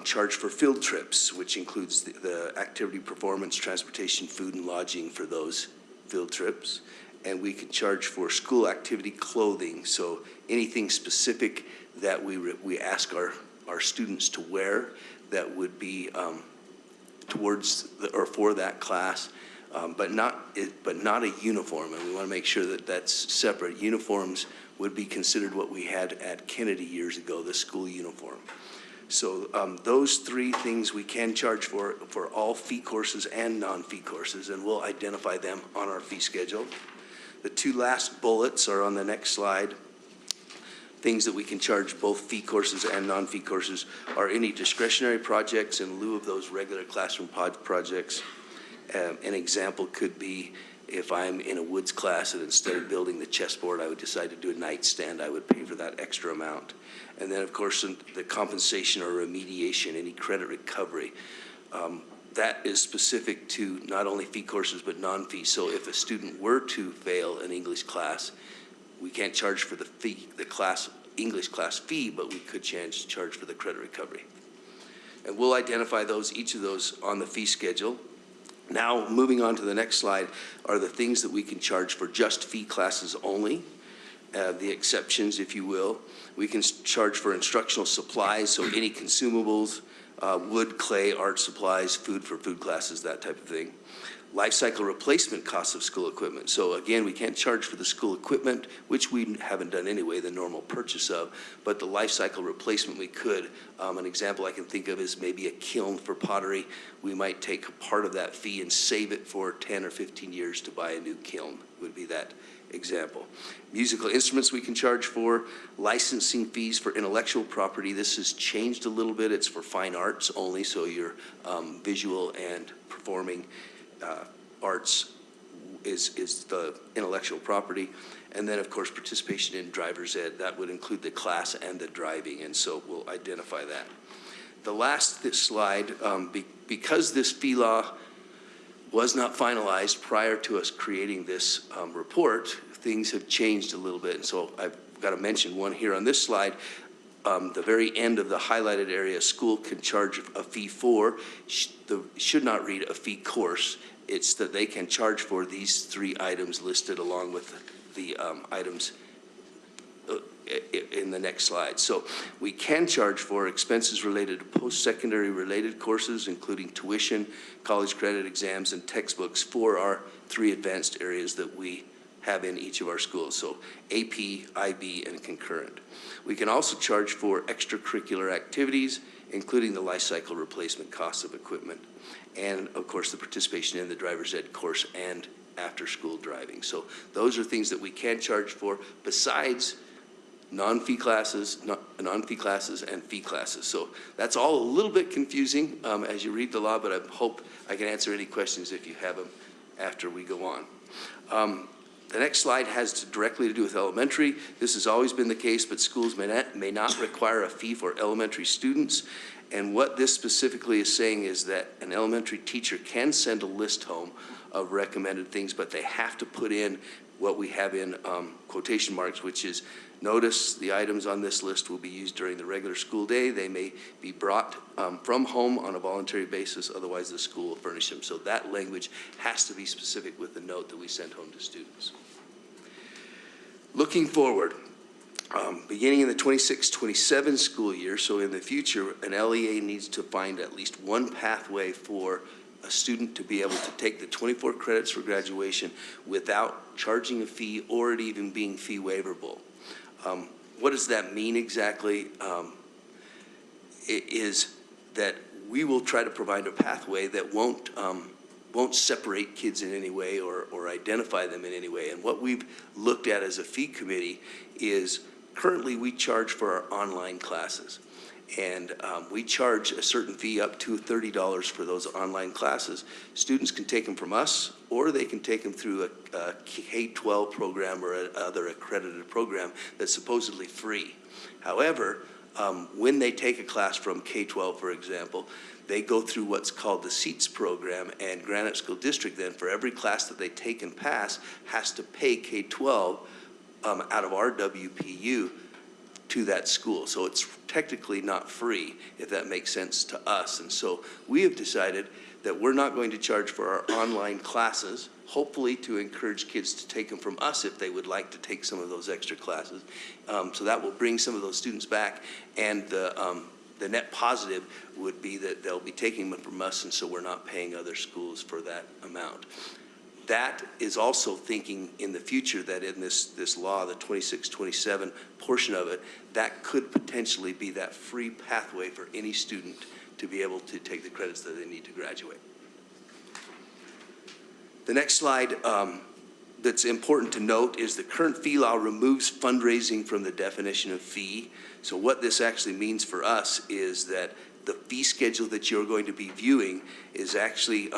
charge for field trips, which includes the activity, performance, transportation, food, and lodging for those field trips. And we can charge for school activity clothing, so anything specific that we ask our students to wear that would be towards or for that class, but not a uniform, and we want to make sure that that's separate. Uniforms would be considered what we had at Kennedy years ago, the school uniform. So those three things we can charge for all fee courses and non-fee courses, and we'll identify them on our fee schedule. The two last bullets are on the next slide. Things that we can charge both fee courses and non-fee courses are any discretionary projects in lieu of those regular classroom projects. An example could be if I'm in a woods class and instead of building the chessboard, I would decide to do a nightstand, I would pay for that extra amount. And then, of course, the compensation or remediation, any credit recovery, that is specific to not only fee courses but non-fee. So if a student were to fail an English class, we can't charge for the fee, English class fee, but we could charge for the credit recovery. And we'll identify each of those on the fee schedule. Now, moving on to the next slide are the things that we can charge for just fee classes only, the exceptions, if you will. We can charge for instructional supplies, so any consumables, wood, clay, art supplies, food for food classes, that type of thing. Life cycle replacement costs of school equipment. So again, we can't charge for the school equipment, which we haven't done anyway, the normal purchase of, but the life cycle replacement we could. An example I can think of is maybe a kiln for pottery. We might take a part of that fee and save it for 10 or 15 years to buy a new kiln, would be that example. Musical instruments we can charge for, licensing fees for intellectual property. This has changed a little bit. It's for fine arts only, so your visual and performing arts is the intellectual property. And then, of course, participation in driver's ed. That would include the class and the driving, and so we'll identify that. The last slide, because this fee law was not finalized prior to us creating this report, things have changed a little bit. And so I've got to mention one here on this slide. The very end of the highlighted area, school can charge a fee for, should not read a fee course. It's that they can charge for these three items listed along with the items in the next slide. So we can charge for expenses related to post-secondary related courses, including tuition, college credit exams, and textbooks for our three advanced areas that we have in each of our schools. So AP, IB, and concurrent. We can also charge for extracurricular activities, including the life cycle replacement costs of equipment, and of course the participation in the driver's ed course and after-school driving. So those are things that we can charge for besides non-fee classes and fee classes. So that's all a little bit confusing as you read the law, but I hope I can answer any questions if you have them after we go on. The next slide has directly to do with elementary. This has always been the case, but schools may not require a fee for elementary students. And what this specifically is saying is that an elementary teacher can send a list home of recommended things, but they have to put in what we have in quotation marks, which is notice the items on this list will be used during the regular school day. They may be brought from home on a voluntary basis, otherwise the school will furnish them. So that language has to be specific with the note that we send home to students. Looking forward, beginning in the 26-27 school year, so in the future, an LEA needs to find at least one pathway for a student to be able to take the 24 credits for graduation without charging a fee or it even being fee waiverable. What does that mean exactly? It is that we will try to provide a pathway that won't separate kids in any way or identify them in any way. And what we've looked at as a fee committee is currently we charge for our online classes. And we charge a certain fee up to $30 for those online classes. Students can take them from us, or they can take them through a K-12 program or another accredited program that's supposedly free. However, when they take a class from K-12, for example, they go through what's called the SEATS program, and Granite School District then, for every class that they take and pass, has to pay K-12 out of our WPU to that school. So it's technically not free, if that makes sense to us. And so we have decided that we're not going to charge for our online classes, hopefully to encourage kids to take them from us if they would like to take some of those extra classes. So that will bring some of those students back, and the net positive would be that they'll be taking them from us, and so we're not paying other schools for that amount. That is also thinking in the future that in this law, the 2627 portion of it, that could potentially be that free pathway for any student to be able to take the credits that they need to graduate. The next slide that's important to note is the current fee law removes fundraising from the definition of fee. So what this actually means for us is that the fee schedule that you're going to be viewing is actually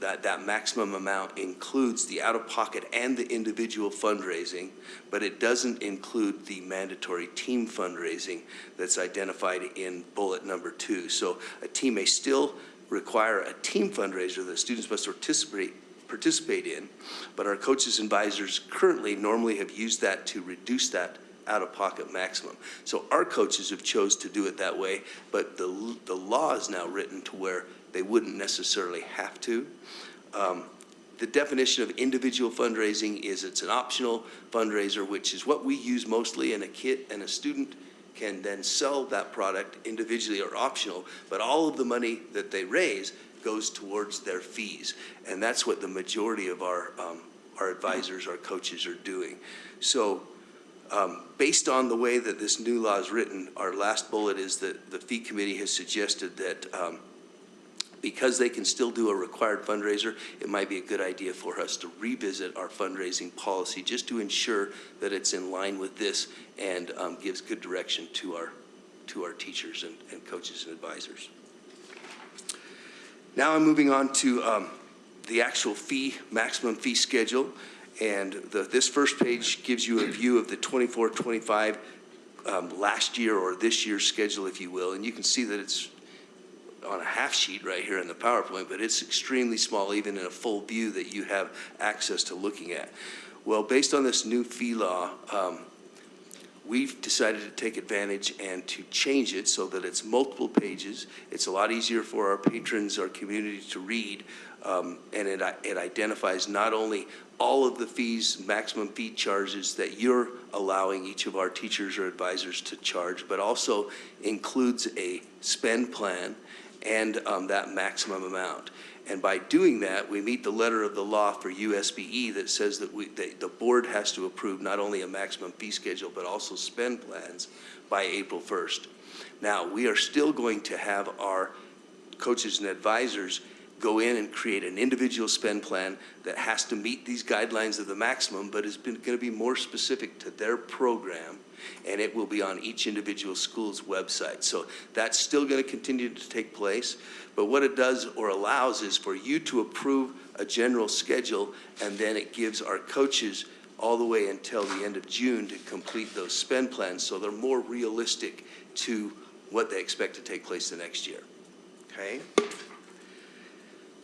that maximum amount includes the out-of-pocket and the individual fundraising, but it doesn't include the mandatory team fundraising that's identified in bullet number 2. So a team may still require a team fundraiser that students must participate in, but our coaches and advisors currently normally have used that to reduce that out-of-pocket maximum. So our coaches have chose to do it that way, but the law is now written to where they wouldn't necessarily have to. The definition of individual fundraising is it's an optional fundraiser, which is what we use mostly, and a student can then sell that product individually or optional, but all of the money that they raise goes towards their fees. And that's what the majority of our advisors, our coaches are doing. So based on the way that this new law is written, our last bullet is that the fee committee has suggested that because they can still do a required fundraiser, it might be a good idea for us to revisit our fundraising policy just to ensure that it's in line with this and gives good direction to our teachers and coaches and advisors. Now I'm moving on to the actual maximum fee schedule. And this first page gives you a view of the 24-25 last year or this year's schedule, if you will. And you can see that it's on a half sheet right here in the PowerPoint, but it's extremely small, even in a full view that you have access to looking at. Well, based on this new fee law, we've decided to take advantage and to change it so that it's multiple pages. It's a lot easier for our patrons, our community to read, and it identifies not only all of the fees, maximum fee charges that you're allowing each of our teachers or advisors to charge, but also includes a spend plan and that maximum amount. And by doing that, we meet the letter of the law for USBE that says that the board has to approve not only a maximum fee schedule, but also spend plans by April 1st. Now, we are still going to have our coaches and advisors go in and create an individual spend plan that has to meet these guidelines of the maximum, but is going to be more specific to their program, and it will be on each individual school's website. So that's still going to continue to take place, but what it does or allows is for you to approve a general schedule, and then it gives our coaches all the way until the end of June to complete those spend plans, so they're more realistic to what they expect to take place the next year. Okay?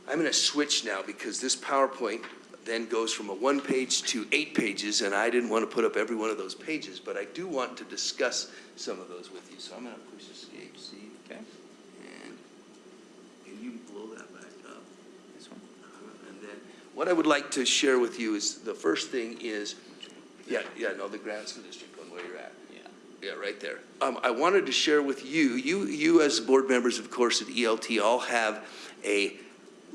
I'm going to switch now because this PowerPoint then goes from a 1 page to 8 pages, and I didn't want to put up every one of those pages, but I do want to discuss some of those with you. So I'm going to push escape, see? Okay. And can you blow that back up? This one. And then what I would like to share with you is the first thing is, the Granite School District one, where you're at. Yeah, right there. I wanted to share with you as board members, of course, at ELT all have a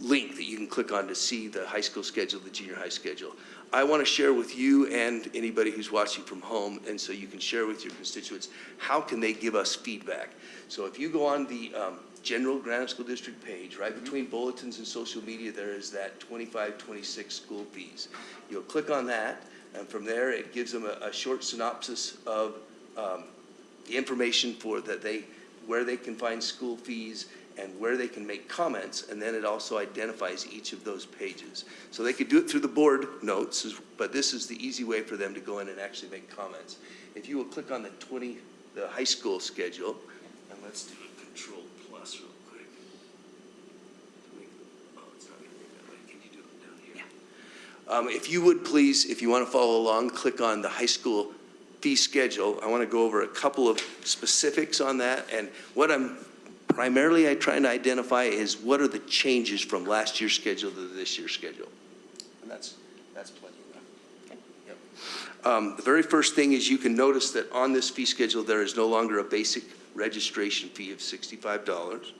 link that you can click on to see the high school schedule, the junior high schedule. I want to share with you and anybody who's watching from home, and so you can share with your constituents, how can they give us feedback? So if you go on the general Granite School District page, right between bulletins and social media, there is that 25-26 school fees. You'll click on that, and from there it gives them a short synopsis of the information for where they can find school fees and where they can make comments, and then it also identifies each of those pages. So they could do it through the board notes, but this is the easy way for them to go in and actually make comments. If you will click on the high school schedule, and let's do a Control Plus real quick. It's not going to make that way. Can you do it down here? If you would please, if you want to follow along, click on the high school fee schedule. I want to go over a couple of specifics on that, and what I'm primarily trying to identify is what are the changes from last year's schedule to this year's schedule. And that's plenty enough. Okay. Yep. The very first thing is you can notice that on this fee schedule there is no longer a basic registration fee of $65.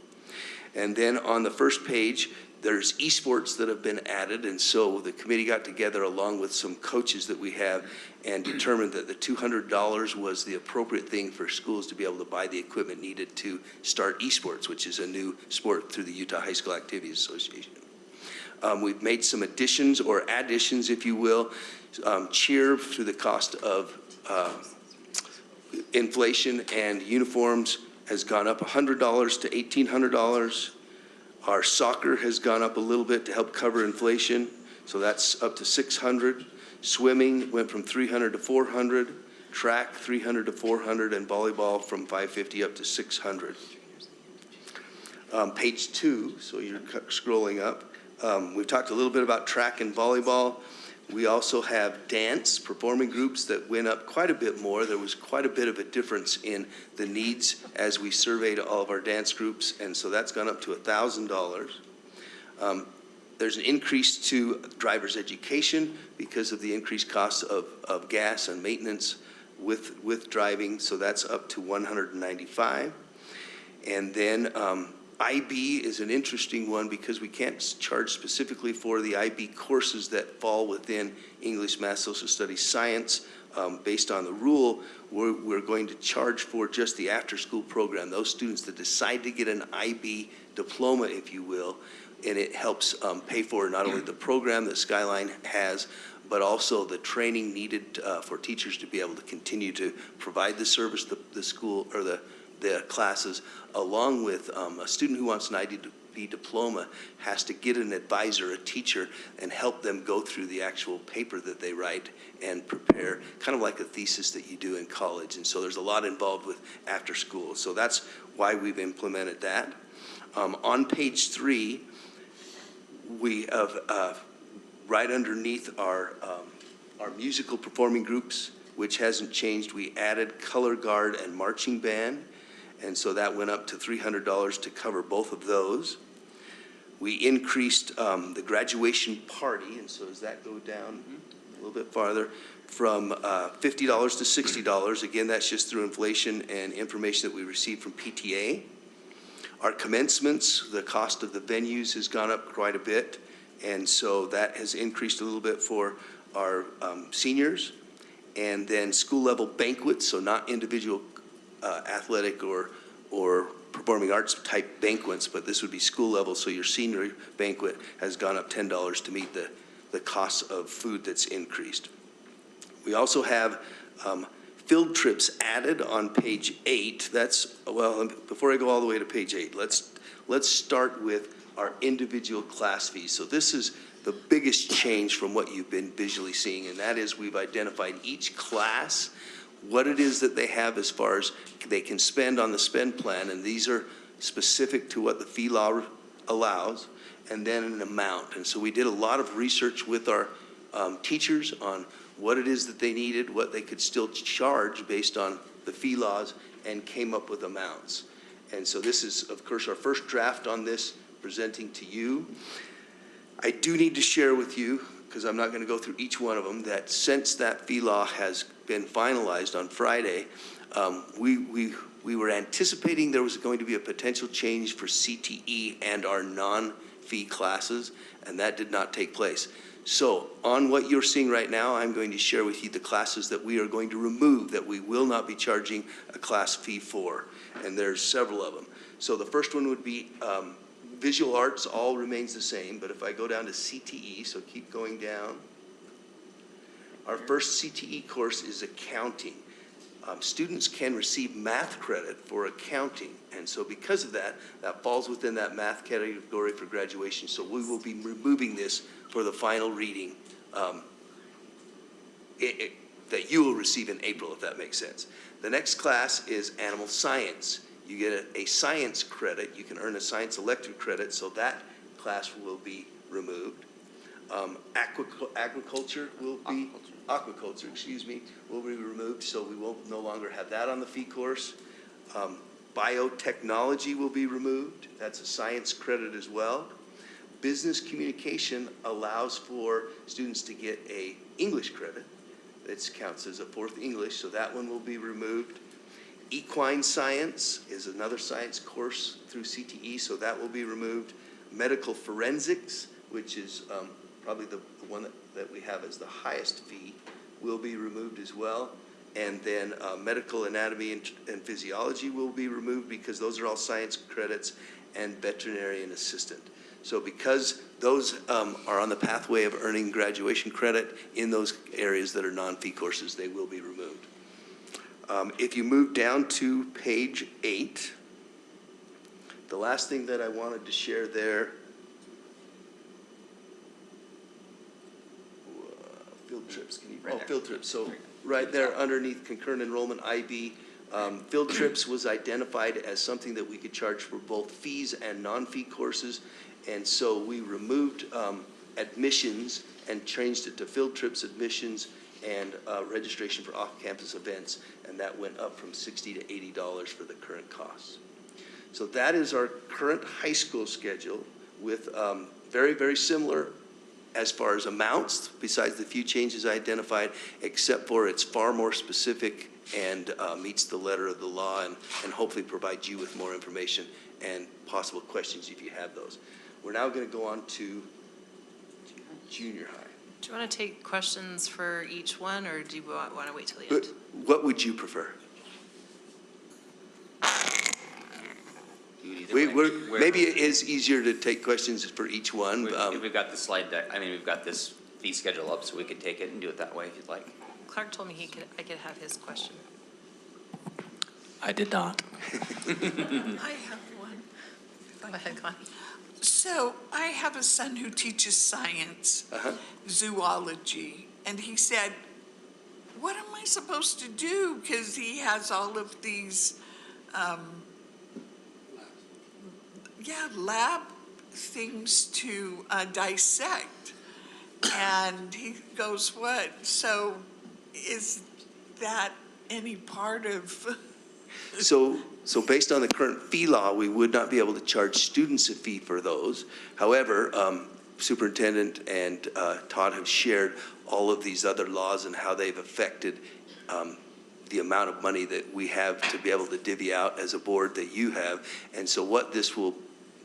And then on the first page, There's esports that have been added, and so the committee got together along with some coaches that we have and determined that the $200 was the appropriate thing for schools to be able to buy the equipment needed to start esports, which is a new sport through the Utah High School Activities Association. We've made some additions, or additions, if you will. Cheer, through the cost of inflation and uniforms, has gone up $100 to $1,800. Our soccer has gone up a little bit to help cover inflation, so that's up to $600. Swimming went from $300 to $400. Track $300 to $400, and volleyball from $550 up to $600. Page 2, so you're scrolling up. We've talked a little bit about track and volleyball. We also have dance performing groups that went up quite a bit more. There was quite a bit of a difference in the needs as we surveyed all of our dance groups, and so that's gone up to $1,000. There's an increase to driver's education because of the increased costs of gas and maintenance with driving, so that's up to $195. And then IB is an interesting one because we can't charge specifically for the IB courses that fall within English, Math, Social Studies, Science. Based on the rule, we're going to charge for just the after-school program. Those students that decide to get an IB diploma, if you will, and it helps pay for not only the program that Skyline has, but also the training needed for teachers to be able to continue to provide the service, the school, or the classes, along with a student who wants an IB diploma has to get an advisor, a teacher, and help them go through the actual paper that they write and prepare, kind of like a thesis that you do in college. And so there's a lot involved with after school. So that's why we've implemented that. On page 3, we have right underneath our musical performing groups, which hasn't changed, we added color guard and marching band. And so that went up to $300 to cover both of those. We increased the graduation party, and so does that go down a little bit farther, from $50 to $60. Again, that's just through inflation and information that we received from PTA. Our commencements, the cost of the venues has gone up quite a bit, and so that has increased a little bit for our seniors. And then school level banquets, so not individual athletic or performing arts type banquets, but this would be school level, so your senior banquet has gone up $10 to meet the cost of food that's increased. We also have field trips added on page 8. That's, well, before I go all the way to page 8, let's start with our individual class fees. So this is the biggest change from what you've been visually seeing, and that is we've identified each class, what it is that they have as far as they can spend on the spend plan, and these are specific to what the fee law allows, and then an amount. And so we did a lot of research with our teachers on what it is that they needed, what they could still charge based on the fee laws, and came up with amounts. And so this is, of course, our first draft on this, presenting to you. I do need to share with you, because I'm not going to go through each one of them, that since that fee law has been finalized on Friday, we were anticipating there was going to be a potential change for CTE and our non-fee classes, and that did not take place. So on what you're seeing right now, I'm going to share with you the classes that we are going to remove, that we will not be charging a class fee for, and there's several of them. So the first one would be visual arts, all remains the same, but if I go down to CTE, so keep going down, our first CTE course is accounting. Students can receive math credit for accounting, and so because of that, that falls within that math category for graduation, so we will be removing this for the final reading that you will receive in April, if that makes sense. The next class is animal science. You get a science credit. You can earn a science elective credit, so that class will be removed. Aquaculture will be, will be removed, so we will no longer have that on the fee course. Biotechnology will be removed. That's a science credit as well. Business communication allows for students to get a English credit. That counts as a fourth English, so that one will be removed. Equine science is another science course through CTE, so that will be removed. medical forensics, which is probably the one that we have as the highest fee, will be removed as well. And then medical anatomy and physiology will be removed because those are all science credits, and veterinarian assistant. So because those are on the pathway of earning graduation credit in those areas that are non-fee courses, they will be removed. If you move down to page 8, the last thing that I wanted to share there, field trips, can you, field trips. So right there underneath concurrent enrollment IB, field trips was identified as something that we could charge for both fees and non-fee courses. And so we removed admissions and changed it to field trips, admissions, and registration for off-campus events. And that went up from $60 to $80 for the current costs. So that is our current high school schedule with very, very similar as far as amounts, besides the few changes I identified, except for it's far more specific and meets the letter of the law, and hopefully provides you with more information and possible questions if you have those. We're now going to go on to junior high. Do you want to take questions for each one, or do you want to wait till the end? What would you prefer? Maybe it is easier to take questions for each one. We've got the slide deck, we've got this fee schedule up, so we could take it and do it that way if you'd like. Clark told me I could have his question. I did not. I have one. Go ahead, Connie. So I have a son who teaches science, zoology, and he said, what am I supposed to do? Because he has all of these, lab things to dissect. And he goes, what? So is that any part of? So based on the current fee law, we would not be able to charge students a fee for those. However, Superintendent and Todd have shared all of these other laws and how they've affected the amount of money that we have to be able to divvy out as a board that you have. And so what this will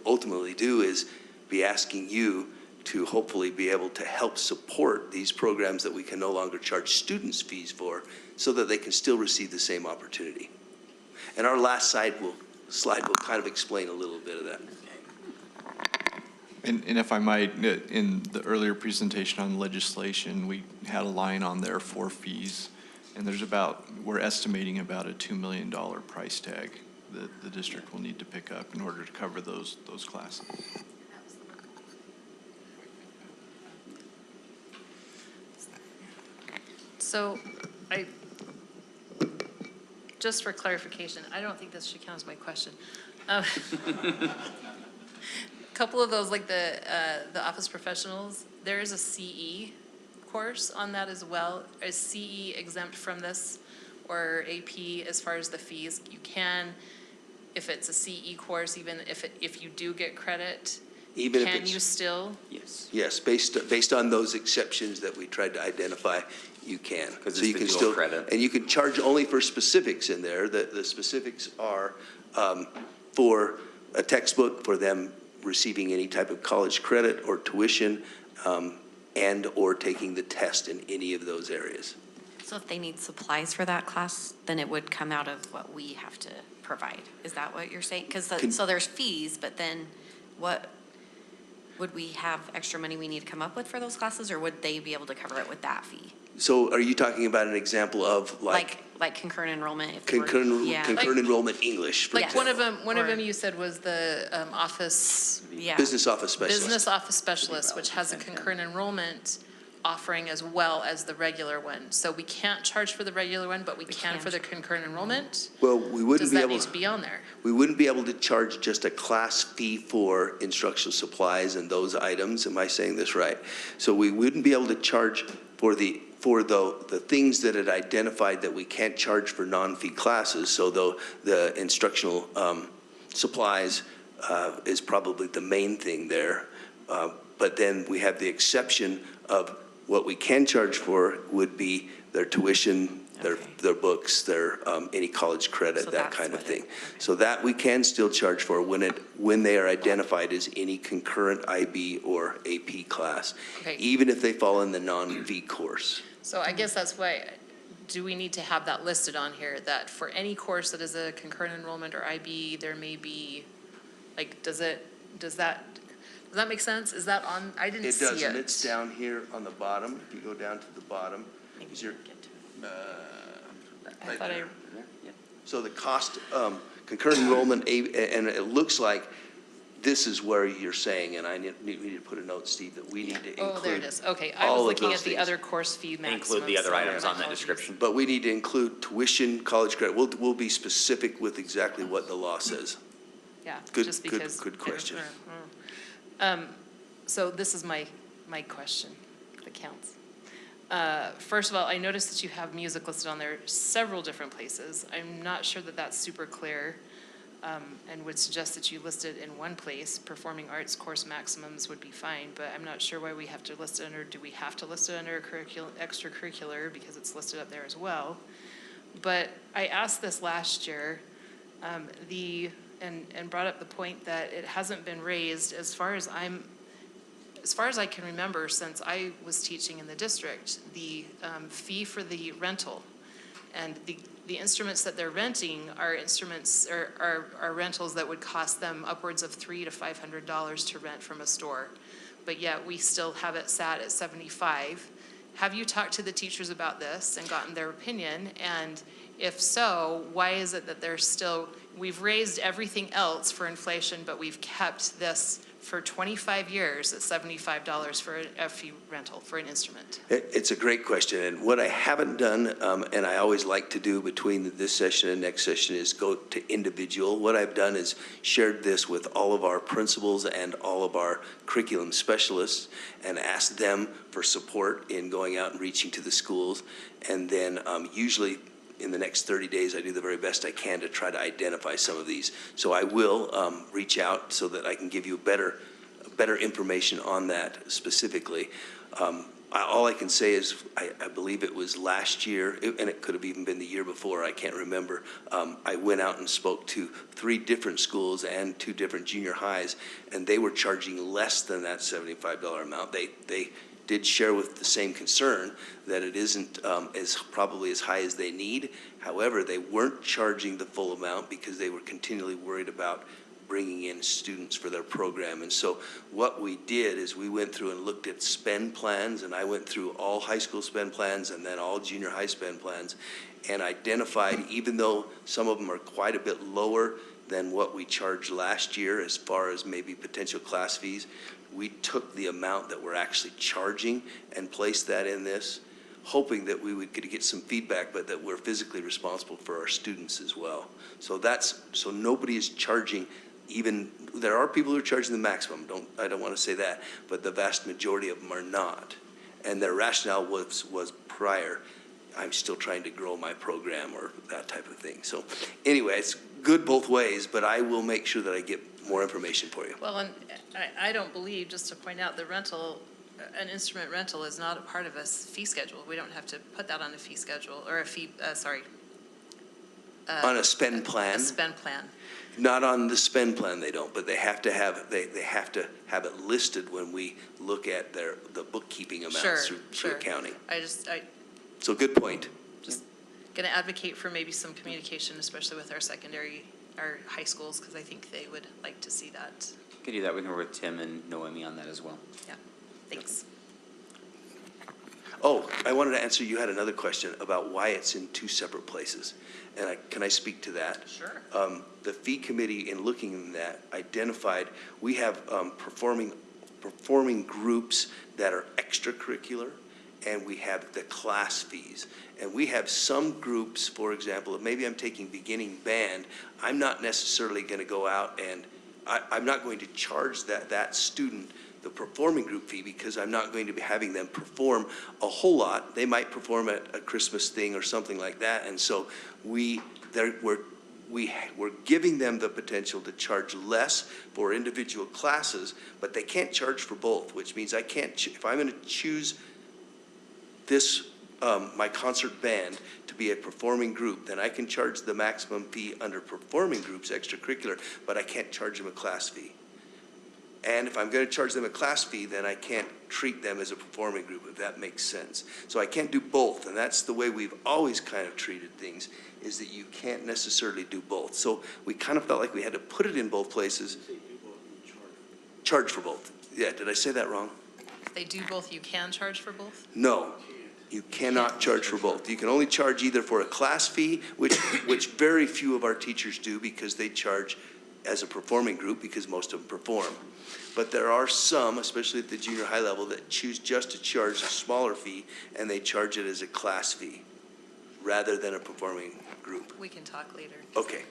ultimately do is be asking you to hopefully be able to help support these programs that we can no longer charge students fees for, so that they can still receive the same opportunity. And our last slide will kind of explain a little bit of that. And if I might, in the earlier presentation on legislation, we had a line on there for fees, and we're estimating about a $2 million price tag that the district will need to pick up in order to cover those classes. So just for clarification, I don't think this should count as my question. A couple of those, like the office professionals, there is a CE course on that as well. Is CE exempt from this, or AP as far as the fees? You can, if it's a CE course, even if you do get credit, can you still? Yes. Yes, based on those exceptions that we tried to identify, you can. Because so you can still credit. And you can charge only for specifics in there. The specifics are for a textbook, for them receiving any type of college credit or tuition, and or taking the test in any of those areas. So if they need supplies for that class, then it would come out of what we have to provide. Is that what you're saying? So there's fees, but then what, would we have extra money we need to come up with for those classes, or would they be able to cover it with that fee? So are you talking about an example of like concurrent enrollment? Concurrent enrollment English, for Like one of them you said was the business office specialist. Business office specialist, which has a concurrent enrollment offering as well as the regular one. So we can't charge for the regular one, but we can for the concurrent enrollment? Well, we wouldn't be able. Does that need to be on there? We wouldn't be able to charge just a class fee for instructional supplies and those items. Am I saying this right? So we wouldn't be able to charge for the things that it identified that we can't charge for non-fee classes. So the instructional supplies is probably the main thing there. But then we have the exception of what we can charge for would be their tuition their books, their, any college credit, So that that's kind of what thing. So that we can still charge for when they are identified as any concurrent IB or AP class, Okay. even if they fall in the non-fee course. So I guess that's why, do we need to have that listed on here, that for any course that is a concurrent enrollment or IB, there may be, like, does that make sense? Is that on, I didn't see it. It does, and it's down here on the bottom. If you go down to the bottom, is your, I right thought there. So the cost, concurrent enrollment, and it looks like this is where you're saying, and we need to put a note, Steve, that we need to include. Oh, there it is. Okay, I all was of looking those at the things. other course fee maximums. Include the other Sorry, items my on the apologies. description. But we need to include tuition, college credit. We'll be specific with exactly what the law says. Yeah, Good- just good- because. good question. So this is my question that counts. First of all, I noticed that you have music listed on there several different places. I'm not sure that that's super clear, and would suggest that you list it in one place. Performing arts course maximums would be fine, but I'm not sure why we have to list it under, do we have to list it under extracurricular because it's listed up there as well? But I asked this last year, and brought up the point that it hasn't been raised as far as I can remember since I was teaching in the district, the fee for the rental. And the instruments that they're renting are instruments, are rentals that would cost them upwards of $300 to $500 to rent from a store. But yet we still have it sat at $75. Have you talked to the teachers about this and gotten their opinion? And if so, why is it that they're still, we've raised everything else for inflation, but we've kept this for 25 years at $75 for a fee rental for an instrument? It's a great question, and what I haven't done, and I always like to do between this session and next session, is go to individual. What I've done is shared this with all of our principals and all of our curriculum specialists and asked them for support in going out and reaching to the schools. And then usually in the next 30 days, I do the very best I can to try to identify some of these. So I will reach out so that I can give you better information on that specifically. All I can say is I believe it was last year, and it could have even been the year before, I can't remember. I went out and spoke to 3 different schools and 2 different junior highs, and they were charging less than that $75 amount. They did share with the same concern that it isn't probably as high as they need. However, they weren't charging the full amount because they were continually worried about bringing in students for their program. And so what we did is we went through and looked at spend plans, and I went through all high school spend plans and then all junior high spend plans, and identified, even though some of them are quite a bit lower than what we charged last year as far as maybe potential class fees, we took the amount that we're actually charging and placed that in this, hoping that we would get some feedback, but that we're physically responsible for our students as well. So nobody is charging, even, there are people who are charging the maximum, I don't want to say that, but the vast majority of them are not. And their rationale was prior, I'm still trying to grow my program or that type of thing. So anyway, it's good both ways, but I will make sure that I get more information for you. Well, and I don't believe, just to point out, the rental, an instrument rental is not a part of a fee schedule. We don't have to put that on a fee schedule, or a fee, On a spend plan? A spend plan. Not on the spend plan, they don't, but they have to have it listed when we look at the bookkeeping amounts through accounting. So good point. Going to advocate for maybe some communication, especially with our high schools, because I think they would like to see that. Could do that. We can work with Tim and Noemi on that as well. Yeah, thanks. Oh, I wanted to answer, you had another question about why it's in 2 separate places. And can I speak to that? Sure. The fee committee, in looking at that, identified we have performing groups that are extracurricular, and we have the class fees. And we have some groups, for example, if maybe I'm taking beginning band, I'm not necessarily going to go out and I'm not going to charge that student the performing group fee because I'm not going to be having them perform a whole lot. They might perform at a Christmas thing or something like that. And so we're giving them the potential to charge less for individual classes, but they can't charge for both, which means I can't, if I'm going to choose this my concert band to be a performing group, then I can charge the maximum fee under performing groups extracurricular, but I can't charge them a class fee. And if I'm going to charge them a class fee, then I can't treat them as a performing group, if that makes sense. So I can't do both, and that's the way we've always kind of treated things, is that you can't necessarily do both. So we kind of felt like we had to put it in both places. Charge for both. Yeah, did I say that wrong? If they do both, you can charge for both? No, you cannot charge for both. You can only charge either for a class fee, which very few of our teachers do because they charge as a performing group because most of them perform. But there are some, especially at the junior high level, that choose just to charge a smaller fee and they charge it as a class fee rather than a performing group. We can talk later. Okay.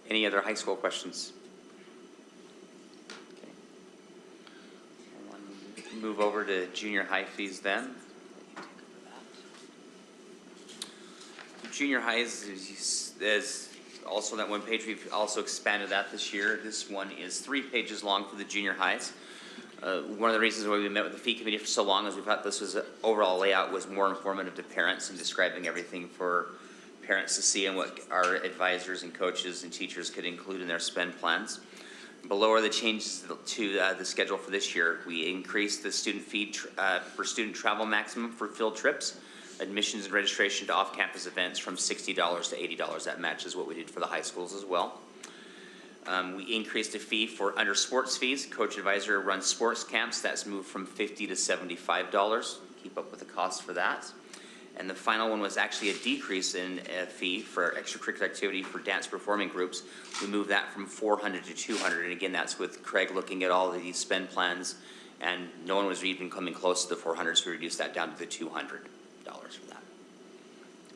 Any other high school questions? Okay. We'll move over to junior high fees then. Junior high is also that one page. We've also expanded that this year. This one is 3 pages long for the junior highs. One of the reasons why we met with the fee committee for so long is we thought this was overall layout was more informative to parents and describing everything for parents to see and what our advisors and coaches and teachers could include in their spend plans. Below are the changes to the schedule for this year. We increased the student fee for student travel maximum for field trips, admissions and registration to off-campus events from $60 to $80. That matches what we did for the high schools as well. We increased the fee for under sports fees. Coach advisor runs sports camps. That's moved from $50 to $75. Keep up with the cost for that. And the final one was actually a decrease in a fee for extracurricular activity for dance performing groups. We moved that from $400 to $200. And again, that's with Craig looking at all of these spend plans, and no one was even coming close to the $400, so we reduced that down to the $200 for that.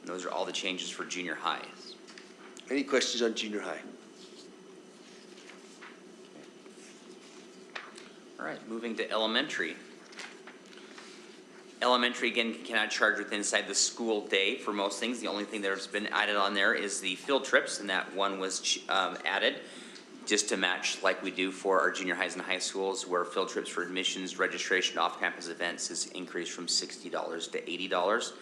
And those are all the changes for junior highs. Any questions on junior high? All right, moving to elementary. Elementary, again, cannot charge within inside the school day for most things. The only thing that's been added on there is the field trips, and that one was added just to match like we do for our junior highs and high schools, where field trips for admissions, registration, off-campus events is increased from $60 to $80.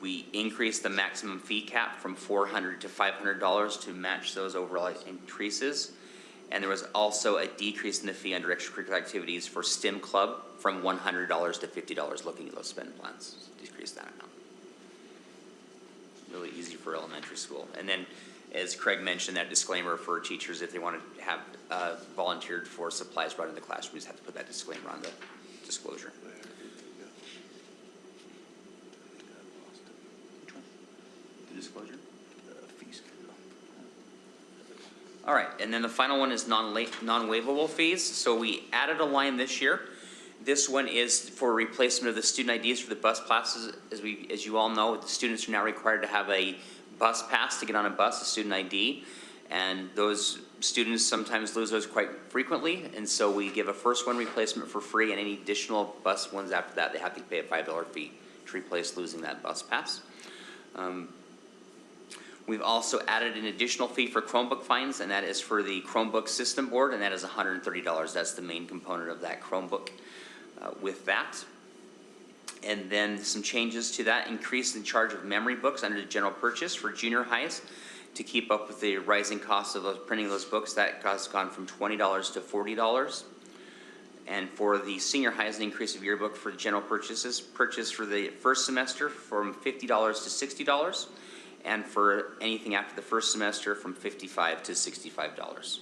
We increased the maximum fee cap from $400 to $500 to match those overall increases. And there was also a decrease in the fee under extracurricular activities for STEM Club from $100 to $50, looking at those spend plans. Decrease that amount. Really easy for elementary school. And then, as Craig mentioned, that disclaimer for teachers, if they want to have volunteered for supplies brought into the classroom, we just have to put that disclaimer on the disclosure. The disclosure? Fee schedule. All right, and then the final one is non-waivable fees. So we added a line this year. This one is for replacement of the student IDs for the bus passes. As you all know, the students are now required to have a bus pass to get on a bus, a student ID. And those students sometimes lose those quite frequently. And so we give a first one replacement for free, and any additional bus ones after that, they have to pay a $5 fee to replace losing that bus pass. We've also added an additional fee for Chromebook fines, and that is for the Chromebook system board, and that is $130. That's the main component of that Chromebook with that. And then some changes to that: increase in charge of memory books under the general purchase for junior highs to keep up with the rising costs of printing those books. That cost has gone from $20 to $40. And for the senior highs, an increase of yearbook for general purchases, purchase for the first semester from $50 to $60. And for anything after the first semester from $55 to $65.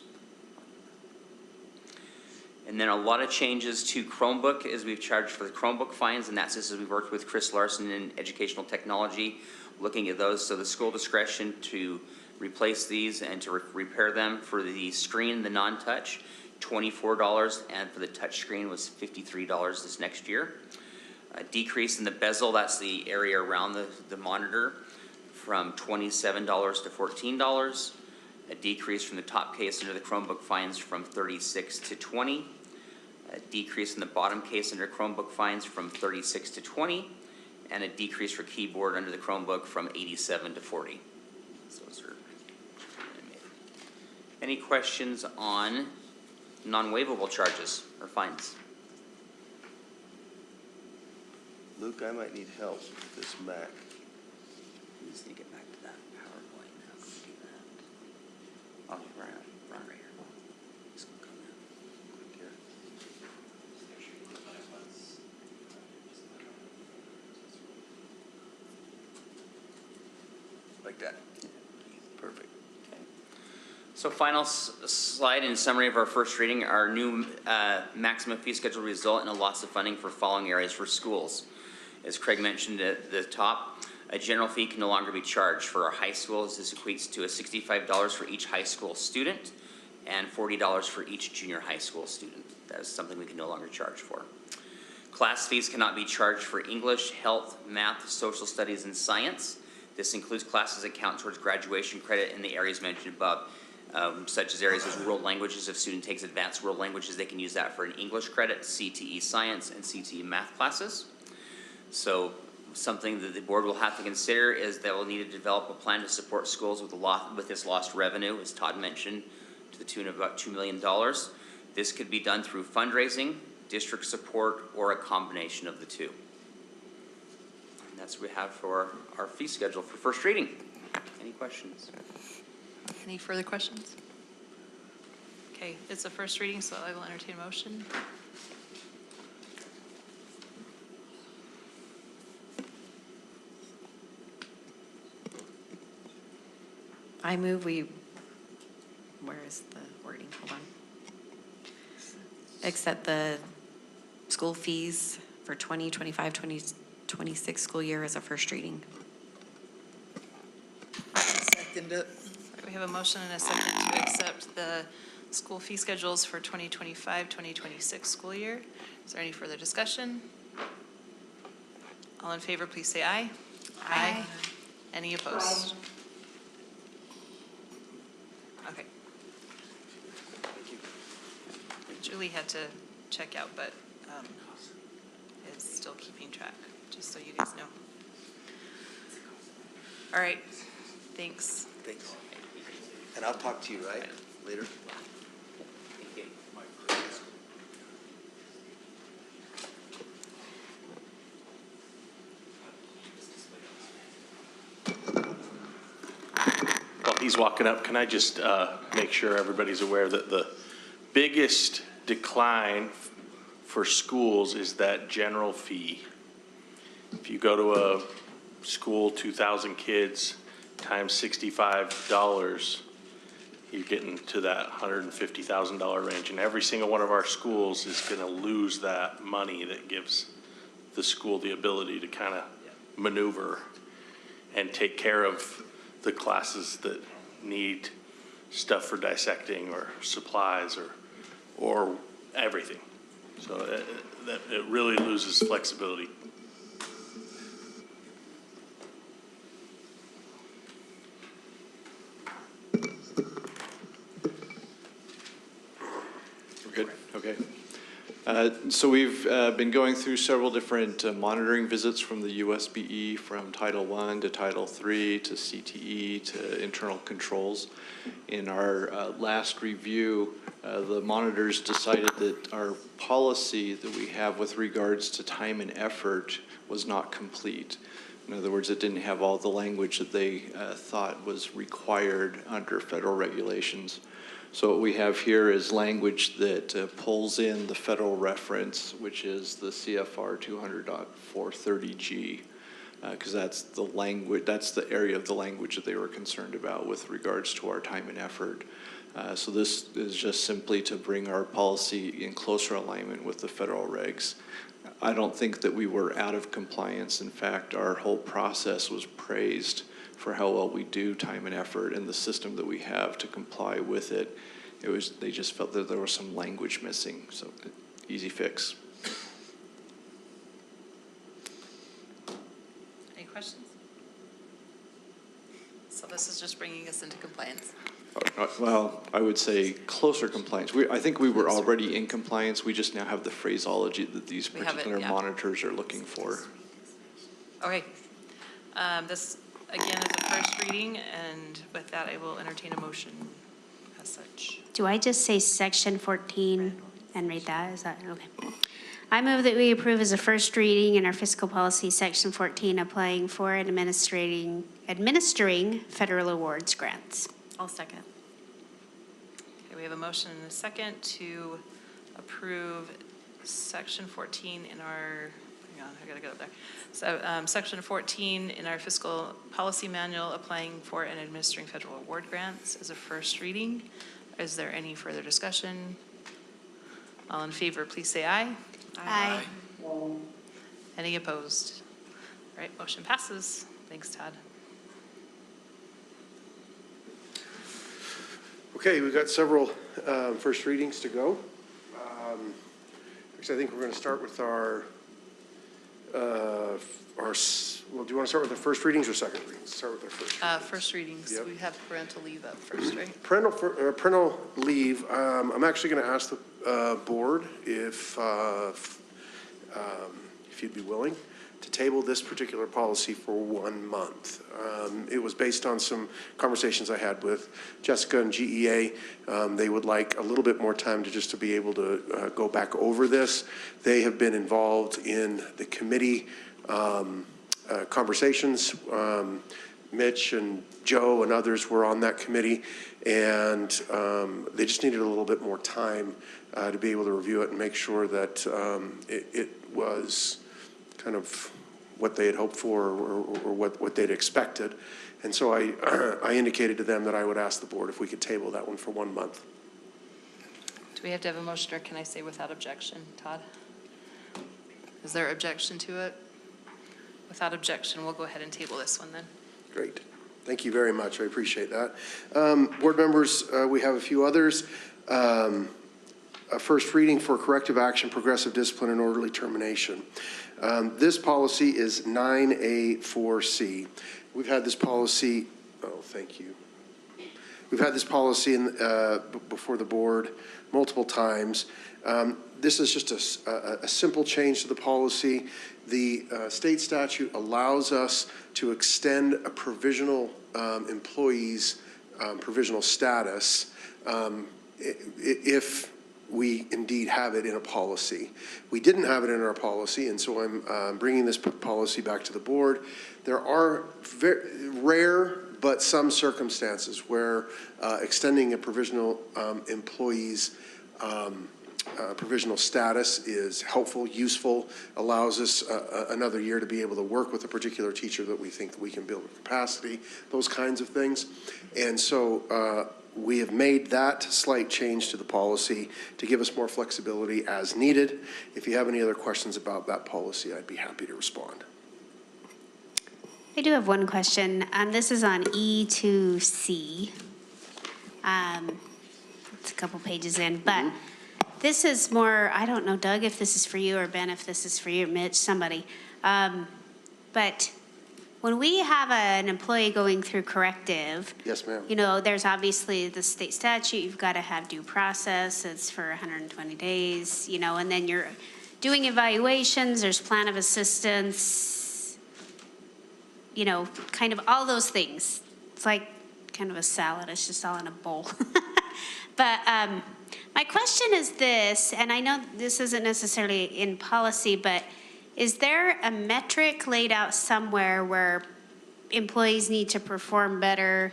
And then a lot of changes to Chromebook as we've charged for the Chromebook fines, and that's just as we've worked with Chris Larson in educational technology, looking at those. So the school discretion to replace these and to repair them. For the screen, the non-touch, $24, and for the touch screen was $53 this next year. A decrease in the bezel, that's the area around the monitor, from $27 to $14, a decrease from the top case under the Chromebook fines from $36 to $20, a decrease in the bottom case under Chromebook fines from $36 to $20, and a decrease for keyboard under the Chromebook from $87 to $40. So those are any questions on non-waivable charges or fines. Luke, I might need help with this Mac. We just need to get back to that PowerPoint. How can we do that? Oh, right here. It's gonna come in. Click here. Like that. Perfect. So final slide in summary of our first reading, our new maximum fee schedule result in a loss of funding for following areas for schools. As Craig mentioned at the top, a general fee can no longer be charged for our high schools. This equates to a $65 for each high school student and $40 for each junior high school student. That is something we can no longer charge for. Class fees cannot be charged for English, health, math, social studies, and science. This includes classes that count towards graduation credit in the areas mentioned above, such as areas as world languages. If a student takes advanced world languages, they can use that for an English credit, CTE science, and CTE math classes. So something that the board will have to consider is they will need to develop a plan to support schools with this lost revenue, as Todd mentioned, to the tune of about $2 million. This could be done through fundraising, district support, or a combination of the two. And that's what we have for our fee schedule for first reading. Any questions? Any further questions? Okay, it's a first reading, so I will entertain a motion. I move where is the wording? Hold on. Accept the school fees for 2025, 2026 school year as a first reading. Second it. We have a motion and a second to accept the school fee schedules for 2025, 2026 school year. Is there any further discussion? All in favor, please say aye. Aye. Any opposed? Okay. Julie had to check out, but is still keeping track, just so you guys know. All right, thanks. Thanks. And I'll talk to you, right, later? While he's walking up, can I just make sure everybody's aware that the biggest decline for schools is that general fee. If you go to a school, 2,000 kids times $65, you're getting to that $150,000 range. And every single one of our schools is going to lose that money that gives the school the ability to kind of maneuver and take care of the classes that need stuff for dissecting or supplies or everything. So that it really loses flexibility. We're good, okay. So we've been going through several different monitoring visits from the USBE, from Title I to Title III to CTE to internal controls. In our last review, the monitors decided that our policy that we have with regards to time and effort was not complete. In other words, it didn't have all the language that they thought was required under federal regulations. So what we have here is language that pulls in the federal reference, which is the CFR 200.430G, because that's the language, that's the area of the language that they were concerned about with regards to our time and effort. So this is just simply to bring our policy in closer alignment with the federal regs. I don't think that we were out of compliance. In fact, our whole process was praised for how well we do time and effort and the system that we have to comply with it. They just felt that there was some language missing, so easy fix. Any questions? So this is just bringing us into compliance. Well, I would say closer compliance. I think we were already in compliance. We just now have the phraseology that these particular monitors are looking for. Okay. This, again, is a first reading, and with that, I will entertain a motion as such. do I just say section 14 and read that? Is that, okay. I move that we approve as a first reading in our fiscal policy, section 14, applying for and administering federal awards grants. I'll second. Okay, we have a motion and a second to approve section 14 in our, hang on, I gotta get up there. So, section 14 in our fiscal policy manual, applying for and administering federal award grants as a first reading. Is there any further discussion? All in favor, please say aye. Aye. Any opposed? All right, motion passes. Thanks, Todd. Okay, we've got several first readings to go. Actually, I think we're going to start with our, well, do you want to start with the first readings or second readings? Start with our first readings. First readings, Yep. we have parental leave up first, right? Parental leave, I'm actually going to ask the board if you'd be willing to table this particular policy for 1 month. It was based on some conversations I had with Jessica and GEA. They would like a little bit more time to be able to go back over this. They have been involved in the committee conversations. Mitch and Joe and others were on that committee, and they just needed a little bit more time to be able to review it and make sure that it was kind of what they had hoped for or what they'd expected. And so I indicated to them that I would ask the board if we could table that one for 1 month. Do we have to have a motion, or can I say without objection, Todd? Is there objection to it? Without objection, we'll go ahead and table this one then. Great. Thank you very much. I appreciate that. Board members, we have a few others. A first reading for corrective action, progressive discipline, and orderly termination. This policy is 9A4C. We've had this policy, thank you. We've had this policy before the board multiple times. This is just a simple change to the policy. The state statute allows us to extend a provisional employee's provisional status if we indeed have it in a policy. We didn't have it in our policy, and so I'm bringing this policy back to the board. There are very rare but some circumstances where extending a provisional employee's provisional status is helpful, useful, allows us another year to be able to work with a particular teacher that we think we can build capacity, those kinds of things. And so we have made that slight change to the policy to give us more flexibility as needed. If you have any other questions about that policy, I'd be happy to respond. I do have one question. This is on E2C. It's a couple pages in, but this is more, I don't know, Doug, if this is for you, or Ben, if this is for you, Mitch, somebody. But when we have an employee going through corrective, yes, ma'am. You know, there's obviously the state statute, you've got to have due process, it's for 120 days, you know, and then you're doing evaluations, there's plan of assistance, you know, kind of all those things. It's like kind of a salad, it's just all in a bowl. But my question is this, and I know this isn't necessarily in policy, but is there a metric laid out somewhere where employees need to perform better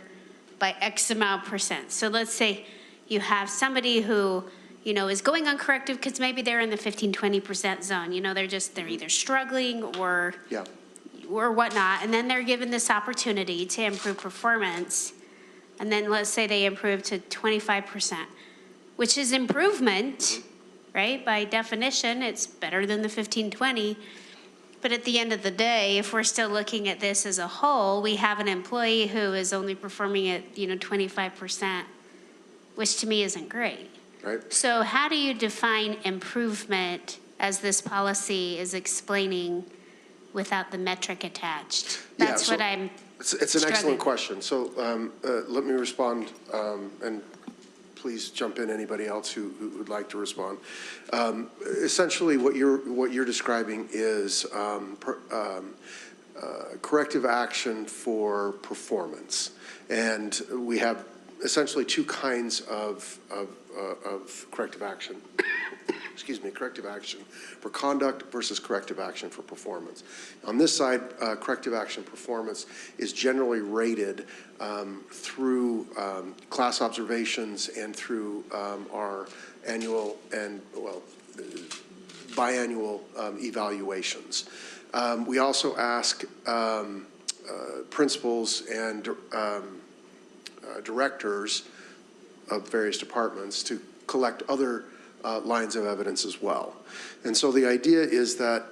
by X amount %? So let's say you have somebody who, you know, is going on corrective because maybe they're in the 15-20% zone. You know, they're either struggling or whatnot, and then they're given this opportunity to improve performance. And then let's say they improve to 25%, which is improvement, right? By definition, it's better than the 15-20. But at the end of the day, if we're still looking at this as a whole, we have an employee who is only performing at, 25%, which to me isn't great. Right. So how do you define improvement as this policy is explaining without the metric attached? That's what I'm It's an excellent question. So let me respond, and please jump in, anybody else who would like to respond. Essentially, what you're describing is corrective action for performance, and we have essentially two kinds of corrective action. Excuse me, corrective action for conduct versus corrective action for performance. On this side, corrective action performance is generally rated through class observations and through our annual and, well, biannual evaluations. We also ask principals and directors of various departments to collect other lines of evidence as well. And so the idea is that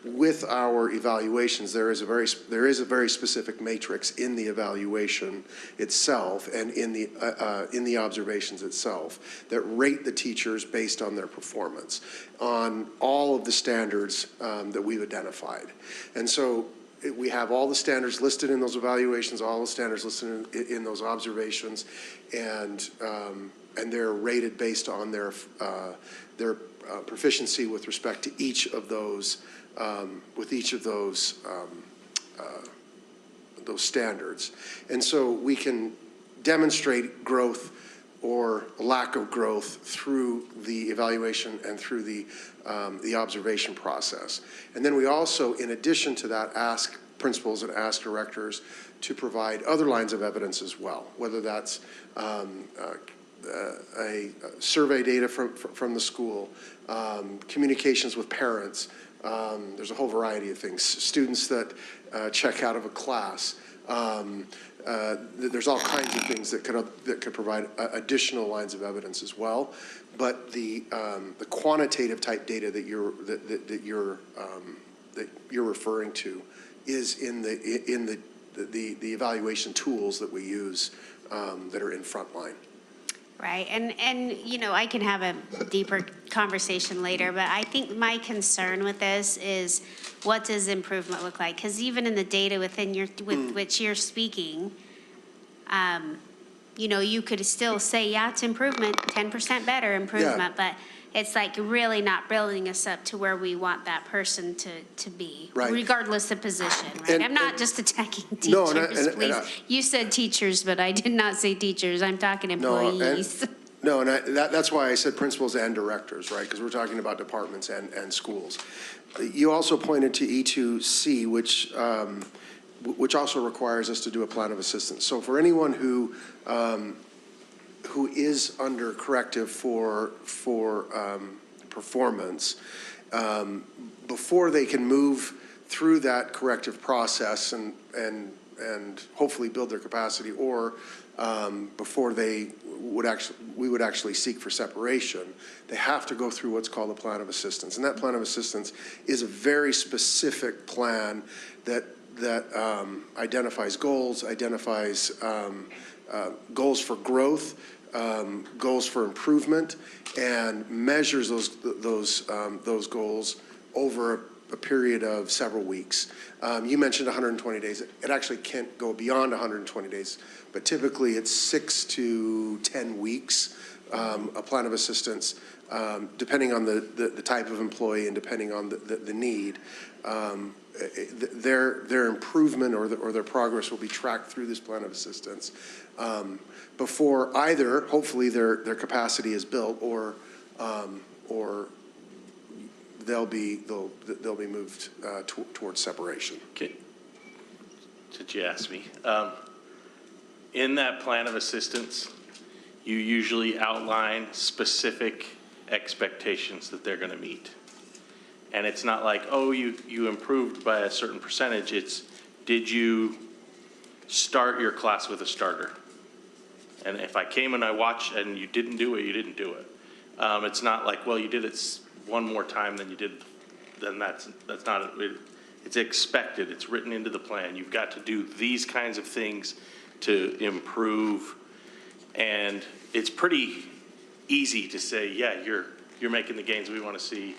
with our evaluations, there is a very specific matrix in the evaluation itself and in the observations itself that rate the teachers based on their performance on all of the standards that we've identified. And so we have all the standards listed in those evaluations, all the standards listed in those observations, and they're rated based on their proficiency with respect to each of those standards. And so we can demonstrate growth or lack of growth through the evaluation and through the observation process. And then we also, in addition to that, ask principals and ask directors to provide other lines of evidence as well, whether that's a survey data from the school, communications with parents. There's a whole variety of things. Students that check out of a class. There's all kinds of things that could provide additional lines of evidence as well. But the quantitative type data that you're referring to is in the evaluation tools that we use that are in Frontline. Right, and you know, I can have a deeper conversation later, but I think my concern with this is what does improvement look like? Because even in the data within which you're speaking, you know, you could still say, yeah, it's improvement, 10% better improvement, but it's like really not building us up to where we want that person to be, regardless of position, right? I'm not just attacking teachers, please. You said teachers, but I did not say teachers. I'm talking employees. That's why I said principals and directors, right? Because we're talking about departments and schools. You also pointed to E2C, which also requires us to do a plan of assistance. So for anyone who is under corrective for performance, before they can move through that corrective process and hopefully build their capacity, or before we would actually seek for separation, they have to go through what's called a plan of assistance. And that plan of assistance is a very specific plan that identifies goals, identifies goals for growth, goals for improvement, and measures those goals over a period of several weeks. You mentioned 120 days. It actually can't go beyond 120 days, but typically it's 6 to 10 weeks, a plan of assistance, depending on the type of employee and depending on the need. Their improvement or their progress will be tracked through this plan of assistance before either, hopefully, their capacity is built, or they'll be moved towards separation. Okay. Did you ask me? In that plan of assistance, you usually outline specific expectations that they're going to meet. And it's not like, oh, you improved by a certain percentage. It's, did you start your class with a starter? And if I came and I watched and you didn't do it, you didn't do it. It's not like, well, you did it one more time than you did, then that's not it. It's expected. It's written into the plan. You've got to do these kinds of things to improve. And it's pretty easy to say, yeah, you're making the gains we want to see,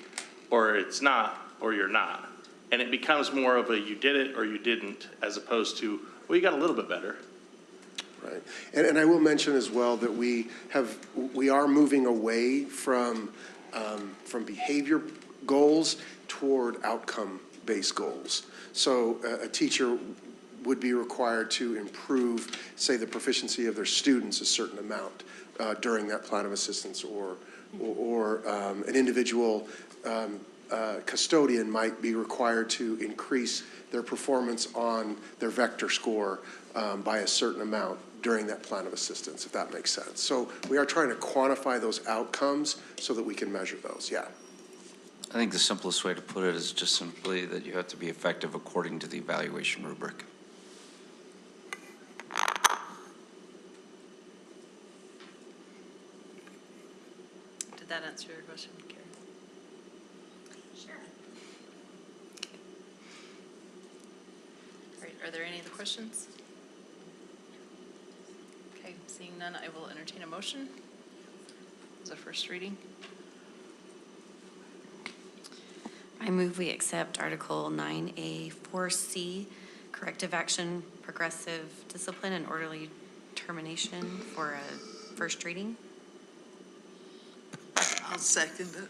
or it's not, or you're not. And it becomes more of a you did it or you didn't, as opposed to, well, you got a little bit better. Right. And I will mention as well that we are moving away from behavior goals toward outcome-based goals. So a teacher would be required to improve, say, the proficiency of their students a certain amount during that plan of assistance, or an individual custodian might be required to increase their performance on their vector score by a certain amount during that plan of assistance, if that makes sense. So we are trying to quantify those outcomes so that we can measure those, yeah. I think the simplest way to put it is just simply that you have to be effective according to the evaluation rubric. Did that answer your question, Karen? Sure. All right, are there any other questions? Okay, seeing none, I will entertain a motion as a first reading. I move we accept Article 9A 4C, corrective action, progressive discipline, and orderly termination for a first reading. I'll second it.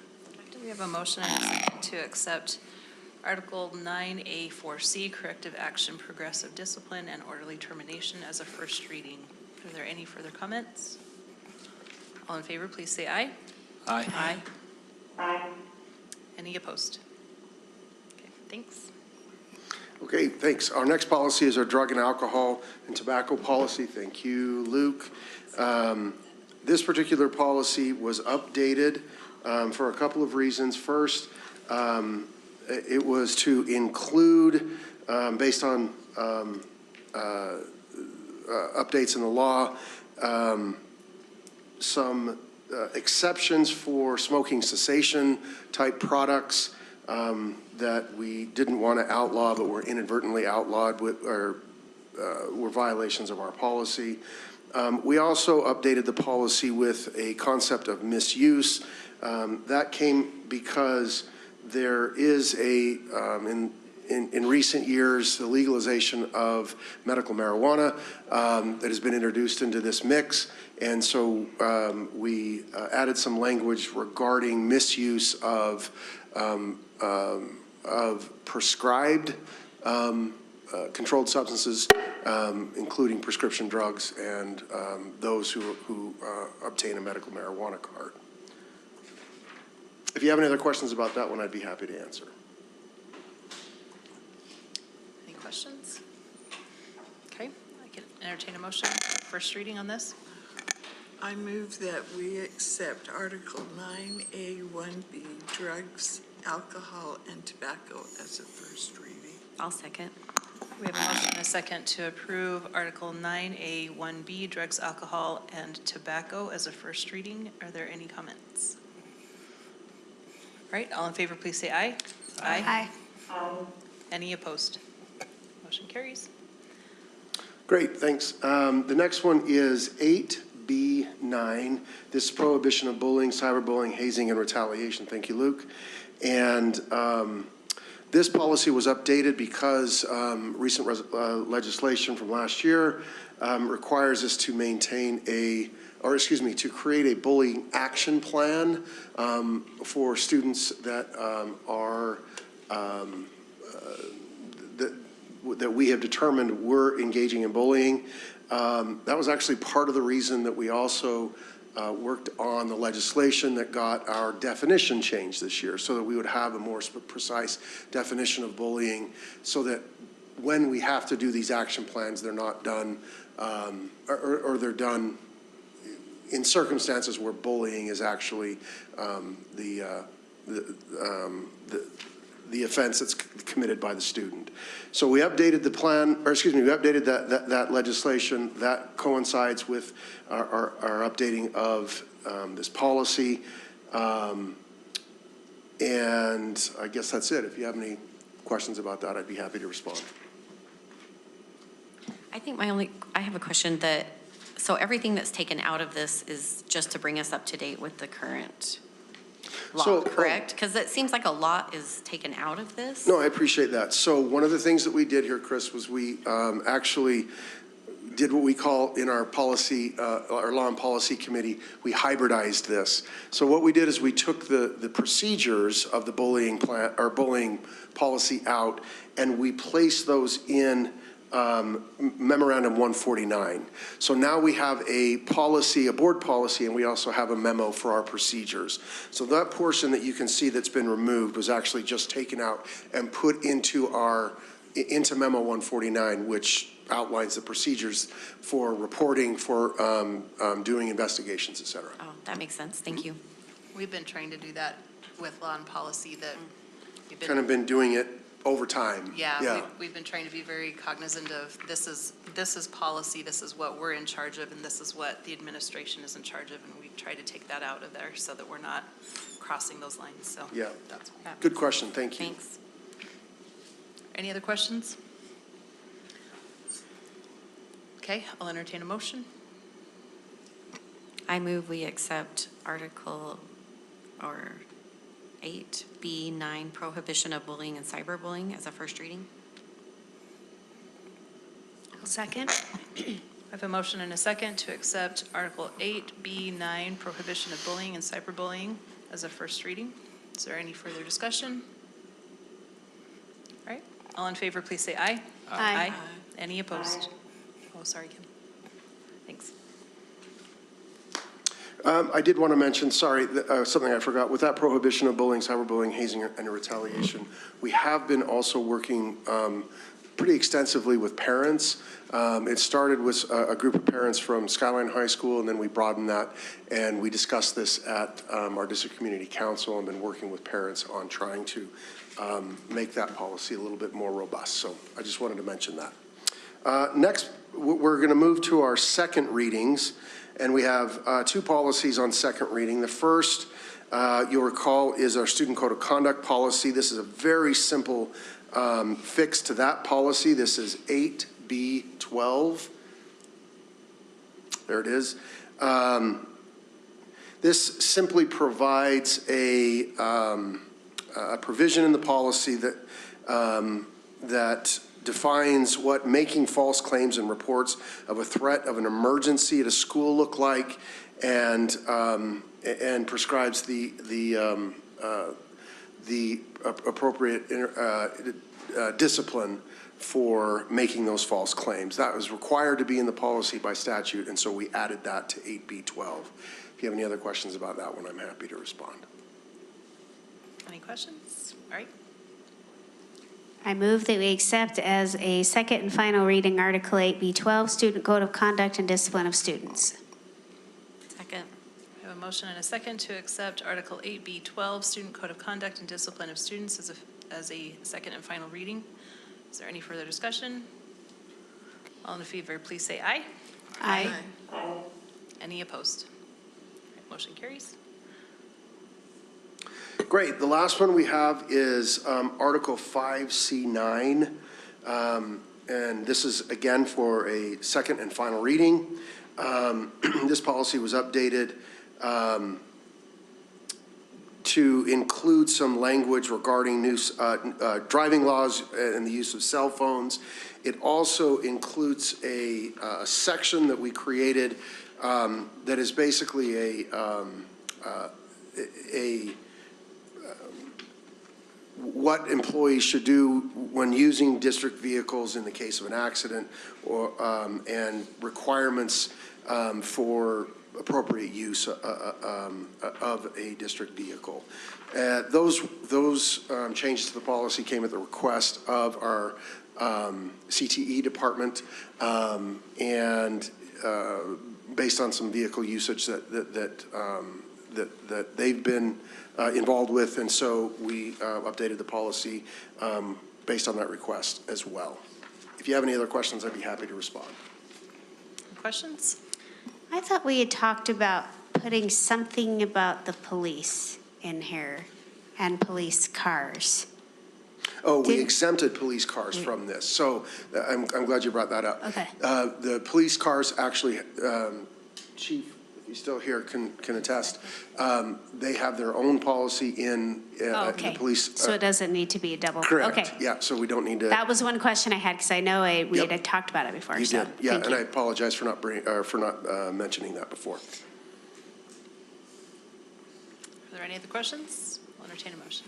Do we have a motion and a second to accept Article 9A 4C, corrective action, progressive discipline, and orderly termination as a first reading? Are there any further comments? All in favor, please say aye. Aye. Aye. Aye. Any opposed? Okay, thanks. Okay, thanks. Our next policy is our drug and alcohol and tobacco policy. Thank you, Luke. This particular policy was updated for a couple of reasons. First, it was to include, based on updates in the law, some exceptions for smoking cessation type products that we didn't want to outlaw but were inadvertently outlawed or were violations of our policy. We also updated the policy with a concept of misuse. That came because there is a, in recent years, the legalization of medical marijuana that has been introduced into this mix. And so we added some language regarding misuse of prescribed controlled substances, including prescription drugs and those who obtain a medical marijuana card. If you have any other questions about that one, I'd be happy to answer. Any questions? Okay, I can entertain a motion, first reading on this. I move that we accept Article 9A 1B, drugs, alcohol, and tobacco as a first reading. I'll second. We have a motion and a second to approve Article 9A 1B, drugs, alcohol, and tobacco as a first reading. Are there any comments? All right, all in favor, please say aye. Aye. Any opposed? Motion carries. Great, thanks. The next one is 8B9. This is prohibition of bullying, cyberbullying, hazing, and retaliation. Thank you, Luke. And this policy was updated because recent legislation from last year requires us to maintain to create a bullying action plan for students that are that we have determined were engaging in bullying. That was actually part of the reason that we also worked on the legislation that got our definition changed this year, so that we would have a more precise definition of bullying, so that when we have to do these action plans, they're not done, or they're done in circumstances where bullying is actually the offense that's committed by the student. So we updated the plan, or excuse me, we updated that legislation. That coincides with our updating of this policy. And I guess that's it. If you have any questions about that, I'd be happy to respond. I think I have a question that, so everything that's taken out of this is just to bring us up to date with the current law, correct? Because it seems like a lot is taken out of this. No, I appreciate that. So one of the things that we did here, Chris, was we actually did what we call in our policy, our law and policy committee, we hybridized this. So what we did is we took the procedures of the bullying plan or bullying policy out, and we placed those in Memorandum 149. So now we have a policy, a board policy, and we also have a memo for our procedures. So that portion that you can see that's been removed was actually just taken out and put into Memo 149, which outlines the procedures for reporting, for doing investigations, et cetera. Oh, that makes sense. Thank you. We've been trying to do that with law and policy that we've been. Kind of been doing it over time. Yeah, we've been trying to be very cognizant of this is policy, this is what we're in charge of, and this is what the administration is in charge of, and we try to take that out of there so that we're not crossing those lines, so. Yeah. That's what happened. Good question. Thank you. Thanks. Any other questions? Okay, I'll entertain a motion. I move we accept Article 8B9, prohibition of bullying and cyberbullying as a first reading. I'll second. I have a motion and a second to accept Article 8B9, prohibition of bullying and cyberbullying as a first reading. Is there any further discussion? All right, all in favor, please say aye. Aye. Any opposed? Oh, sorry, Kim. Thanks. I did want to mention, sorry, something I forgot. With that prohibition of bullying, cyberbullying, hazing, and retaliation, we have been also working pretty extensively with parents. It started with a group of parents from Skyline High School, and then we broadened that, and we discussed this at our district community council and been working with parents on trying to make that policy a little bit more robust. So I just wanted to mention that. Next, we're going to move to our second readings, and we have two policies on second reading. The first, you'll recall, is our student code of conduct policy. This is a very simple fix to that policy. This is 8B12. There it is. This simply provides a provision in the policy that that defines what making false claims and reports of a threat of an emergency at a school look like, and prescribes the appropriate discipline for making those false claims. That was required to be in the policy by statute, and so we added that to 8B12. If you have any other questions about that one, I'm happy to respond. Any questions? All right. I move that we accept as a second and final reading Article 8B12, Student Code of Conduct and Discipline of Students. Second. I have a motion and a second to accept Article 8B12, Student Code of Conduct and Discipline of Students as a second and final reading. Is there any further discussion? All in favor, please say aye. Aye. Any opposed? All right, motion carries. Great. The last one we have is Article 5C9. And this is, again, for a second and final reading. This policy was updated to include some language regarding new driving laws and the use of cell phones. It also includes a section that we created that is basically what employees should do when using district vehicles in the case of an accident, or and requirements for appropriate use of a district vehicle. Those changes to the policy came at the request of our CTE department, and based on some vehicle usage that they've been involved with, and so we updated the policy based on that request as well. If you have any other questions, I'd be happy to respond. Questions? I thought we had talked about putting something about the police in here and police cars. Oh, we exempted police cars from this, so I'm glad you brought that up. Okay. The police cars actually, Chief, if he's still here, can attest. They have their own policy in Okay. the police. So it doesn't need to be a double. Correct. Okay. Yeah, so we don't need to. That was one question I had because I know we Yep. had talked about it before. You so did, yeah, thank and you. I apologize for not mentioning that before. Are there any other questions? I'll entertain a motion.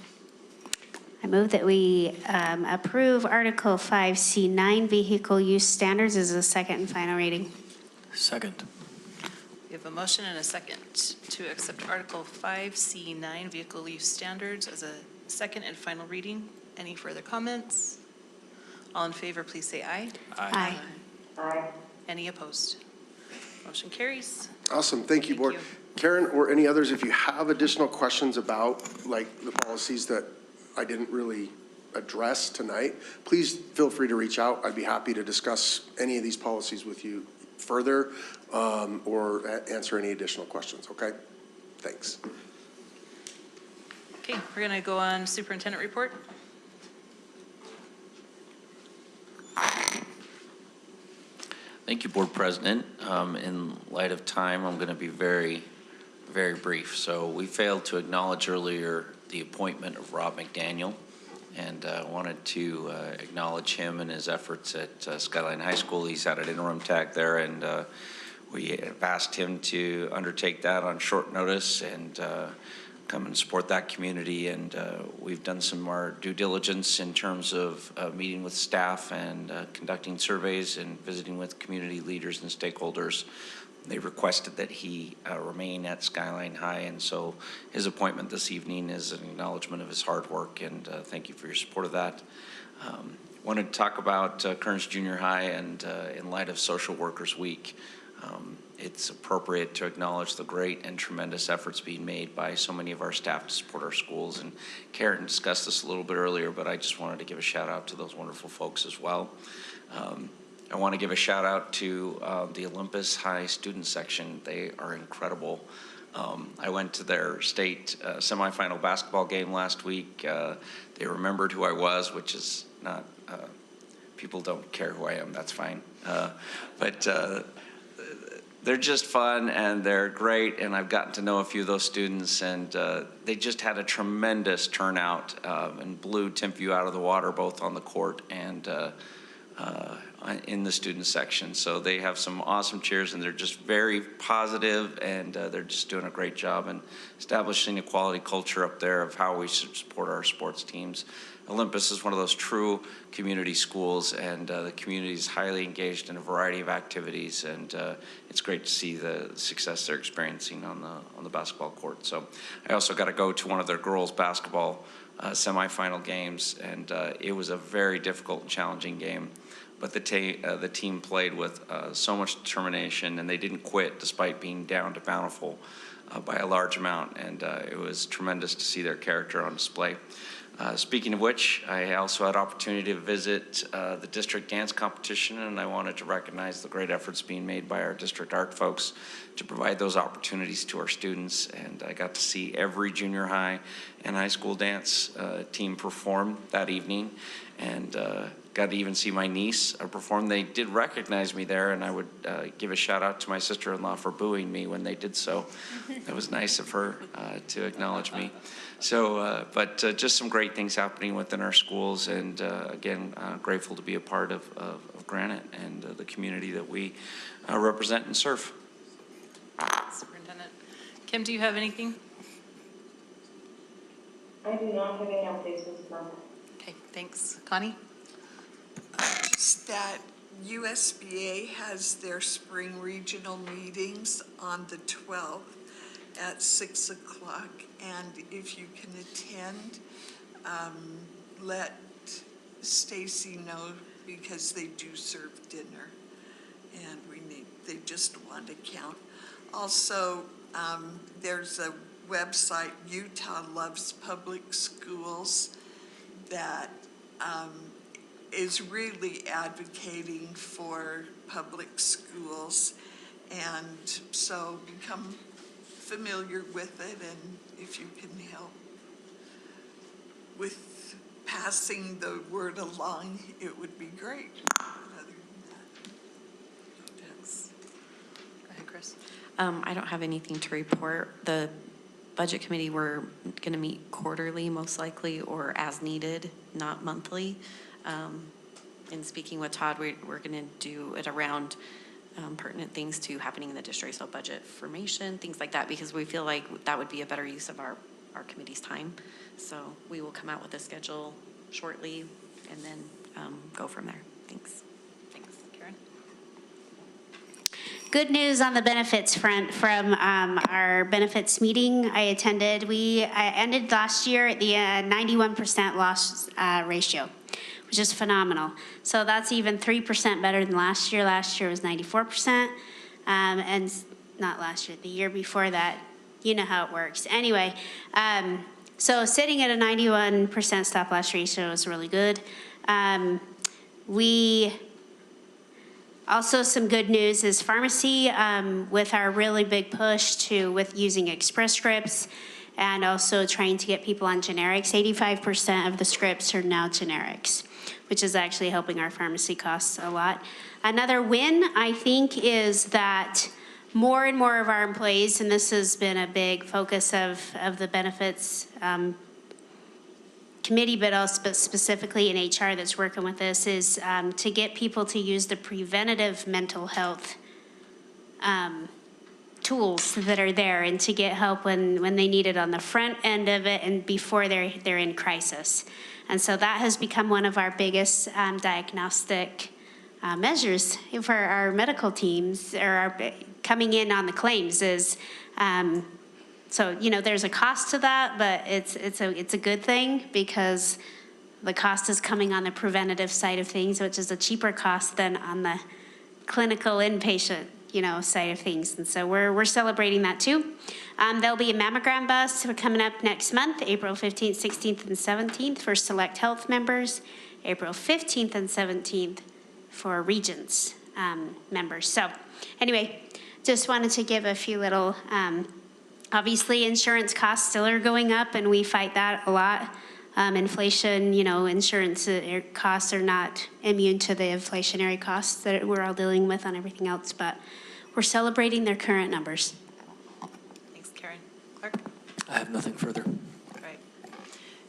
I move that we approve Article 5C9 Vehicle Use Standards as a second and final reading. Second. We have a motion and a second to accept Article 5C9 Vehicle Use Standards as a second and final reading. Any further comments? All in favor, please say aye. Aye. Aye. Any opposed? Motion carries. Awesome, thank you, Board. Karen, or any others, if you have additional questions about, like, the policies that I didn't really address tonight, please feel free to reach out. I'd be happy to discuss any of these policies with you further, or answer any additional questions, okay? Thanks. Okay, we're going to go on superintendent report. Thank you, Board President. In light of time, I'm going to be very, very brief. So we failed to acknowledge earlier the appointment of Rob McDaniel, and wanted to acknowledge him and his efforts at Skyline High School. He's had an interim tag there, and we have asked him to undertake that on short notice and come and support that community. And we've done some more due diligence in terms of meeting with staff and conducting surveys and visiting with community leaders and stakeholders. They requested that he remain at Skyline High, and so his appointment this evening is an acknowledgement of his hard work, and thank you for your support of that. Wanted to talk about Kearns Junior High, and in light of Social Workers Week, it's appropriate to acknowledge the great and tremendous efforts being made by so many of our staff to support our schools. And Karen discussed this a little bit earlier, but I just wanted to give a shout out to those wonderful folks as well. I want to give a shout out to the Olympus High student section. They are incredible. I went to their state semifinal basketball game last week. They remembered who I was, which is not, people don't care who I am, that's fine. But they're just fun and they're great, and I've gotten to know a few of those students, and they just had a tremendous turnout and blew Timpview out of the water, both on the court and in the student section. So they have some awesome cheers, and they're just very positive, and they're just doing a great job in establishing a quality culture up there of how we should support our sports teams. Olympus is one of those true community schools, and the community is highly engaged in a variety of activities, and it's great to see the success they're experiencing on the basketball court. So I also got to go to one of their girls basketball semifinal games, and it was a very difficult and challenging game. But the team played with so much determination, and they didn't quit despite being down to Bountiful by a large amount, and it was tremendous to see their character on display. Speaking of which, I also had opportunity to visit the district dance competition, and I wanted to recognize the great efforts being made by our district art folks to provide those opportunities to our students. And I got to see every junior high and high school dance team perform that evening, and got to even see my niece perform. They did recognize me there, and I would give a shout out to my sister-in-law for booing me when they did so. That was nice of her to acknowledge me. So, but just some great things happening within our schools, and again, grateful to be a part of Granite and the community that we represent and serve. Superintendent. Kim, do you have anything? I do not have any updates this month. Okay, thanks. Connie? Just that USBA has their spring regional meetings on the 12th at 6 o'clock. And if you can attend, let Stacy know, because they do serve dinner. And they just want to count. Also, there's a website, Utah Loves Public Schools, that is really advocating for public schools, and so become familiar with it, and if you can help with passing the word along, it would be great. Other than that, yes. Go ahead, Chris. I don't have anything to report. The Budget Committee, we're going to meet quarterly, most likely, or as needed, not monthly. In speaking with Todd, we're going to do it around pertinent things to happening in the district, so budget formation, things like that, because we feel like that would be a better use of our our committee's time. So we will come out with a schedule shortly and then go from there. Thanks. Thanks, Karen. Good news on the benefits front from our benefits meeting I attended. I ended last year at the 91% loss ratio, which is phenomenal. So that's even 3% better than last year. Last year was 94%, and not last year, the year before that. You know how it works. Anyway, so sitting at a 91% stop loss ratio is really good. Also, some good news is pharmacy, with our really big push with using Express Scripts and also trying to get people on generics. 85% of the scripts are now generics, which is actually helping our pharmacy costs a lot. Another win, I think, is that more and more of our employees, and this has been a big focus of the benefits committee, but also specifically in HR that's working with this, is to get people to use the preventative mental health tools that are there and to get help when they need it on the front end of it and before they're in crisis. And so that has become one of our biggest diagnostic measures for our medical teams, or our coming in on the claims is, so, there's a cost to that, but it's a good thing because the cost is coming on the preventative side of things, which is a cheaper cost than on the clinical inpatient, side of things. And so we're celebrating that too. There'll be a mammogram bus coming up next month, April 15th, 16th, and 17th for Select Health members, April 15th and 17th for Regents members. So anyway, just wanted to give a few little, obviously insurance costs still are going up and we fight that a lot. Inflation, insurance costs are not immune to the inflationary costs that we're all dealing with on everything else, but we're celebrating their current numbers. Thanks, Karen. Clark? I have nothing further. All right.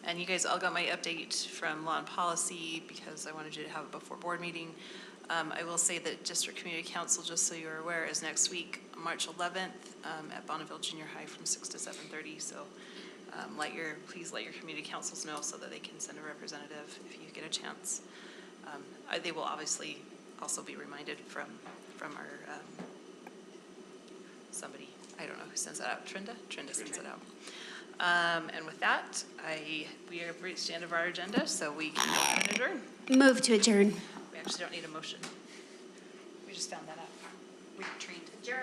And you guys all got my update from Law and Policy because I wanted you to have it before board meeting. I will say that District Community Council, just so you're aware, is next week, March 11th, at Bonneville Junior High from 6 to 7:30. So please let your community councils know so that they can send a representative if you get a chance. They will obviously also be reminded from our somebody, I don't know who sends that out. Trinda sends it out. And with that, we have reached the end of our agenda, so we can go ahead and adjourn. Move to adjourn. We actually don't need a motion. We just found that out.